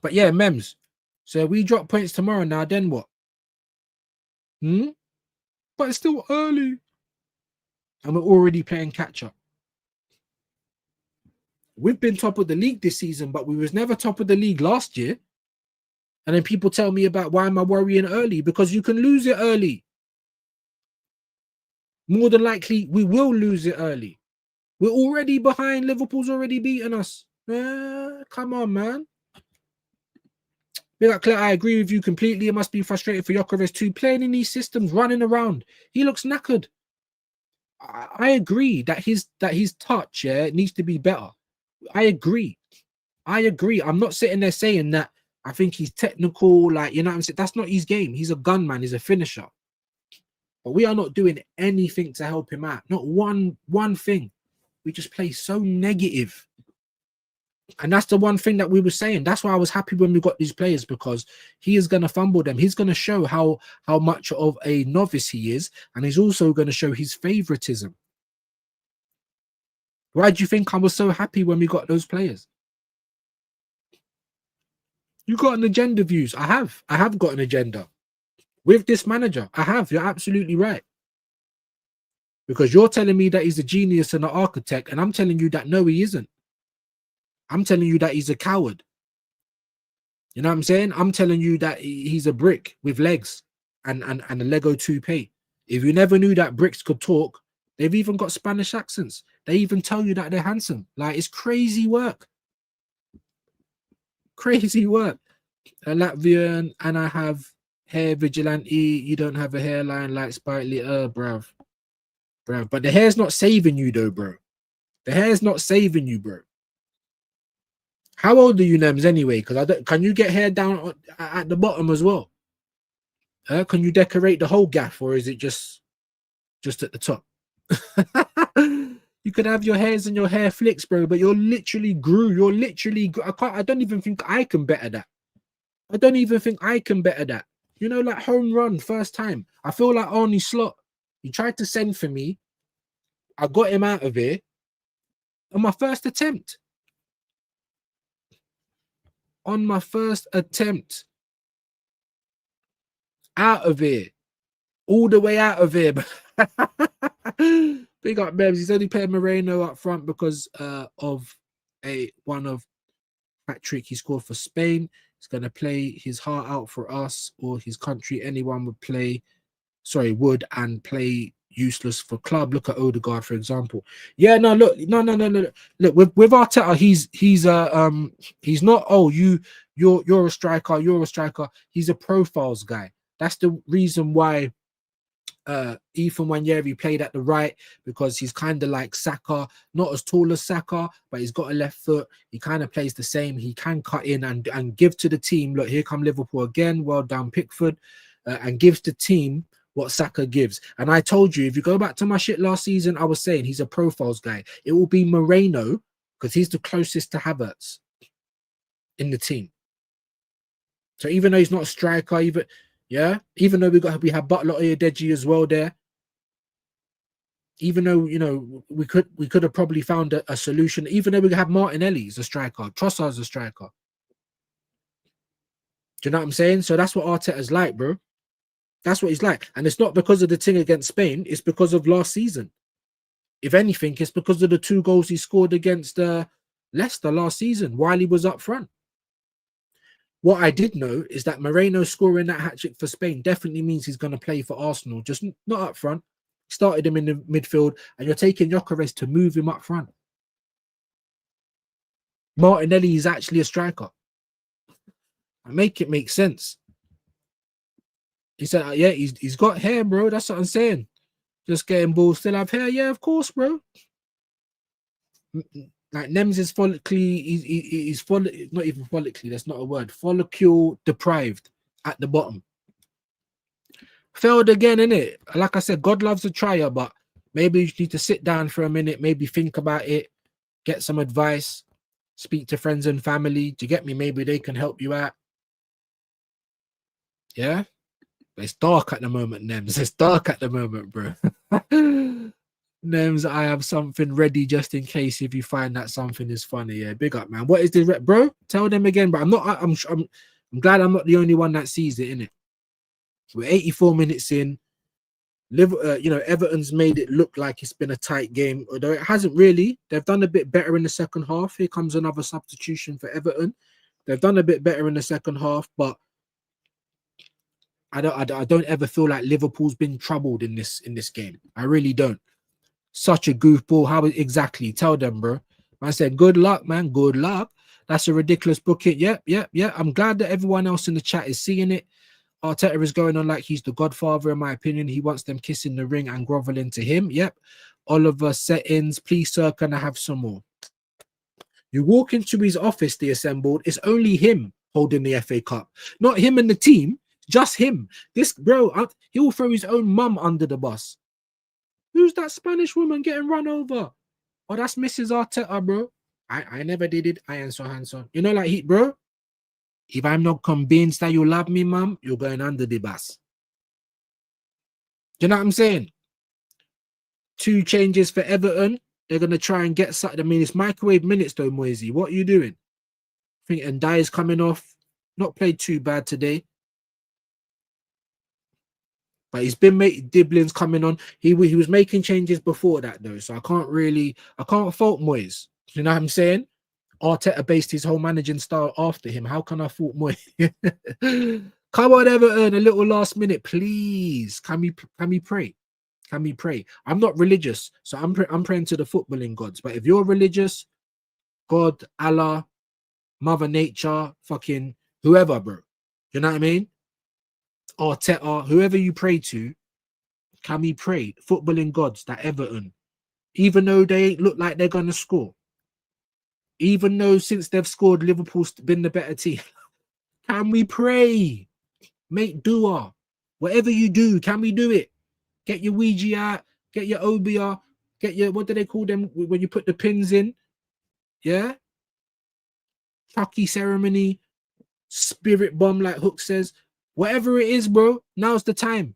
But yeah, Mems. So we drop points tomorrow now, then what? But it's still early. And we're already playing catch-up. We've been top of the league this season, but we was never top of the league last year. And then people tell me about why am I worrying early? Because you can lose it early. More than likely, we will lose it early. We're already behind. Liverpool's already beaten us. Come on, man. Big up, Claire, I agree with you completely. It must be frustrating for Gyökeres too. Playing in these systems, running around. He looks knackered. I agree that his touch, needs to be better. I agree. I'm not sitting there saying that I think he's technical, like, you know what I'm saying? That's not his game. He's a gunman, he's a finisher. But we are not doing anything to help him out. Not one thing. We just play so negative. And that's the one thing that we were saying. That's why I was happy when we got these players, because he is going to fumble them. He's going to show how much of a novice he is. And he's also going to show his favoritism. Why do you think I was so happy when we got those players? You got an agenda, Views. I have got an agenda. With this manager, I have. You're absolutely right. Because you're telling me that he's a genius and an architect, and I'm telling you that no, he isn't. I'm telling you that he's a coward. You know what I'm saying? I'm telling you that he's a brick with legs and a Lego toupee. If you never knew that bricks could talk, they've even got Spanish accents. They even tell you that they're handsome. Like, it's crazy work. Crazy work. A Latvian, and I have hair vigilante. You don't have a hairline like Spitely. Bruv. But the hair's not saving you though, bro. The hair's not saving you, bro. How old are you, Nems, anyway? Because can you get hair down at the bottom as well? Can you decorate the whole gaff, or is it just at the top? You could have your hairs and your hair flicks, bro, but you're literally grew. I don't even think I can better that. You know, like home run, first time. I feel like Arnie Slot. He tried to send for me. I got him out of here on my first attempt. Out of here. All the way out of here. Big up, Bebs. He's only playing Moreno up front because of one of hat-trick he scored for Spain. He's going to play his heart out for us or his country. Anyone would and play useless for club. Look at Odegaard, for example. Yeah, no, look. Look, with Arteta, he's not, oh, you're a striker. He's a profiles guy. That's the reason why Ethan Nwaneri played at the right, because he's kind of like Saka, not as tall as Saka, but he's got a left foot. He kind of plays the same. He can cut in and give to the team. Look, here come Liverpool again. Well done, Pickford, and gives the team what Saka gives. And I told you, if you go back to my shit last season, I was saying he's a profiles guy. It will be Moreno because he's the closest to Havertz in the team. So even though he's not a striker, even though we have Butler Oyedeji as well there, even though, you know, we could have probably found a solution, even though we have Martinelli as a striker, Trossard's a striker. Do you know what I'm saying? So that's what Arteta's like, bro. That's what he's like. And it's not because of the thing against Spain, it's because of last season. If anything, it's because of the 2 goals he scored against Leicester last season while he was up front. What I did know is that Moreno scoring that hat-trick for Spain definitely means he's going to play for Arsenal, just not up front. Started him in the midfield, and you're taking Gyökeres to move him up front. Martinelli is actually a striker. I make it make sense. He said, yeah, he's got hair, bro. That's what I'm saying. Just getting balls, still have hair. Yeah, of course, bro. Like Nems is he's not even follically, that's not a word. Follicle deprived at the bottom. Failed again, innit? Like I said, God loves a trier, but maybe you need to sit down for a minute, maybe think about it, get some advice, speak to friends and family. Do you get me? Maybe they can help you out. Yeah? But it's dark at the moment, Nems. It's dark at the moment, bro. Nems, I have something ready just in case if you find that something is funny. Yeah, big up, man. What is the bro? Tell them again, but I'm glad I'm not the only one that sees it, innit? We're 84 minutes in. Everton's made it look like it's been a tight game, although it hasn't really. They've done a bit better in the second half. Here comes another substitution for Everton. They've done a bit better in the second half, but I don't ever feel like Liverpool's been troubled in this game. I really don't. Such a goofball. How exactly? Tell them, bro. Man said, good luck, man. Good luck. That's a ridiculous booking. Yep. I'm glad that everyone else in the chat is seeing it. Arteta is going on like he's the godfather, in my opinion. He wants them kissing the ring and groveling to him. Yep. Oliver settings. Please, sir, can I have some more? You walk into his office, the assembled. It's only him holding the FA Cup. Not him and the team. Just him. This, bro, he will throw his own mum under the bus. Who's that Spanish woman getting run over? Oh, that's Mrs. Arteta, bro. I never did it. I am so handsome. You know, like, bro, if I'm not convinced that you love me, mom, you're going under the bus. Do you know what I'm saying? 2 changes for Everton. They're going to try and get something. I mean, it's microwave minutes, though, Moisey. What are you doing? I think Ndiaye's coming off. Not played too bad today. But he's been making Diblin's coming on. He was making changes before that, though. So I can't fault Moyes. You know what I'm saying? Arteta based his whole managing style after him. How can I fault Moyes? Come on, Everton, a little last minute, please. Can we pray? Can we pray? I'm not religious, so I'm praying to the footballing gods. But if you're religious, God, Allah, Mother Nature, fucking whoever, bro. You know what I mean? Arteta, whoever you pray to, can we pray? Footballing gods, that Everton, even though they look like they're gonna score, even though since they've scored, Liverpool's been the better team. Can we pray? Make dua. Whatever you do, can we do it? Get your Ouija out, get your Obia, get your, what do they call them when you put the pins in? Yeah? Chucky ceremony, spirit bomb, like Hook says. Whatever it is, bro, now's the time.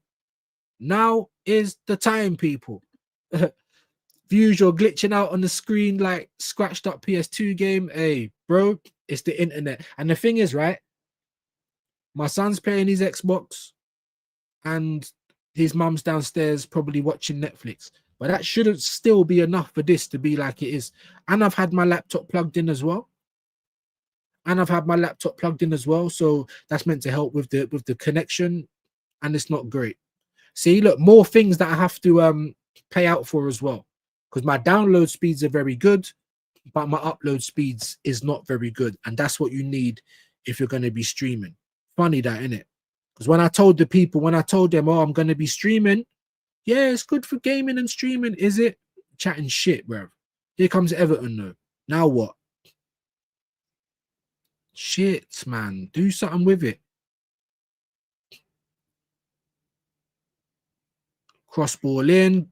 Now is the time, people. Views, you're glitching out on the screen like scratched up PS2 game. Hey, bro, it's the internet. And the thing is, right, my son's playing his Xbox and his mum's downstairs probably watching Netflix. But that shouldn't still be enough for this to be like it is. And I've had my laptop plugged in as well. So that's meant to help with the connection, and it's not great. See, look, more things that I have to pay out for as well, because my download speeds are very good, but my upload speeds is not very good, and that's what you need if you're going to be streaming. Funny that, innit? Because when I told them, oh, I'm going to be streaming, yeah, it's good for gaming and streaming, is it? Chatting shit, bro. Here comes Everton, though. Now what? Shit, man. Do something with it. Cross ball in.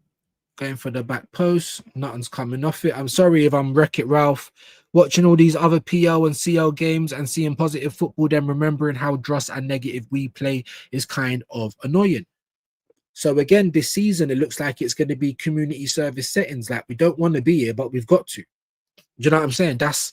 Going for the back post. Nothing's coming off it. I'm sorry if I'm Wreck-It Ralph. Watching all these other PL and CL games and seeing positive football, then remembering how dross and negative we play is kind of annoying. So again, this season, it looks like it's going to be community service settings. Like, we don't want to be here, but we've got to. Do you know what I'm saying? That's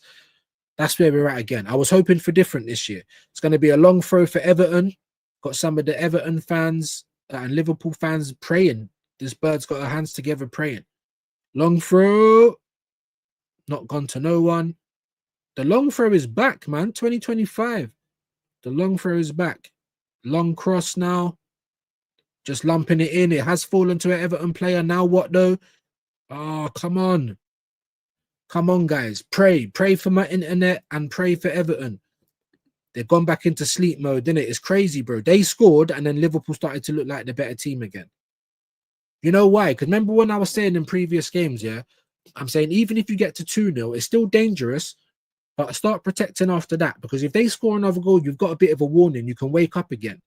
where we're at again. I was hoping for different this year. It's going to be a long throw for Everton. Got some of the Everton fans and Liverpool fans praying. This bird's got her hands together praying. Long throw. Not gone to no one. The long throw is back, man. 2025. The long throw is back. Long cross now. Just lumping it in. It has fallen to an Everton player. Now what, though? Oh, come on. Come on, guys. Pray. Pray for my internet and pray for Everton. They've gone back into sleep mode, didn't it? It's crazy, bro. They scored and then Liverpool started to look like the better team again. You know why? Because remember when I was saying in previous games, yeah? I'm saying even if you get to 2-0, it's still dangerous, but start protecting after that. Because if they score another goal, you've got a bit of a warning. You can wake up again.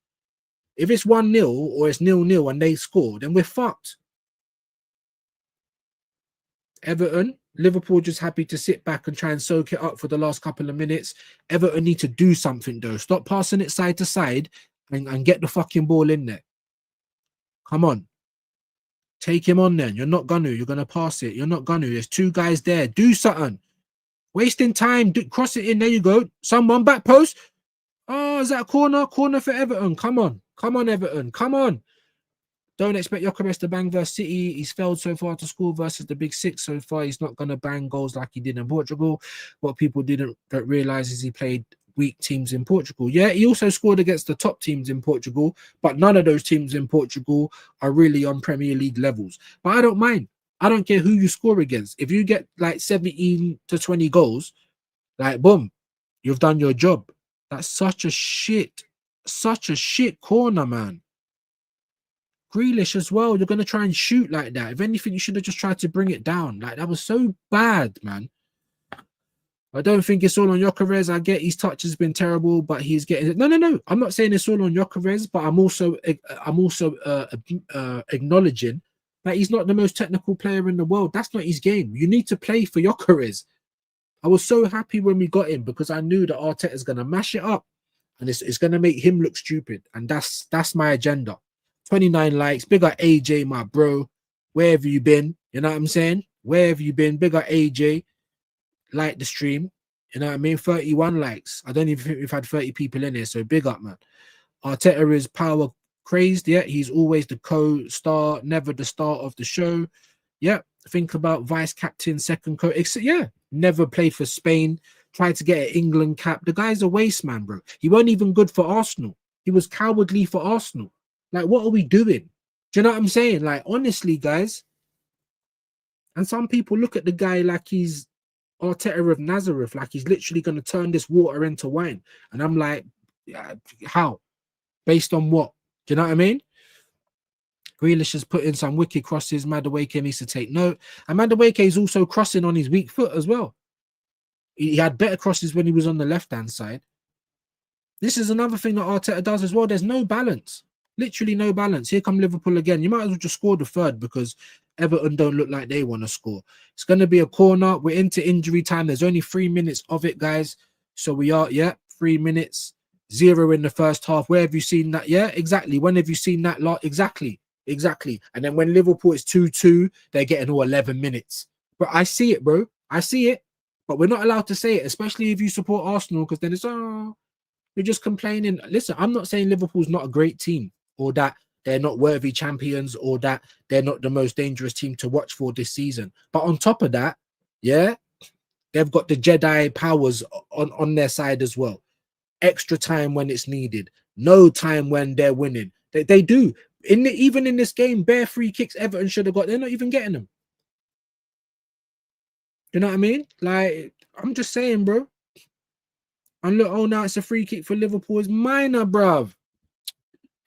If it's 1-0 or it's 0-0 and they score, then we're fucked. Everton, Liverpool just happy to sit back and try and soak it up for the last couple of minutes. Everton need to do something, though. Stop passing it side to side and get the fucking ball in there. Come on. Take him on then. You're not going to. You're going to pass it. You're not going to. There's 2 guys there. Do something. Wasting time. Cross it in. There you go. Someone back post. Oh, is that a corner? Corner for Everton. Come on. Come on, Everton. Come on. Don't expect Gyökeres to bang versus City. He's failed so far to score versus the big six so far. He's not going to bang goals like he did in Portugal. What people don't realize is he played weak teams in Portugal. Yeah, he also scored against the top teams in Portugal, but none of those teams in Portugal are really on Premier League levels. But I don't mind. I don't care who you score against. If you get like 17 to 20 goals, like boom, you've done your job. That's such a shit corner, man. Grealish as well. You're going to try and shoot like that. If anything, you should have just tried to bring it down. Like, that was so bad, man. I don't think it's all on Gyökeres. I get his touch has been terrible, but he's getting it. No. I'm not saying it's all on Gyökeres, but I'm also acknowledging that he's not the most technical player in the world. That's not his game. You need to play for Gyökeres. I was so happy when we got him because I knew that Arteta's going to mash it up and it's going to make him look stupid. And that's my agenda. 29 likes. Big up AJ, my bro. Where have you been? You know what I'm saying? Where have you been? Big up AJ. Like the stream. You know what I mean? 31 likes. I don't even think we've had 30 people in here. So big up, man. Arteta is power crazed. Yeah, he's always the co-star, never the star of the show. Yeah, think about vice captain, second coach. Yeah, never played for Spain. Tried to get an England cap. The guy's a waste man, bro. He weren't even good for Arsenal. He was cowardly for Arsenal. Like, what are we doing? Do you know what I'm saying? Like, honestly, guys. And some people look at the guy like he's Arteta of Nazareth, like he's literally going to turn this water into wine. And I'm like, yeah, how? Based on what? Do you know what I mean? Grealish has put in some wicked crosses. Madueke needs to take note. And Madueke is also crossing on his weak foot as well. He had better crosses when he was on the left-hand side. This is another thing that Arteta does as well. There's no balance. Literally no balance. Here come Liverpool again. You might as well just score the third because Everton don't look like they want to score. It's going to be a corner. We're into injury time. There's only 3 minutes of it, guys. So we are, 3 minutes. 0 in the first half. Where have you seen that? Yeah, exactly. When have you seen that lot? Exactly. And then when Liverpool is 2-2, they're getting all 11 minutes. But I see it, bro. I see it. But we're not allowed to say it, especially if you support Arsenal, because then it's, you're just complaining. Listen, I'm not saying Liverpool's not a great team or that they're not worthy champions or that they're not the most dangerous team to watch for this season. But on top of that, yeah, they've got the Jedi powers on their side as well. Extra time when it's needed. No time when they're winning. They do. Even in this game, bare free kicks Everton should have got. They're not even getting them. You know what I mean? Like, I'm just saying, bro. And look, oh, now it's a free kick for Liverpool. It's minor, bruv.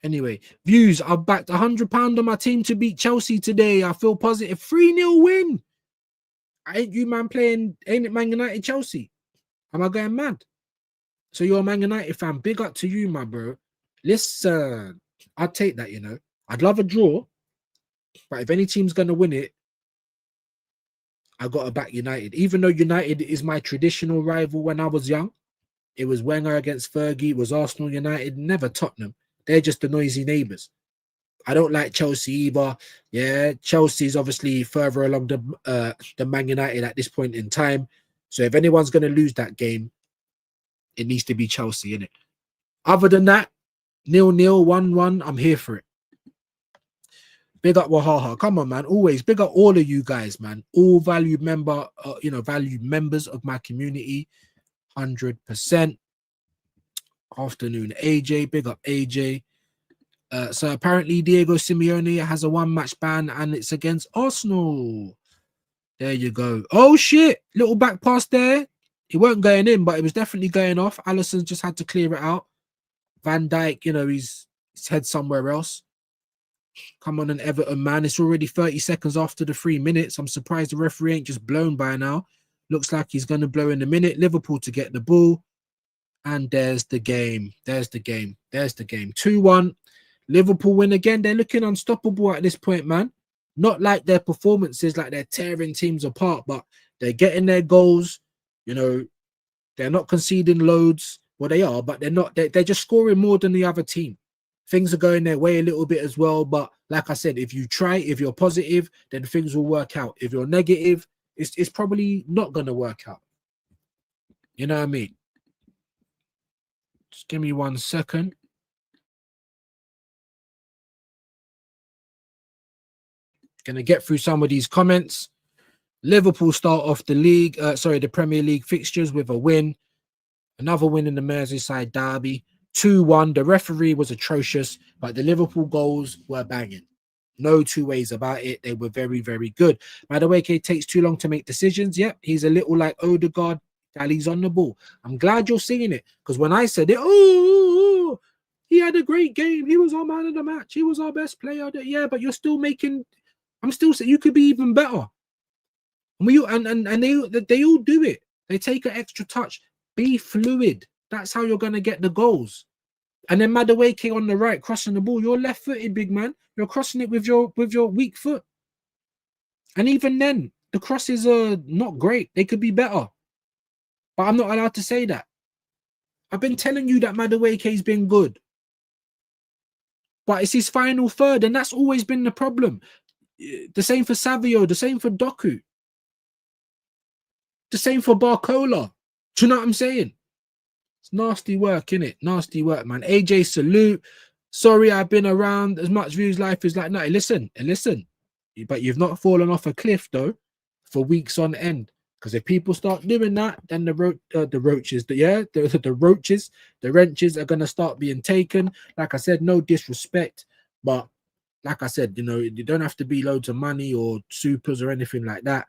Anyway, views. I've backed £100 on my team to beat Chelsea today. I feel positive. 3-0 win. Ain't you, man, playing? Ain't it Man United Chelsea? Am I going mad? So you're a Man United fan. Big up to you, my bro. Listen, I'd take that, you know. I'd love a draw. But if any team's going to win it, I got to back United. Even though United is my traditional rival when I was young. It was Wenger against Fergie. It was Arsenal United. Never Tottenham. They're just the noisy neighbours. I don't like Chelsea either. Yeah, Chelsea's obviously further along the Man United at this point in time. So if anyone's going to lose that game, it needs to be Chelsea, innit? Other than that, 0-0, 1-1, I'm here for it. Big up Wahaha. Come on, man. Always big up all of you guys, man. All valued valued members of my community. 100%. Afternoon, AJ. Big up AJ. So apparently Diego Simeone has a 1-match ban and it's against Arsenal. There you go. Oh shit! Little back pass there. It weren't going in, but it was definitely going off. Alisson just had to clear it out. Van Dijk, he's head somewhere else. Come on, an Everton man. It's already 30 seconds after the 3 minutes. I'm surprised the referee ain't just blown by now. Looks like he's going to blow in a minute. Liverpool to get the ball. And there's the game. There's the game. 2-1. Liverpool win again. They're looking unstoppable at this point, man. Not like their performances, like they're tearing teams apart, but they're getting their goals. They're not conceding loads. Well, they are, but they're not. They're just scoring more than the other team. Things are going their way a little bit as well. But like I said, if you try, if you're positive, then things will work out. If you're negative, it's probably not going to work out. You know what I mean? Just give me 1 second. Gonna get through some of these comments. Liverpool start off the Premier League fixtures with a win. Another win in the Merseyside Derby. 2-1. The referee was atrocious, but the Liverpool goals were banging. No two ways about it. They were very, very good. By the way, it takes too long to make decisions. Yep, he's a little like Odegaard. Dally's on the ball. I'm glad you're seeing it, because when I said it, he had a great game. He was our man of the match. He was our best player. Yeah, but you're still making. I'm still saying you could be even better. And they all do it. They take an extra touch. Be fluid. That's how you're gonna get the goals. And then Madueke on the right crossing the ball. You're left-footed, big man. You're crossing it with your weak foot. And even then, the crosses are not great. They could be better. But I'm not allowed to say that. I've been telling you that Madueke's been good. But it's his final third, and that's always been the problem. The same for Savio, the same for Doku. The same for Barcola. Do you know what I'm saying? It's nasty work, innit? Nasty work, man. AJ, salute. Sorry, I've been around as much views. Life is like, no, listen. But you've not fallen off a cliff, though, for weeks on end. Because if people start doing that, then the wrenches are going to start being taken. Like I said, no disrespect. But like I said, you don't have to be loads of money or supers or anything like that.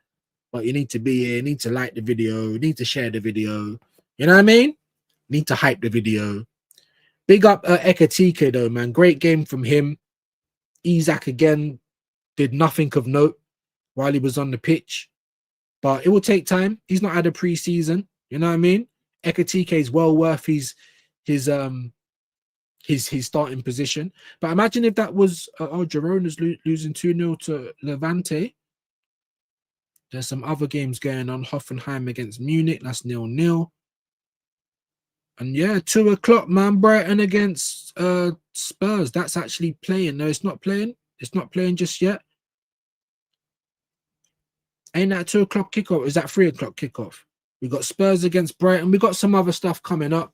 But you need to be here, you need to like the video, you need to share the video. You know what I mean? Need to hype the video. Big up Ekatike though, man. Great game from him. Isak again did nothing of note while he was on the pitch. But it will take time. He's not had a pre-season. You know what I mean? Ekatike is well worth his starting position. But imagine if that was Girona's losing 2-0 to Levante. There's some other games going on. Hoffenheim against Munich. That's 0-0. And yeah, 2 o'clock, man. Brighton against Spurs. That's actually playing. No, it's not playing. It's not playing just yet. Ain't that 2 o'clock kickoff? Is that 3 o'clock kickoff? We got Spurs against Brighton. We got some other stuff coming up.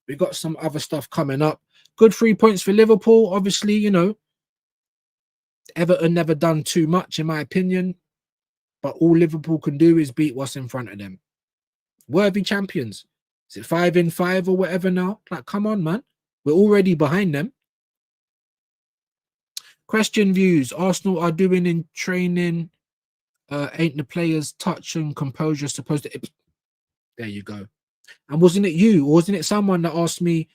Good 3 points for Liverpool. Obviously, Everton never done too much, in my opinion. But all Liverpool can do is beat what's in front of them. Worthy champions. Is it 5-5 or whatever now? Like, come on, man. We're already behind them. Question views. Arsenal are doing in training. Ain't the players' touch and composure supposed to... There you go. And wasn't it you, or wasn't it someone that asked me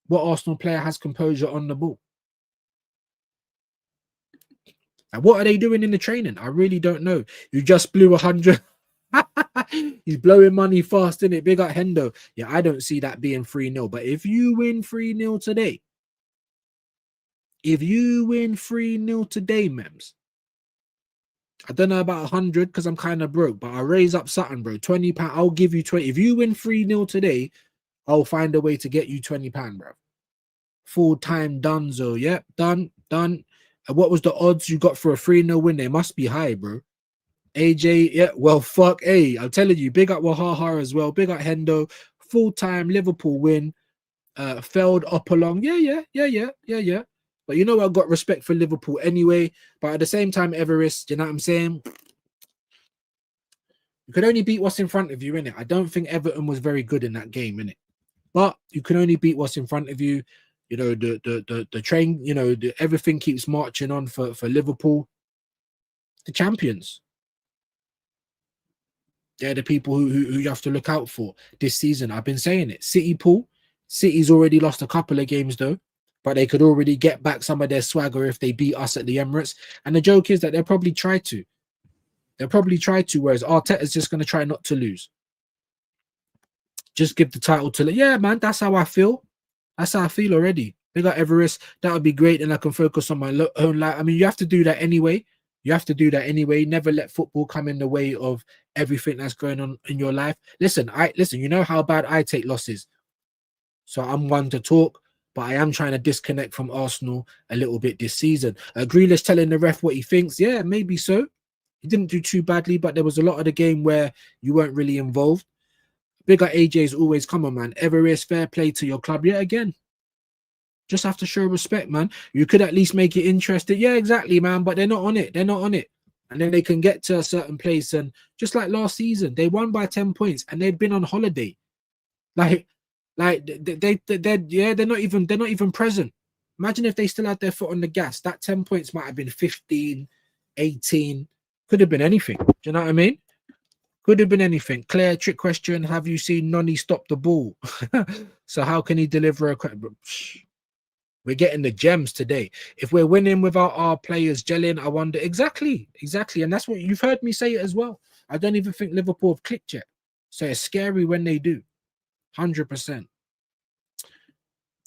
what Arsenal player has composure on the ball? And what are they doing in the training? I really don't know. You just blew 100. He's blowing money fast, innit? Big up Hendo. Yeah, I don't see that being 3-0. But if you win 3-0 today, Mems, I don't know about 100 because I'm kind of broke, but I'll raise up something, bro. £20. I'll give you 20. If you win 3-0 today, I'll find a way to get you £20, bro. Full-time donezo. Yep, done. What was the odds you got for a 3-0 win? They must be high, bro. AJ, yeah, well, fuck. Hey, I'm telling you, big up Wahaha as well. Big up Hendo. Full-time Liverpool win. Failed up along. Yeah. But you know, I've got respect for Liverpool anyway. But at the same time, Everest, you know what I'm saying? You could only beat what's in front of you, innit? I don't think Everton was very good in that game, innit? But you can only beat what's in front of you. You know, the train, everything keeps marching on for Liverpool. The champions. They're the people who you have to look out for this season. I've been saying it. City's already lost a couple of games though, but they could already get back some of their swagger if they beat us at the Emirates. And the joke is that they'll probably try to. Whereas Arteta's just going to try not to lose. Just give the title to... Yeah, man, that's how I feel. That's how I feel already. Big up Everest. That would be great, and I can focus on my own life. I mean, you have to do that anyway. Never let football come in the way of everything that's going on in your life. Listen, you know how bad I take losses. So I'm one to talk, but I am trying to disconnect from Arsenal a little bit this season. Grealish telling the ref what he thinks. Yeah, maybe so. He didn't do too badly, but there was a lot of the game where you weren't really involved. Big up AJ's always, come on, man. Everest, fair play to your club. Yeah, again. Just have to show respect, man. You could at least make it interesting. Yeah, exactly, man. But they're not on it. They're not on it. And then they can get to a certain place. And just like last season, they won by 10 points and they'd been on holiday. They're not even present. Imagine if they still had their foot on the gas. That 10 points might have been 15, 18. Could have been anything. Do you know what I mean? Could have been anything. Clear trick question. Have you seen Noni stop the ball? So how can he deliver a... We're getting the gems today. If we're winning without our players gelling, I wonder... Exactly. And that's what you've heard me say it as well. I don't even think Liverpool have clicked yet. So it's scary when they do. 100%.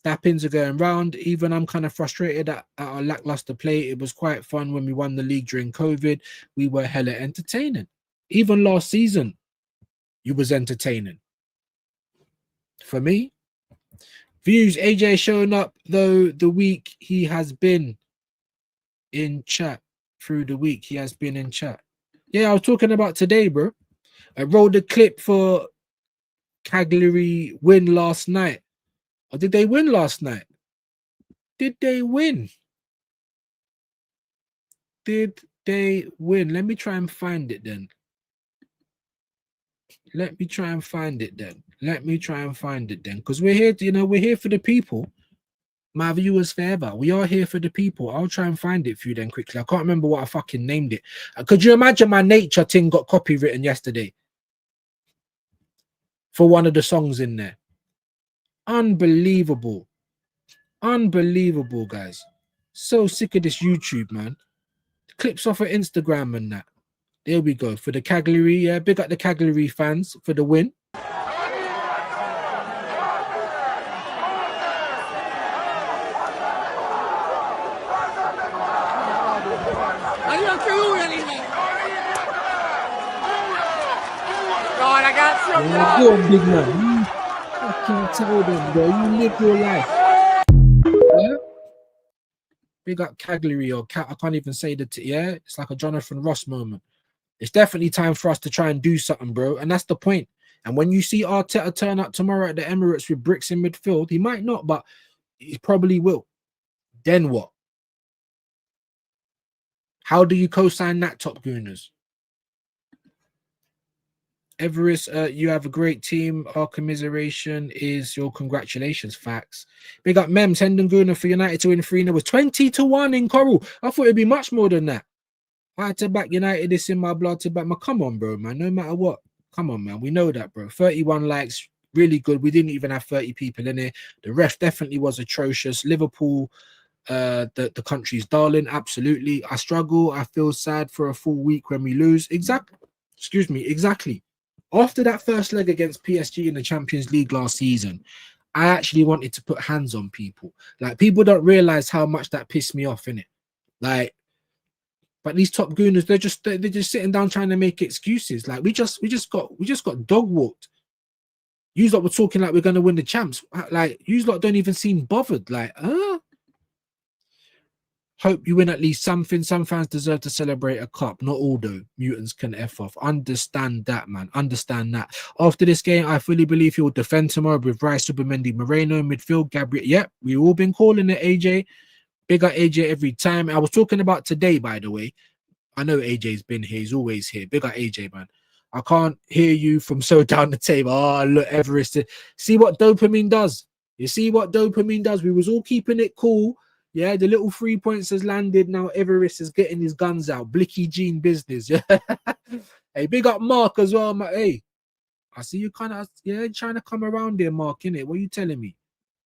Tappings are going round. Even I'm kind of frustrated at our lackluster play. It was quite fun when we won the league during COVID. We were hella entertaining. Even last season, you was entertaining. For me, views, AJ showing up, though, the week he has been in chat. Through the week, he has been in chat. Yeah, I was talking about today, bro. I rolled a clip for Cagliari win last night. Or did they win last night? Did they win? Did they win? Let me try and find it then. Because we're here, we're here for the people. My viewers forever. We are here for the people. I'll try and find it for you then quickly. I can't remember what I fucking named it. Could you imagine my nature thing got copywritten yesterday? For one of the songs in there. Unbelievable, guys. So sick of this YouTube, man. Clips off of Instagram and that. There we go. For the Cagliari, yeah, big up the Cagliari fans for the win. God, I got some. Go on, big man. I can't tell them, bro. You live your life. Yeah? Big up Cagliari or Cat. I can't even say that. Yeah, it's like a Jonathan Ross moment. It's definitely time for us to try and do something, bro. And that's the point. And when you see Arteta turn up tomorrow at the Emirates with bricks in midfield, he might not, but he probably will. Then what? How do you co-sign that, Top Gooners? Everest, you have a great team. Our commiseration is your congratulations. Facts. Big up Mem, Hendon Gooner for United to win 3-0 was 20-1 in Coral. I thought it'd be much more than that. I had to back United. It's in my blood to back my. Come on, bro, man. No matter what. Come on, man. We know that, bro. 31 likes, really good. We didn't even have 30 people in here. The ref definitely was atrocious. Liverpool, the country's darling. Absolutely. I struggle. I feel sad for a full week when we lose. Exactly. After that first leg against PSG in the Champions League last season, I actually wanted to put hands on people. Like, people don't realize how much that pissed me off, innit? Like, but these Top Gooners, they're just sitting down trying to make excuses. Like, we just got dog walked. You lot were talking like we're gonna win the champs. Like, you lot don't even seem bothered. Like, hope you win at least something. Some fans deserve to celebrate a cup. Not all, though. Mutants can F off. Understand that, man. Understand that. After this game, I fully believe he will defend tomorrow with Rice, Supermendy, Moreno, midfield, Gabriel. Yep, we've all been calling it, AJ. Big up AJ every time. I was talking about today, by the way. I know AJ's been here. He's always here. Big up AJ, man. I can't hear you from so down the table. Oh, look, Everest. See what dopamine does? You see what dopamine does? We was all keeping it cool. Yeah, the little 3 points has landed. Now Everest is getting his guns out. Blicky Jean business. Yeah. Hey, big up Mark as well. Hey, I see you kind of, trying to come around there, Mark, innit? What are you telling me?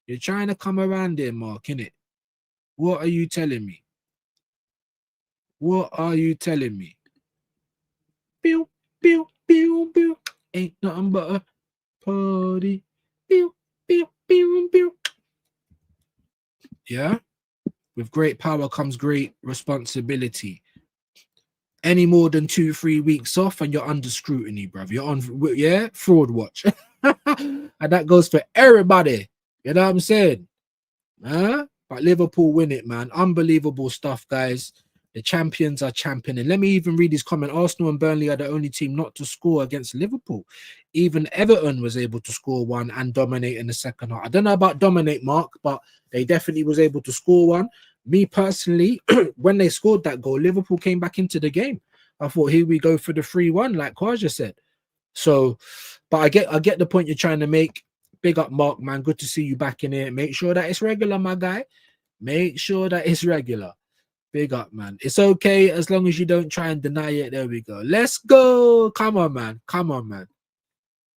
You're trying to come around there, Mark, innit? What are you telling me? What are you telling me? Pew, pew, pew, pew. Ain't nothing but a party. Pew, pew, pew, pew. Yeah? With great power comes great responsibility. Any more than 2-3 weeks off and you're under scrutiny, bruv. You're on, fraud watch. And that goes for everybody. You know what I'm saying? Huh? But Liverpool win it, man. Unbelievable stuff, guys. The champions are championing. Let me even read his comment. Arsenal and Burnley are the only team not to score against Liverpool. Even Everton was able to score one and dominate in the second half. I don't know about dominate, Mark, but they definitely was able to score one. Me personally, when they scored that goal, Liverpool came back into the game. I thought, here we go for the 3-1, like Kwaja said. So, but I get the point you're trying to make. Big up, Mark, man. Good to see you back in here. Make sure that it's regular, my guy. Make sure that it's regular. Big up, man. It's okay as long as you don't try and deny it. There we go. Let's go. Come on, man. Come on, man.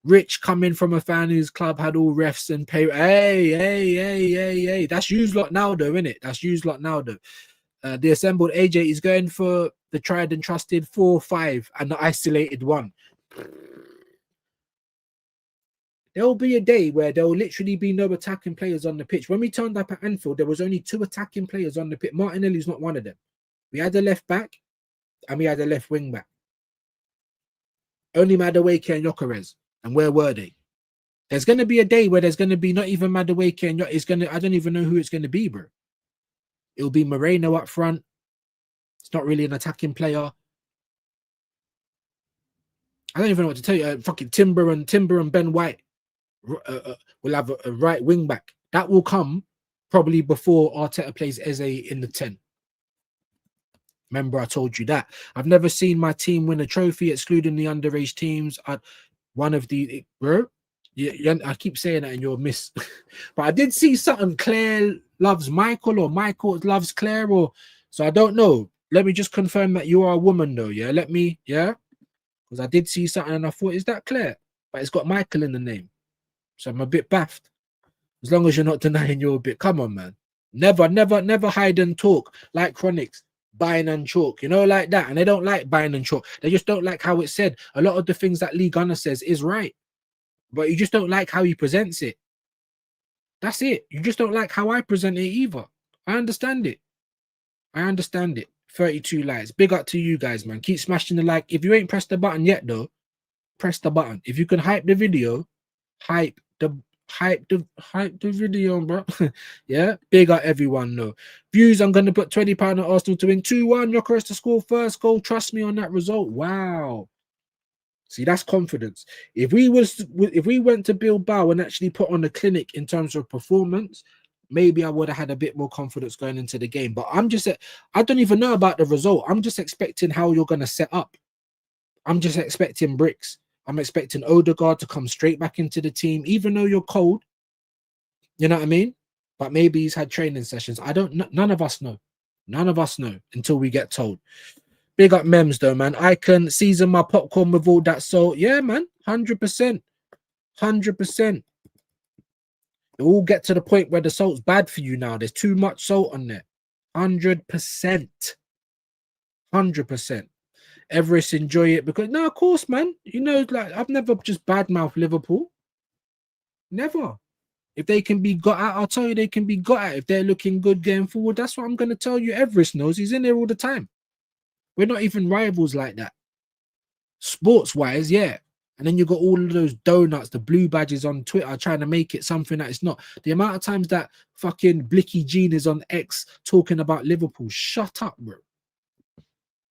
Rich coming from a fan whose club had all refs and pay. Hey. That's used lot now, though, innit? That's used lot now, though. The assembled AJ is going for the tried and trusted 4-5 and the isolated 1. There will be a day where there will literally be no attacking players on the pitch. When we turned up at Anfield, there was only 2 attacking players on the pitch. Martinelli's not one of them. We had a left back and we had a left wing back. Only Madueke and Gyökeres. And where were they? There's going to be a day where there's going to be not even Madueke and Gyökeres. I don't even know who it's going to be, bro. It'll be Moreno up front. It's not really an attacking player. I don't even know what to tell you. Fucking Timber and Ben White. We'll have a right wing back. That will come probably before Arteta plays Eze in the 10. Remember, I told you that. I've never seen my team win a trophy, excluding the underage teams. One of the bro. Yeah, I keep saying that and you'll miss. But I did see something. Claire loves Michael or Michael loves Claire, or so I don't know. Let me just confirm that you are a woman, though. Yeah, because I did see something and I thought, is that Claire? But it's got Michael in the name. So I'm a bit baffed. As long as you're not denying you're a bit. Come on, man. Never hide and talk like Chronics. Buying and chalk, you know, like that. And they don't like buying and chalk. They just don't like how it's said. A lot of the things that Lee Gunner says is right. But you just don't like how he presents it. That's it. You just don't like how I present it either. I understand it. 32 likes. Big up to you guys, man. Keep smashing the like. If you ain't pressed the button yet, though, press the button. If you can hype the video, hype the video, bro. Yeah, big up everyone, though. Views, I'm gonna put £20 on Arsenal to win 2-1. Gyökeres to score first goal. Trust me on that result. Wow. See, that's confidence. If we went to Bilbao and actually put on a clinic in terms of performance, maybe I would have had a bit more confidence going into the game. But I don't even know about the result. I'm just expecting how you're gonna set up. I'm just expecting bricks. I'm expecting Odegaard to come straight back into the team, even though you're cold. You know what I mean? But maybe he's had training sessions. None of us know. None of us know until we get told. Big up Mems, though, man. I can season my popcorn with all that salt. Yeah, man. 100%. 100%. It will get to the point where the salt's bad for you now. There's too much salt on there. 100%. 100%. Everest enjoy it because no, of course, man. You know, like I've never just badmouthed Liverpool. Never. If they can be got at, I'll tell you they can be got at. If they're looking good going forward, that's what I'm gonna tell you. Everest knows he's in there all the time. We're not even rivals like that. Sports-wise, yeah. And then you got all of those donuts, the blue badges on Twitter trying to make it something that it's not. The amount of times that fucking Blicky Jean is on X talking about Liverpool, shut up, bro.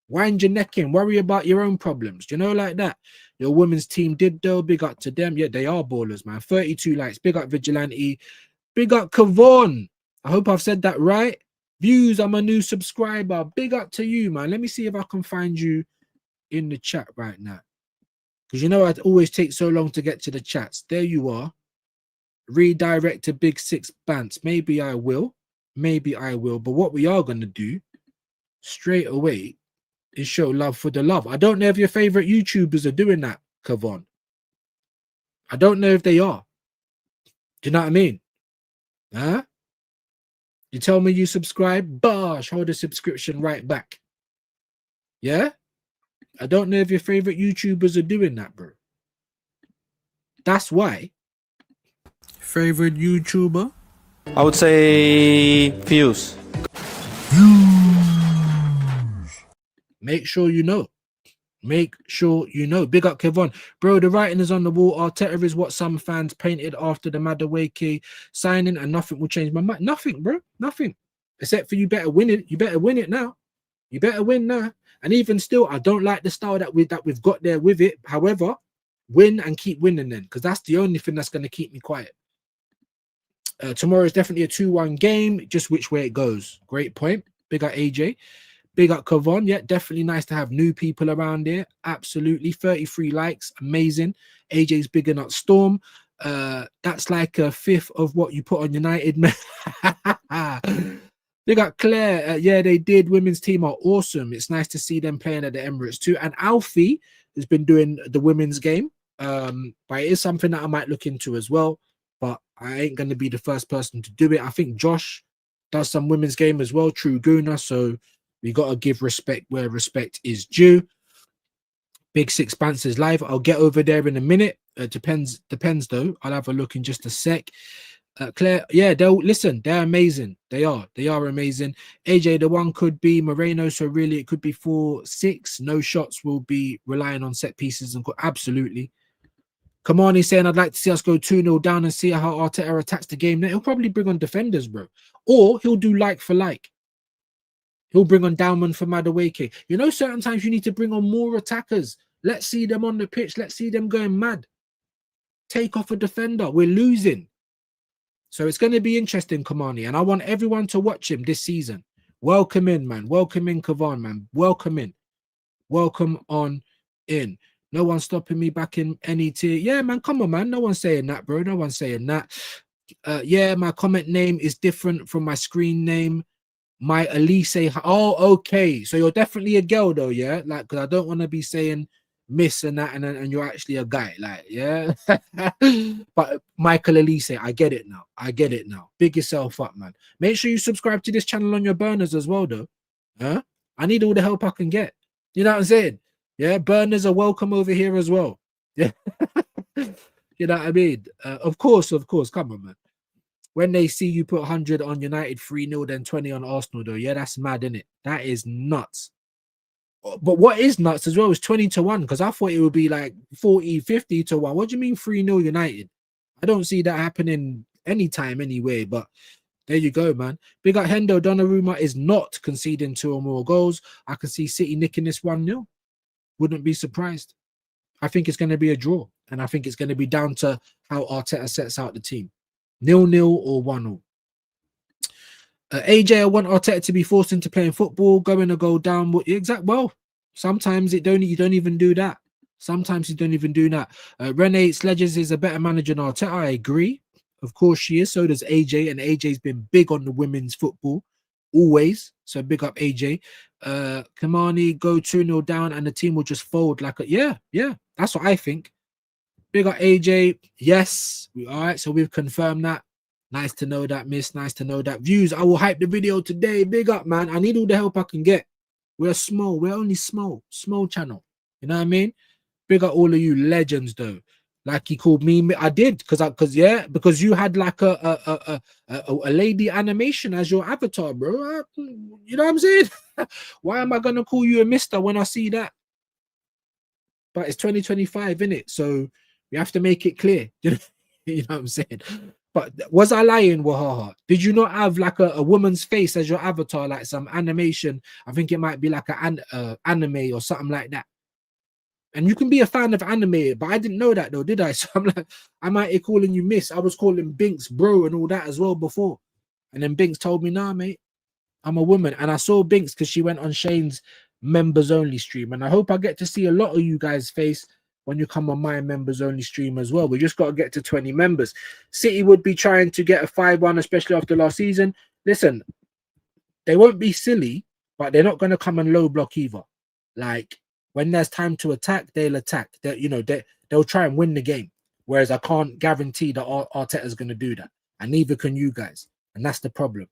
Wind your neck in, worry about your own problems. Do you know, like that? Your women's team did though. Big up to them. Yeah, they are ballers, man. 32 likes. Big up Vigilante. Big up Kavon. I hope I've said that right. Views, I'm a new subscriber. Big up to you, man. Let me see if I can find you in the chat right now. Because you know it always takes so long to get to the chats. There you are. Redirect to Big Six Bants. Maybe I will. Maybe I will. But what we are going to do straight away is show love for the love. I don't know if your favorite YouTubers are doing that, Kavon. I don't know if they are. Do you know what I mean? Huh? You tell me you subscribe, bosh, hold the subscription right back. Yeah? I don't know if your favorite YouTubers are doing that, bro. That's why. Favorite YouTuber? I would say Fuse. Make sure you know. Make sure you know. Big up Kevon. Bro, the writing is on the wall. Arteta is what some fans painted after the Madueke signing, and nothing will change my mind. Nothing, bro. Nothing. Except for you better win it. You better win it now. You better win now. And even still, I don't like the style that we've got there with it. However, win and keep winning then, because that's the only thing that's going to keep me quiet. Tomorrow is definitely a 2-1 game, just which way it goes. Great point. Big up AJ. Big up Kavon. Yeah, definitely nice to have new people around here. Absolutely. 33 likes. Amazing. AJ's bigging up Storm. That's like a fifth of what you put on United. Big up Claire. Yeah, they did. Women's team are awesome. It's nice to see them playing at the Emirates too. And Alfie has been doing the women's game. But it is something that I might look into as well. But I ain't going to be the first person to do it. I think Josh does some women's game as well. True Guna. So we got to give respect where respect is due. Big Six Panthers live. I'll get over there in a minute. Depends though. I'll have a look in just a sec. Claire, yeah, they're amazing. They are amazing. AJ, the one could be Moreno, so really it could be 4-6. No shots will be relying on set pieces and absolutely. Kamani saying I'd like to see us go 2-0 down and see how Arteta attacks the game. Now, he'll probably bring on defenders, bro. Or he'll do like for like. He'll bring on Dowman for Madueke. You know, certain times you need to bring on more attackers. Let's see them on the pitch. Let's see them going mad. Take off a defender. We're losing. So it's going to be interesting, Kamani. And I want everyone to watch him this season. Welcome in, man. Welcome in, Kavan, man. Welcome in. Welcome on in. No one's stopping me back in any tier. Yeah, man, come on, man. No one's saying that, bro. No one's saying that. Yeah, my comment name is different from my screen name. My Elise. Oh, okay. So you're definitely a girl, though, yeah? Like, because I don't want to be saying miss and that, and you're actually a guy. Like, yeah. But Michael Elise, I get it now. I get it now. Big yourself up, man. Make sure you subscribe to this channel on your burners as well, though. Huh? I need all the help I can get. You know what I'm saying? Yeah, burners are welcome over here as well. Yeah. You know what I mean? Of course. Come on, man. When they see you put 100 on United 3-0, then 20 on Arsenal, though, yeah, that's mad, isn't it? That is nuts. But what is nuts as well is 20-1, because I thought it would be like 40-50-1. What do you mean 3-0 United? I don't see that happening anytime anyway, but there you go, man. Big up Hendo. Donnarumma is not conceding 2 or more goals. I can see City nicking this 1-0. Wouldn't be surprised. I think it's going to be a draw, and I think it's going to be down to how Arteta sets out the team. 0-0 or 1-0. AJ, I want Arteta to be forced into playing football, going to go down. Well, sometimes you don't even do that. Sometimes you don't even do that. Renee Sledges is a better manager than Arteta. I agree. Of course she is. So does AJ, and AJ's been big on the women's football. Always. So big up AJ. Kamani, go 2-0 down and the team will just fold like a yeah. That's what I think. Big up AJ. Yes. All right. So we've confirmed that. Nice to know that, miss. Nice to know that. Views. I will hype the video today. Big up, man. I need all the help I can get. We're small. We're only small channel. You know what I mean? Big up all of you legends, though. Like he called me. I did because you had like a lady animation as your avatar, bro. You know what I'm saying? Why am I gonna call you a mister when I see that? But it's 2025, innit? So we have to make it clear. You know what I'm saying? But was I lying, Wahaha? Did you not have like a woman's face as your avatar, like some animation? I think it might be like an anime or something like that. And you can be a fan of anime, but I didn't know that though, did I? So I'm like, I might be calling you miss. I was calling Binks bro and all that as well before. And then Binks told me, nah, mate, I'm a woman. And I saw Binks because she went on Shane's members only stream. And I hope I get to see a lot of you guys' face when you come on my members only stream as well. We just got to get to 20 members. City would be trying to get a 5-1, especially after last season. Listen, they won't be silly, but they're not going to come and low block either. Like, when there's time to attack, they'll attack. They'll try and win the game. Whereas I can't guarantee that Arteta's going to do that. And neither can you guys. And that's the problem.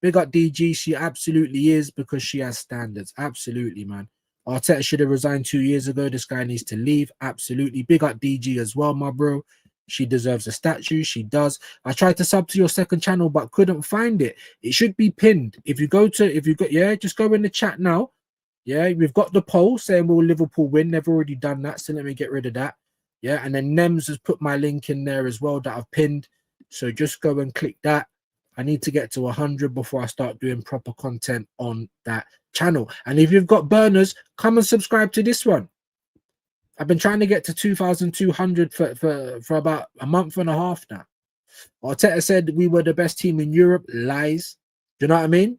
Big up DG. She absolutely is, because she has standards. Absolutely, man. Arteta should have resigned 2 years ago. This guy needs to leave. Absolutely. Big up DG as well, my bro. She deserves a statue. She does. I tried to sub to your second channel, but couldn't find it. It should be pinned. Just go in the chat now. Yeah, we've got the poll saying will Liverpool win. They've already done that, so let me get rid of that. Yeah, and then Nems has put my link in there as well that I've pinned. So just go and click that. I need to get to 100 before I start doing proper content on that channel. And if you've got burners, come and subscribe to this one. I've been trying to get to 2,200 for about a month and a half now. Arteta said we were the best team in Europe. Lies. Do you know what I mean?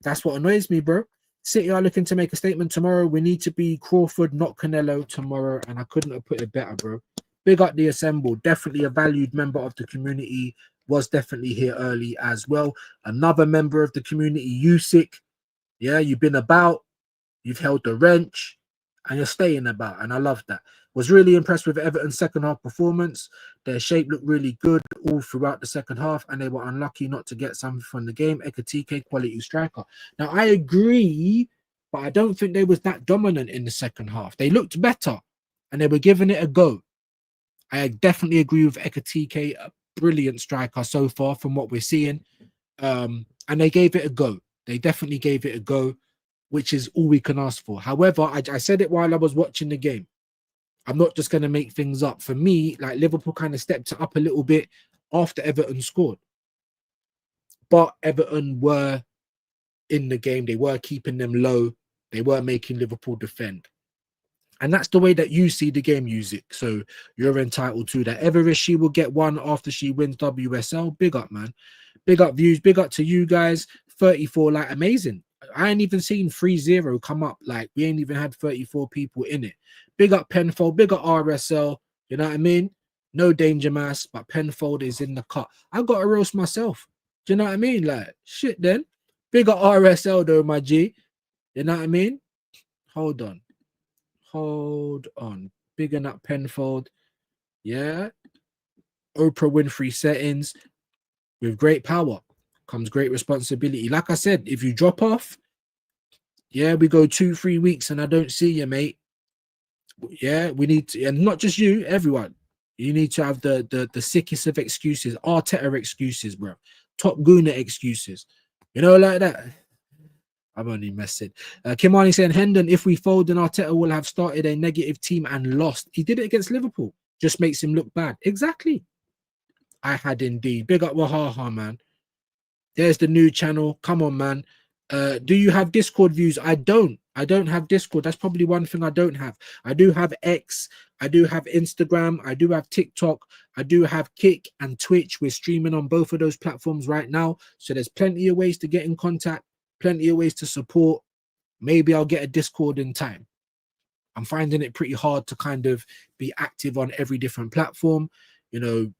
That's what annoys me, bro. City are looking to make a statement tomorrow. We need to be Crawford, not Canelo tomorrow. And I couldn't have put it better, bro. Big up the assemble. Definitely a valued member of the community. Was definitely here early as well. Another member of the community, Usyk. Yeah, you've been about. You've held the wrench. And you're staying about. And I love that. Was really impressed with Everton's second half performance. Their shape looked really good all throughout the second half, and they were unlucky not to get something from the game. Ekatike, quality striker. Now, I agree, but I don't think they was that dominant in the second half. They looked better, and they were giving it a go. I definitely agree with Ekatike, a brilliant striker so far from what we're seeing. And they gave it a go. They definitely gave it a go, which is all we can ask for. However, I said it while I was watching the game. I'm not just going to make things up. For me, like Liverpool kind of stepped it up a little bit after Everton scored. But Everton were in the game. They were keeping them low. They were making Liverpool defend. And that's the way that you see the game, Usyk. So you're entitled to that. Everest, she will get one after she wins WSL. Big up, man. Big up views. Big up to you guys. 34, like, amazing. I ain't even seen 3-0 come up. Like, we ain't even had 34 people in it. Big up Penfold, big up RSL. You know what I mean? No danger mass, but Penfold is in the cut. I got to roast myself. Do you know what I mean? Like, shit then. Big up RSL though, my G. You know what I mean? Hold on. Hold on. Bigging up Penfold. Yeah. Oprah Winfrey settings. With great power comes great responsibility. Like I said, if you drop off, yeah, we go 2-3 weeks and I don't see you, mate. Yeah, we need to, and not just you, everyone. You need to have the sickest of excuses, Arteta excuses, bro. Top Gooner excuses. You know, like that. I'm only messing. Kimani saying, Hendon, if we fold, then Arteta will have started a negative team and lost. He did it against Liverpool. Just makes him look bad. Exactly. I had indeed. Big up Wahaha, man. There's the new channel. Come on, man. Do you have Discord views? I don't have Discord. That's probably one thing I don't have. I do have X. I do have Instagram. I do have TikTok. I do have Kick and Twitch. We're streaming on both of those platforms right now. So there's plenty of ways to get in contact, plenty of ways to support. Maybe I'll get a Discord in time. I'm finding it pretty hard to kind of be active on every different platform. You know,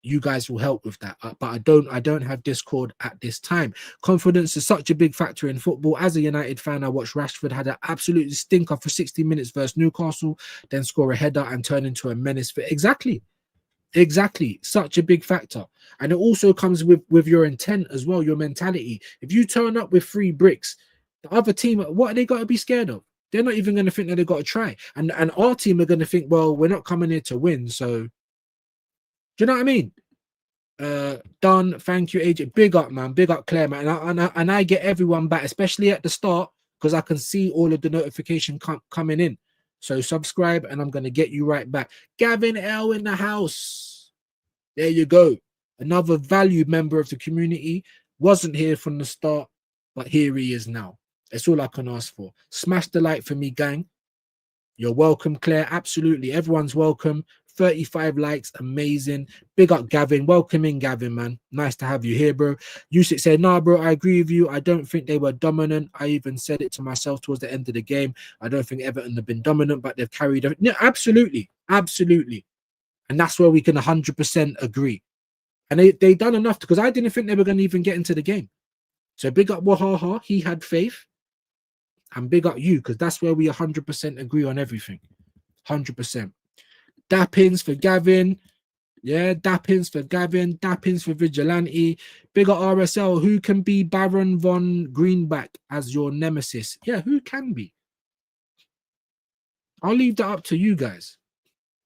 you guys will help with that, but I don't have Discord at this time. Confidence is such a big factor in football. As a United fan, I watched Rashford had an absolute stinker for 60 minutes versus Newcastle, then score a header and turn into a menace for exactly such a big factor. And it also comes with your intent as well, your mentality. If you turn up with 3 bricks, the other team, what are they got to be scared of? They're not even going to think that they got to try, and our team are going to think, well, we're not coming here to win, so. Do you know what I mean? Done. Thank you, AJ. Big up, man. Big up, Claire, man. And I get everyone back, especially at the start, because I can see all of the notification coming in. So subscribe, and I'm going to get you right back. Gavin L in the house. There you go. Another valued member of the community. Wasn't here from the start, but here he is now. That's all I can ask for. Smash the like for me, gang. You're welcome, Claire. Absolutely. Everyone's welcome. 35 likes, amazing. Big up Gavin. Welcome in, Gavin, man. Nice to have you here, bro. Usyk said, nah, bro, I agree with you. I don't think they were dominant. I even said it to myself towards the end of the game. I don't think Everton have been dominant, but they've carried it. No, absolutely. Absolutely. And that's where we can 100% agree. And they done enough, because I didn't think they were going to even get into the game. So big up Wahaha. He had faith. And big up you, because that's where we 100% agree on everything. 100%. Dappins for Gavin. Yeah, Dappins for Gavin. Dappins for Vigilante. Bigger RSL. Who can be Baron von Greenback as your nemesis? Yeah, who can be? I'll leave that up to you guys.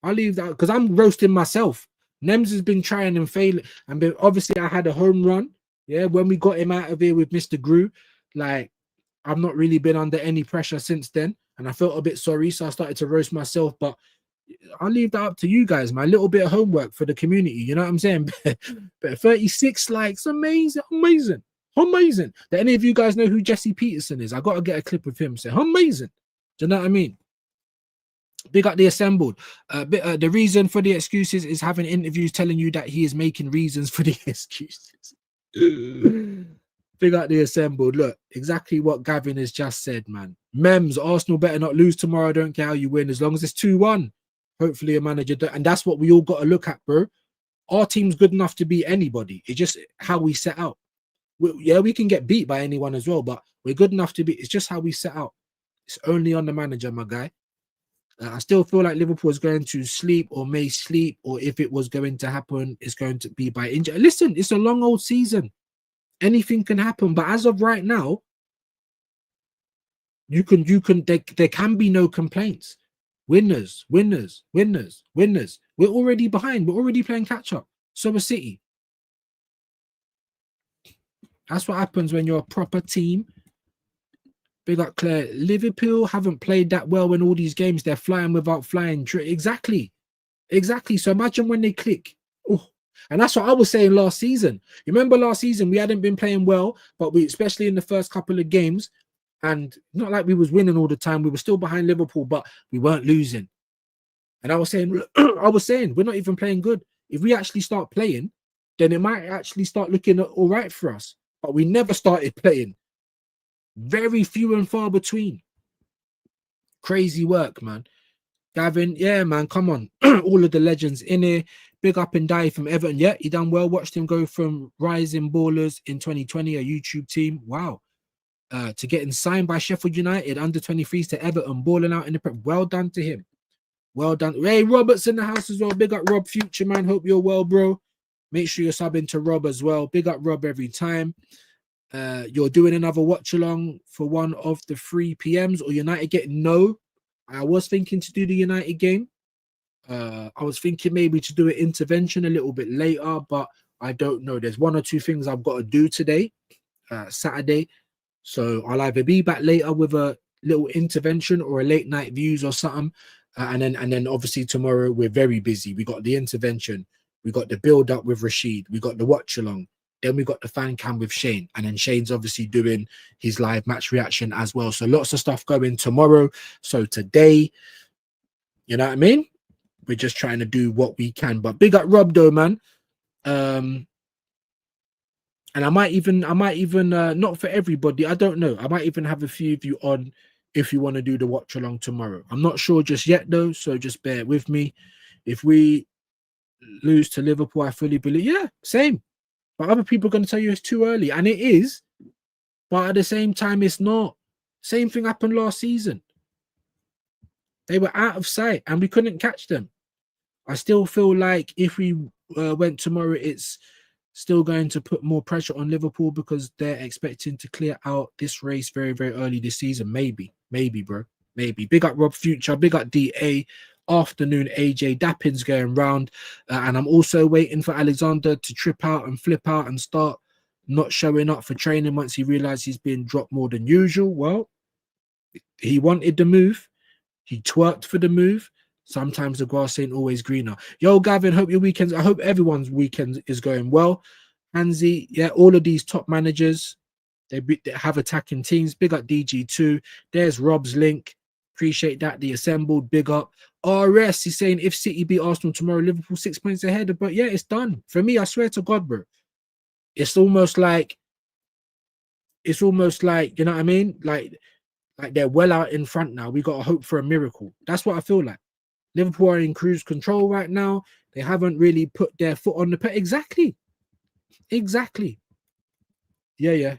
I'll leave that, because I'm roasting myself. Nems has been trying and failing. And obviously, I had a home run. Yeah, when we got him out of here with Mr. Gru. Like, I've not really been under any pressure since then. And I felt a bit sorry, so I started to roast myself. But I'll leave that up to you guys, man. A little bit of homework for the community. You know what I'm saying? But 36 likes, amazing, amazing, amazing. Do any of you guys know who Jesse Peterson is? I got to get a clip of him saying, amazing. Do you know what I mean? Big up the assembled. The reason for the excuses is having interviews telling you that he is making reasons for the excuses. Big up the assembled. Look, exactly what Gavin has just said, man. Mems, Arsenal better not lose tomorrow. I don't care how you win, as long as it's 2-1. Hopefully a manager, and that's what we all got to look at, bro. Our team's good enough to beat anybody. It's just how we set out. We can get beat by anyone as well, but we're good enough to beat. It's just how we set out. It's only on the manager, my guy. I still feel like Liverpool is going to sleep or may sleep, or if it was going to happen, it's going to be by injury. Listen, it's a long old season. Anything can happen, but as of right now, there can be no complaints. Winners, winners, winners, winners. We're already behind. We're already playing catch up. So are City. That's what happens when you're a proper team. Big up Claire. Liverpool haven't played that well in all these games. They're flying without flying. Exactly. So imagine when they click. Oh. And that's what I was saying last season. You remember last season, we hadn't been playing well, but we, especially in the first couple of games, and not like we was winning all the time. We were still behind Liverpool, but we weren't losing. And I was saying, we're not even playing good. If we actually start playing, then it might actually start looking all right for us. But we never started playing. Very few and far between. Crazy work, man. Gavin, yeah, man, come on. All of the legends in here. Big up and die from Everton. Yeah, he done well. Watched him go from rising ballers in 2020, a YouTube team. Wow. To getting signed by Sheffield United under 23s to Everton, balling out in the prep. Well done to him. Well done. Hey, Robert's in the house as well. Big up Rob, future man. Hope you're well, bro. Make sure you're subbing to Rob as well. Big up Rob every time. You're doing another watch along for one of the 3 PMs or United getting no. I was thinking to do the United game. I was thinking maybe to do an intervention a little bit later, but I don't know. There's 1 or 2 things I've got to do today, Saturday. So I'll either be back later with a little intervention or a late night views or something. And then obviously tomorrow we're very busy. We got the intervention. We got the build up with Rashid. We got the watch along. Then we got the fan cam with Shane. And then Shane's obviously doing his live match reaction as well. So lots of stuff going tomorrow. So today, you know what I mean? We're just trying to do what we can. But big up Rob though, man. And I might even not for everybody. I don't know. I might even have a few of you on if you want to do the watch along tomorrow. I'm not sure just yet though. So just bear with me. If we lose to Liverpool, I fully believe. Yeah, same. But other people are going to tell you it's too early. And it is. But at the same time, it's not. Same thing happened last season. They were out of sight and we couldn't catch them. I still feel like if we went tomorrow, it's still going to put more pressure on Liverpool because they're expecting to clear out this race very, very early this season. Maybe, bro. Maybe. Big up Rob Future. Big up DA. Afternoon AJ. Dappin's going round. And I'm also waiting for Alexander to trip out and flip out and start not showing up for training once he realized he's been dropped more than usual. Well, he wanted the move. He twerked for the move. Sometimes the grass ain't always greener. Yo, Gavin, hope your weekends. I hope everyone's weekend is going well. Hansi, yeah, all of these top managers, they have attacking teams. Big up DG2. There's Rob's link. Appreciate that. The assembled, big up. RS, he's saying if City beat Arsenal tomorrow, Liverpool 6 points ahead. But yeah, it's done. For me, I swear to God, bro. It's almost like, you know what I mean? Like they're well out in front now. We got to hope for a miracle. That's what I feel like. Liverpool are in cruise control right now. They haven't really put their foot on the pedal. Exactly. Yeah.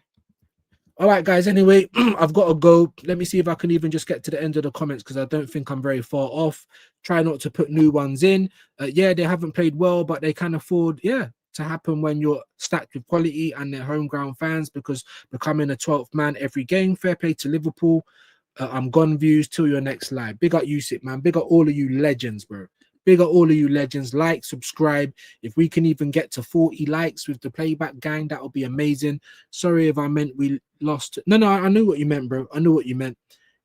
All right, guys. Anyway, I've got to go. Let me see if I can even just get to the end of the comments because I don't think I'm very far off. Try not to put new ones in. Yeah, they haven't played well, but they can afford, to happen when you're stacked with quality and their home ground fans because becoming a 12th man every game. Fair play to Liverpool. I'm gone views till your next live. Big up Yusuf, man. Big up all of you legends, bro. Big up all of you legends. Like, subscribe. If we can even get to 40 likes with the playback gang, that'll be amazing. Sorry if I meant we lost. No, I knew what you meant, bro. I knew what you meant.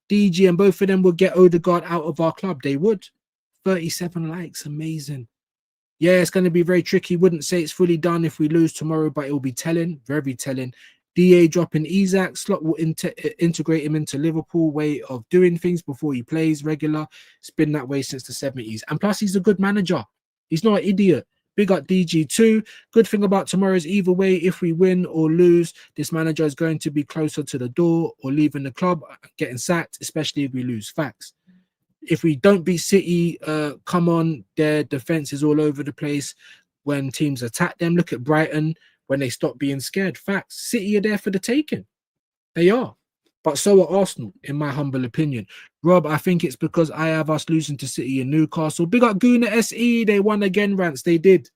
DG and both of them would get Odegaard out of our club. They would. 37 likes, amazing. Yeah, it's going to be very tricky. Wouldn't say it's fully done if we lose tomorrow, but it will be telling, very telling. DA dropping Isaac, Slot will integrate him into Liverpool way of doing things before he plays regular. It's been that way since the 70s. And plus, he's a good manager. He's not an idiot. Big up DG2. Good thing about tomorrow is either way, if we win or lose, this manager is going to be closer to the door or leaving the club, getting sacked, especially if we lose. Facts. If we don't beat City, come on, their defense is all over the place when teams attack them. Look at Brighton when they stop being scared. Facts. City are there for the taking. They are. But so are Arsenal, in my humble opinion. Rob, I think it's because I have us losing to City and Newcastle. Big up Guna SE. They won again, Rants. They did.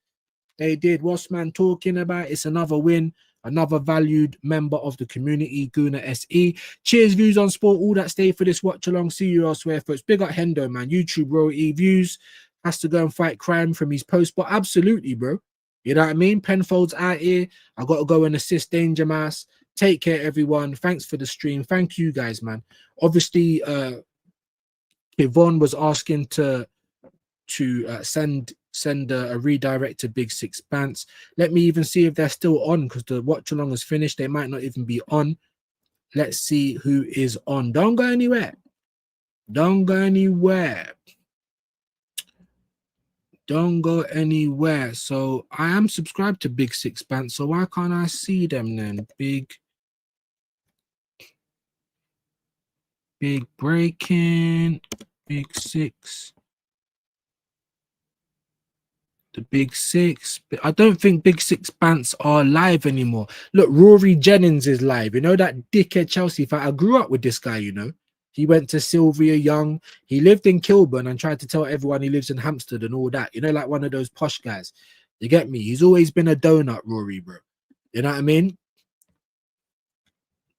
They did. What's man talking about? It's another win. Another valued member of the community, Guna SE. Cheers, views on sport. All that stay for this watch along. See you elsewhere, folks. Big up Hendo, man. YouTube, bro. Views has to go and fight crime from his post. But absolutely, bro. You know what I mean? Penfold's out here. I got to go and assist Danger Mass. Take care, everyone. Thanks for the stream. Thank you, guys, man. Obviously, Yvonne was asking to send a redirect to Big Six Pants. Let me even see if they're still on, because the watch along is finished. They might not even be on. Let's see who is on. Don't go anywhere. Don't go anywhere. Don't go anywhere. So I am subscribed to Big Six Pants, so why can't I see them then? Big breaking, Big Six. The Big Six. I don't think Big Six Pants are live anymore. Look, Rory Jennings is live. You know, that dickhead Chelsea fan. I grew up with this guy, you know. He went to Sylvia Young. He lived in Kilburn and tried to tell everyone he lives in Hampstead and all that. You know, like one of those posh guys. You get me? He's always been a donut, Rory, bro. You know what I mean?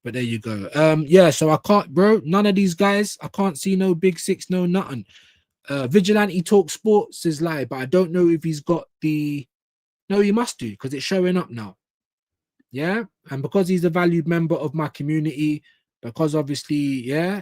But there you go. Yeah, so I can't, bro. None of these guys. I can't see no Big Six, no nothing. Vigilante Talk Sports is live, but I don't know if he's got the... No, he must do, because it's showing up now. Yeah, and because he's a valued member of my community, because obviously, yeah,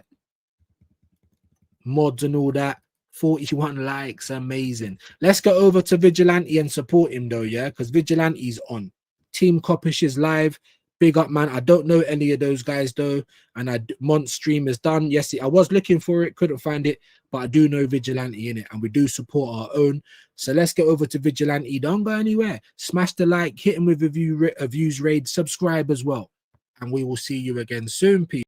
mods and all that, 41 likes, amazing. Let's go over to Vigilante and support him though, yeah, because Vigilante's on. Team Coppish is live. Big up, man. I don't know any of those guys though, and Mont stream is done. Yes, I was looking for it, couldn't find it, but I do know Vigilante in it, and we do support our own. So let's get over to Vigilante. Don't go anywhere. Smash the like, hit him with a views raid, subscribe as well, and we will see you again soon, people.